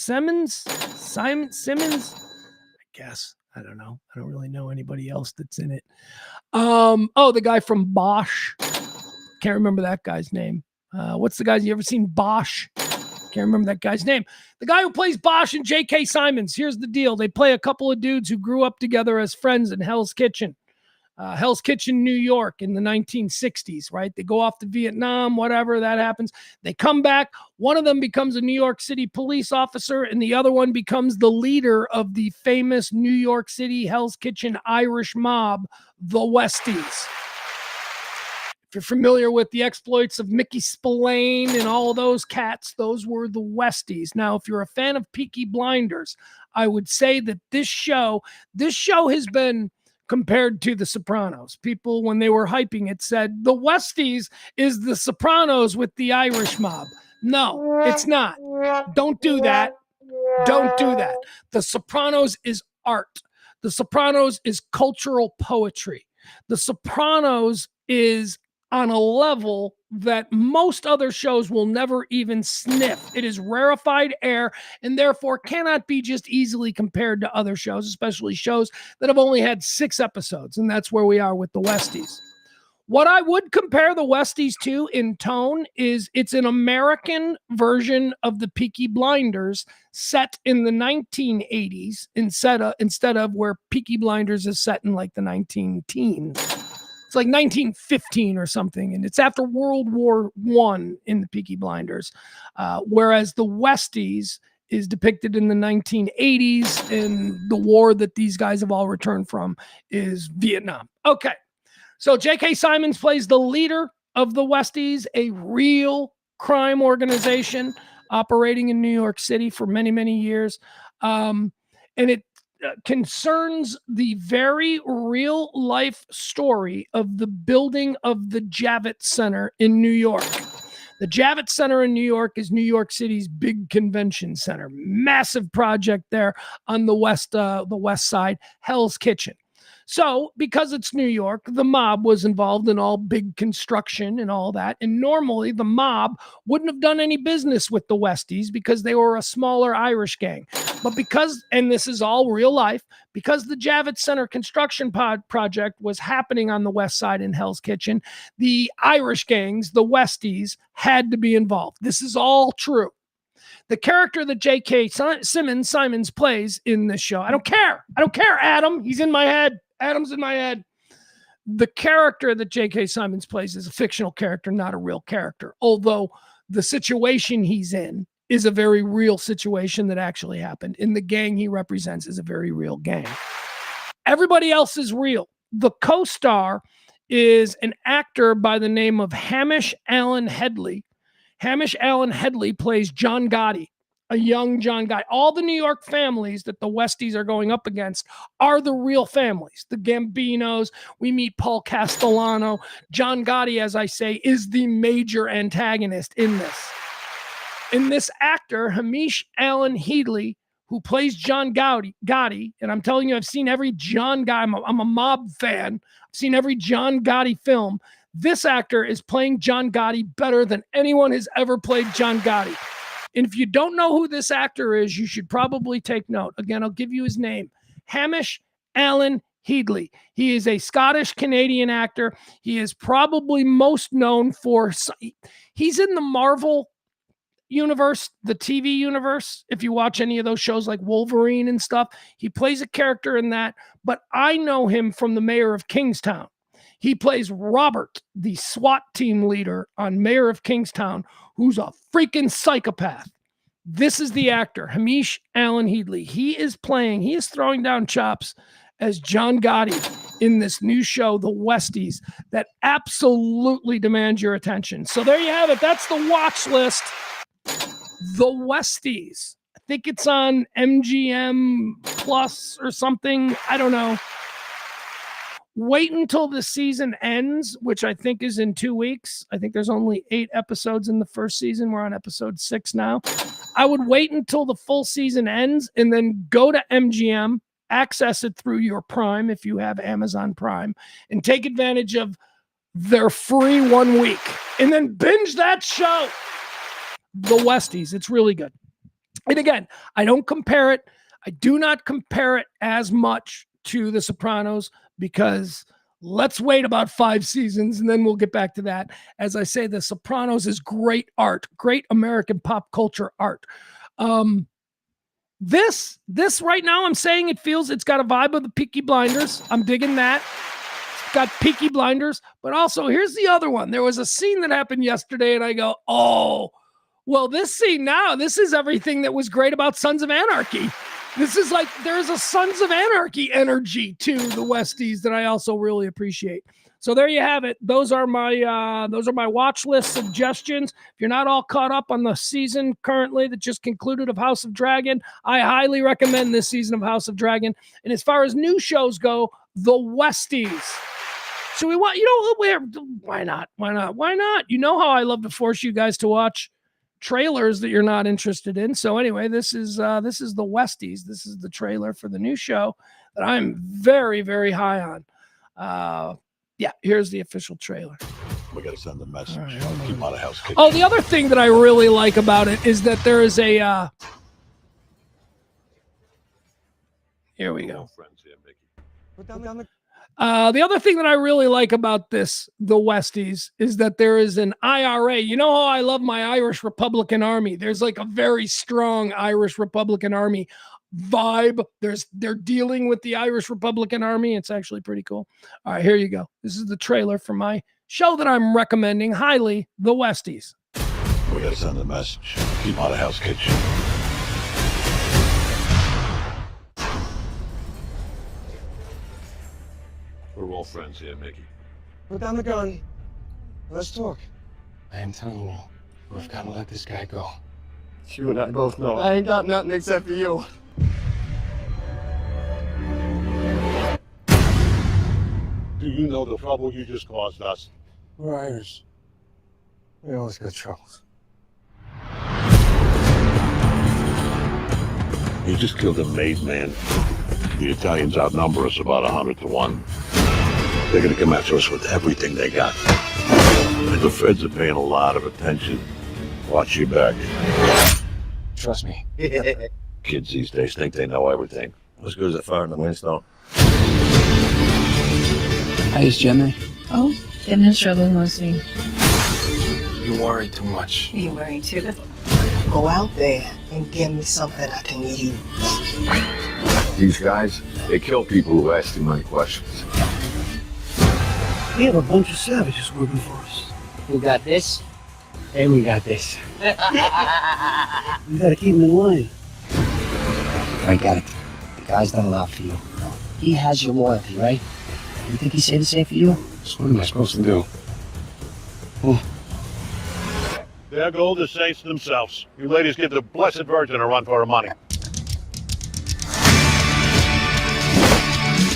I guess. I don't know. I don't really know anybody else that's in it. The guy from Bosch. Can't remember that guy's name. What's the guy? You ever seen Bosch? Can't remember that guy's name. The guy who plays Bosch and J.K. Simmons. Here's the deal. They play a couple of dudes who grew up together as friends in Hell's Kitchen. Hell's Kitchen, New York in the 1960s, right? They go off to Vietnam, whatever, that happens. They come back. One of them becomes a New York City police officer, and the other one becomes the leader of the famous New York City Hell's Kitchen Irish mob, the Westies. If you're familiar with the exploits of Mickey Spillane and all those cats, those were the Westies. Now, if you're a fan of Peaky Blinders, I would say that this show has been compared to The Sopranos. People, when they were hyping it, said the Westies is The Sopranos with the Irish mob. No, it's not. Don't do that. Don't do that. The Sopranos is art. The Sopranos is cultural poetry. The Sopranos is on a level that most other shows will never even sniff. It is rarefied air and therefore cannot be just easily compared to other shows, especially shows that have only had 6 episodes. And that's where we are with the Westies. What I would compare the Westies to in tone is it's an American version of the Peaky Blinders set in the 1980s instead of where Peaky Blinders is set in like the 19-teens. It's like 1915 or something, and it's after World War I in the Peaky Blinders, whereas the Westies is depicted in the 1980s, and the war that these guys have all returned from is Vietnam. Okay, so J.K. Simmons plays the leader of the Westies, a real crime organization operating in New York City for many, many years, and it concerns the very real life story of the building of the Javits Center in New York. The Javits Center in New York is New York City's big convention center. Massive project there on the west side, Hell's Kitchen. So because it's New York, the mob was involved in all big construction and all that. And normally the mob wouldn't have done any business with the Westies because they were a smaller Irish gang. But because, and this is all real life, because the Javits Center construction project was happening on the west side in Hell's Kitchen, the Irish gangs, the Westies, had to be involved. This is all true. The character that J.K. Simmons plays in this show, I don't care, Adam. He's in my head. Adam's in my head. The character that J.K. Simmons plays is a fictional character, not a real character. Although the situation he's in is a very real situation that actually happened. And the gang he represents is a very real gang. Everybody else is real. The co-star is an actor by the name of Hamish Allen Headley. Hamish Allen Headley plays John Gotti, a young John Gotti. All the New York families that the Westies are going up against are the real families. The Gambinos, we meet Paul Castellano. John Gotti, as I say, is the major antagonist in this. And this actor, Hamish Allen Headley, who plays John Gotti, and I'm telling you, I've seen every John Gotti. I'm a mob fan. I've seen every John Gotti film. This actor is playing John Gotti better than anyone has ever played John Gotti. And if you don't know who this actor is, you should probably take note. Again, I'll give you his name. Hamish Allen Headley. He is a Scottish-Canadian actor. He is probably most known for... He's in the Marvel universe, the TV universe. If you watch any of those shows like Wolverine and stuff, he plays a character in that. But I know him from the Mayor of Kingstown. He plays Robert, the SWAT team leader on Mayor of Kingstown, who's a freaking psychopath. This is the actor, Hamish Allen Headley. He is throwing down chops as John Gotti in this new show, The Westies, that absolutely demands your attention. So there you have it. That's the watch list. The Westies. I think it's on MGM Plus or something. I don't know. Wait until the season ends, which I think is in 2 weeks. I think there's only 8 episodes in the first season. We're on episode 6 now. I would wait until the full season ends and then go to MGM, access it through your Prime if you have Amazon Prime, and take advantage of their free 1 week. And then binge that show. The Westies. It's really good. And again, I don't compare it. I do not compare it as much to The Sopranos because let's wait about 5 seasons and then we'll get back to that. As I say, The Sopranos is great art, great American pop culture art. This right now, I'm saying it's got a vibe of the Peaky Blinders. I'm digging that. It's got Peaky Blinders, but also here's the other one. There was a scene that happened yesterday and I go, oh, well, this scene now, this is everything that was great about Sons of Anarchy. This is like, there's a Sons of Anarchy energy to the Westies that I also really appreciate. So there you have it. Those are my watch list suggestions. If you're not all caught up on the season currently that just concluded of House of Dragon, I highly recommend this season of House of Dragon. And as far as new shows go, The Westies. So why not? You know how I love to force you guys to watch trailers that you're not interested in. So anyway, this is The Westies. This is the trailer for the new show that I'm very, very high on. Yeah, here's the official trailer. We got to send the message. Right, keep out of house kitchen. Oh, the other thing that I really like about it is that there is a here we go. The other thing that I really like about this, The Westies, is that there is an IRA. You know how I love my Irish Republican Army. There's like a very strong Irish Republican Army vibe. They're dealing with the Irish Republican Army. It's actually pretty cool. All right, here you go. This is the trailer for my show that I'm recommending highly, The Westies. We got to send the message. Keep out of house kitchen. We're all friends here, Mickey. Put down the gun. Let's talk. I am telling you, we've got to let this guy go. You and I both know I ain't got nothing except for you. Do you know the trouble you just caused us? We're Irish. We always got troubles. You just killed a made man. The Italians outnumber us about 100 to 1. They're gonna come after us with everything they got. And the feds are paying a lot of attention. Watch your back. Trust me. Kids these days think they know everything. As good as a fire in the windstorm. Hi, it's Jimmy. Oh, tienes trouble mostly. You worry too much. You worry too. Go out there and give me something I can use. These guys, they kill people who ask too many questions. We have a bunch of savages working for us. We got this, and we got this. We gotta keep them in line. I got it. The guy's not allowed for you. He has your loyalty, right? You think he'd say the same for you? So what am I supposed to do? Their gold is saints themselves. You ladies give the Blessed Virgin a run for her money.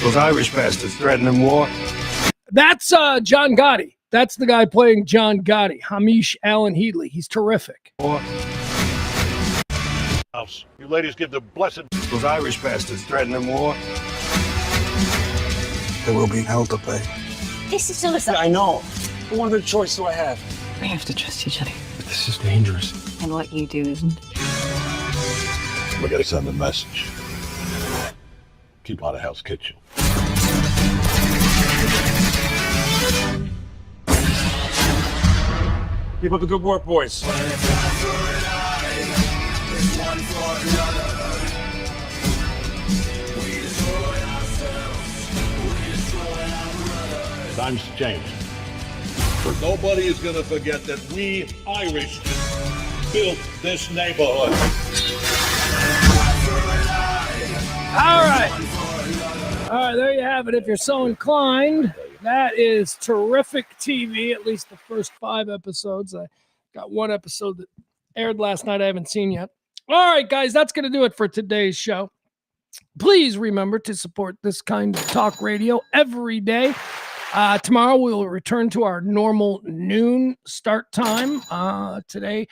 Those Irish bastards threatening war. That's John Gotti. That's the guy playing John Gotti, Hamish Allen Heatley. He's terrific. You ladies give the Blessed... Those Irish bastards threatening war. There will be hell to pay. This is suicide. I know. But what other choice do I have? We have to trust each other. This is dangerous. And what you do isn't. We gotta send a message. Keep out of Hell's Kitchen. Keep up the good work, boys. Times changed. Nobody is going to forget that we Irish built this neighborhood. All right. All right, there you have it. If you're so inclined, that is terrific TV, at least the first 5 episodes. I got 1 episode that aired last night I haven't seen yet. All right, guys, that's going to do it for today's show. Please remember to support this kind of talk radio every day. Tomorrow we will return to our normal noon start time. Today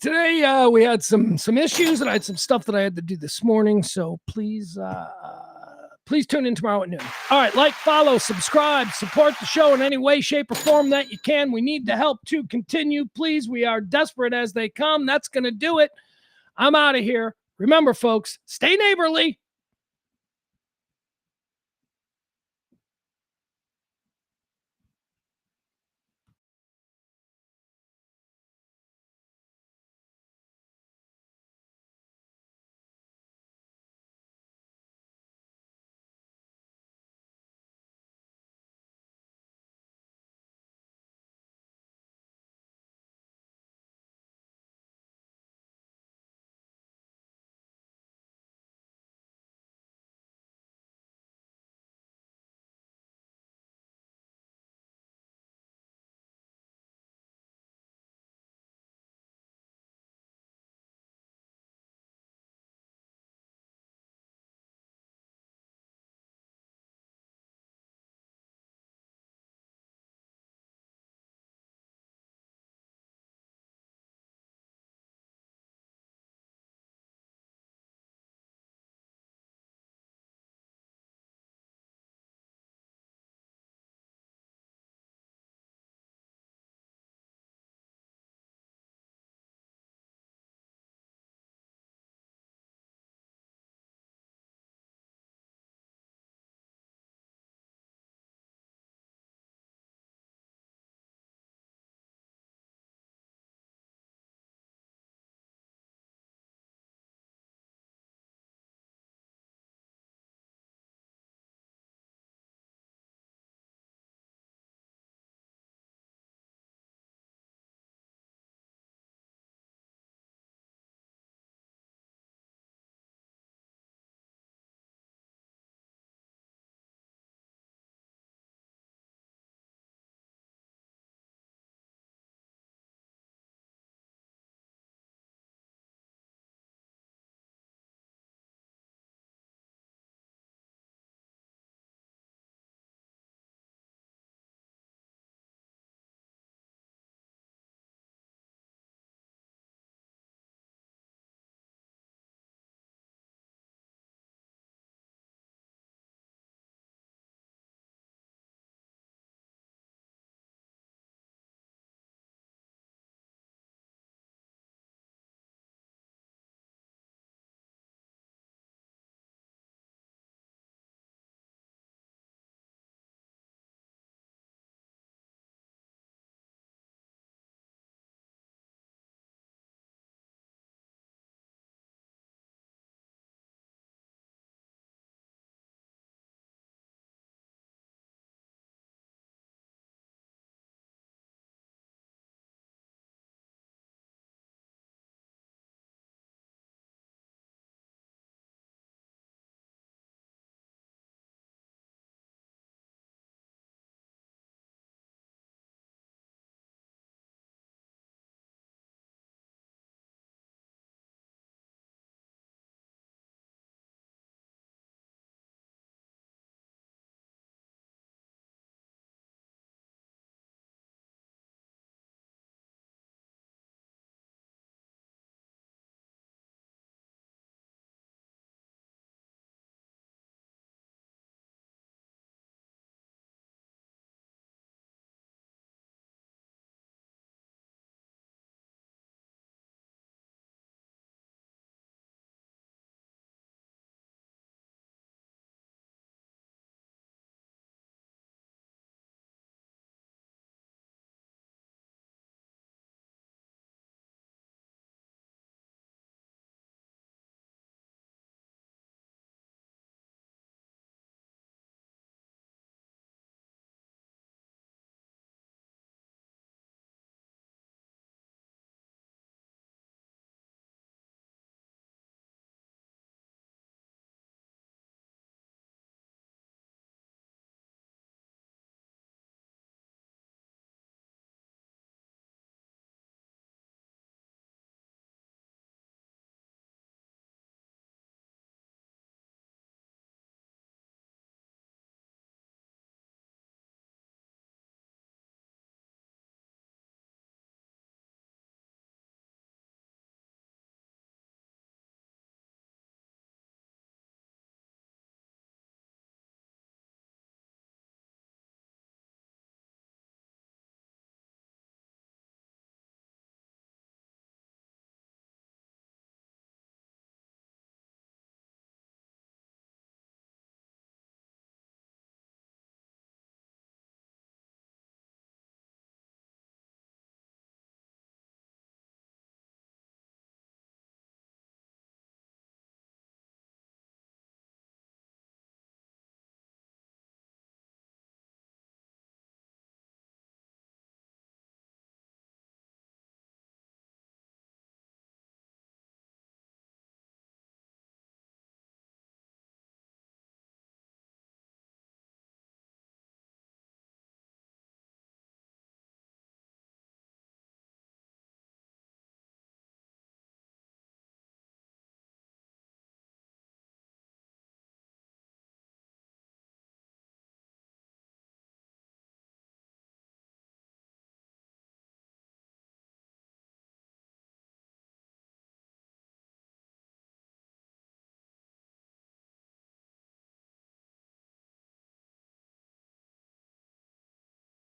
we had some issues, and I had some stuff that I had to do this morning. So please tune in tomorrow at noon. All right, like, follow, subscribe, support the show in any way, shape, or form that you can. We need the help to continue. Please, we are desperate as they come. That's going to do it. I'm out of here. Remember, folks, stay neighborly.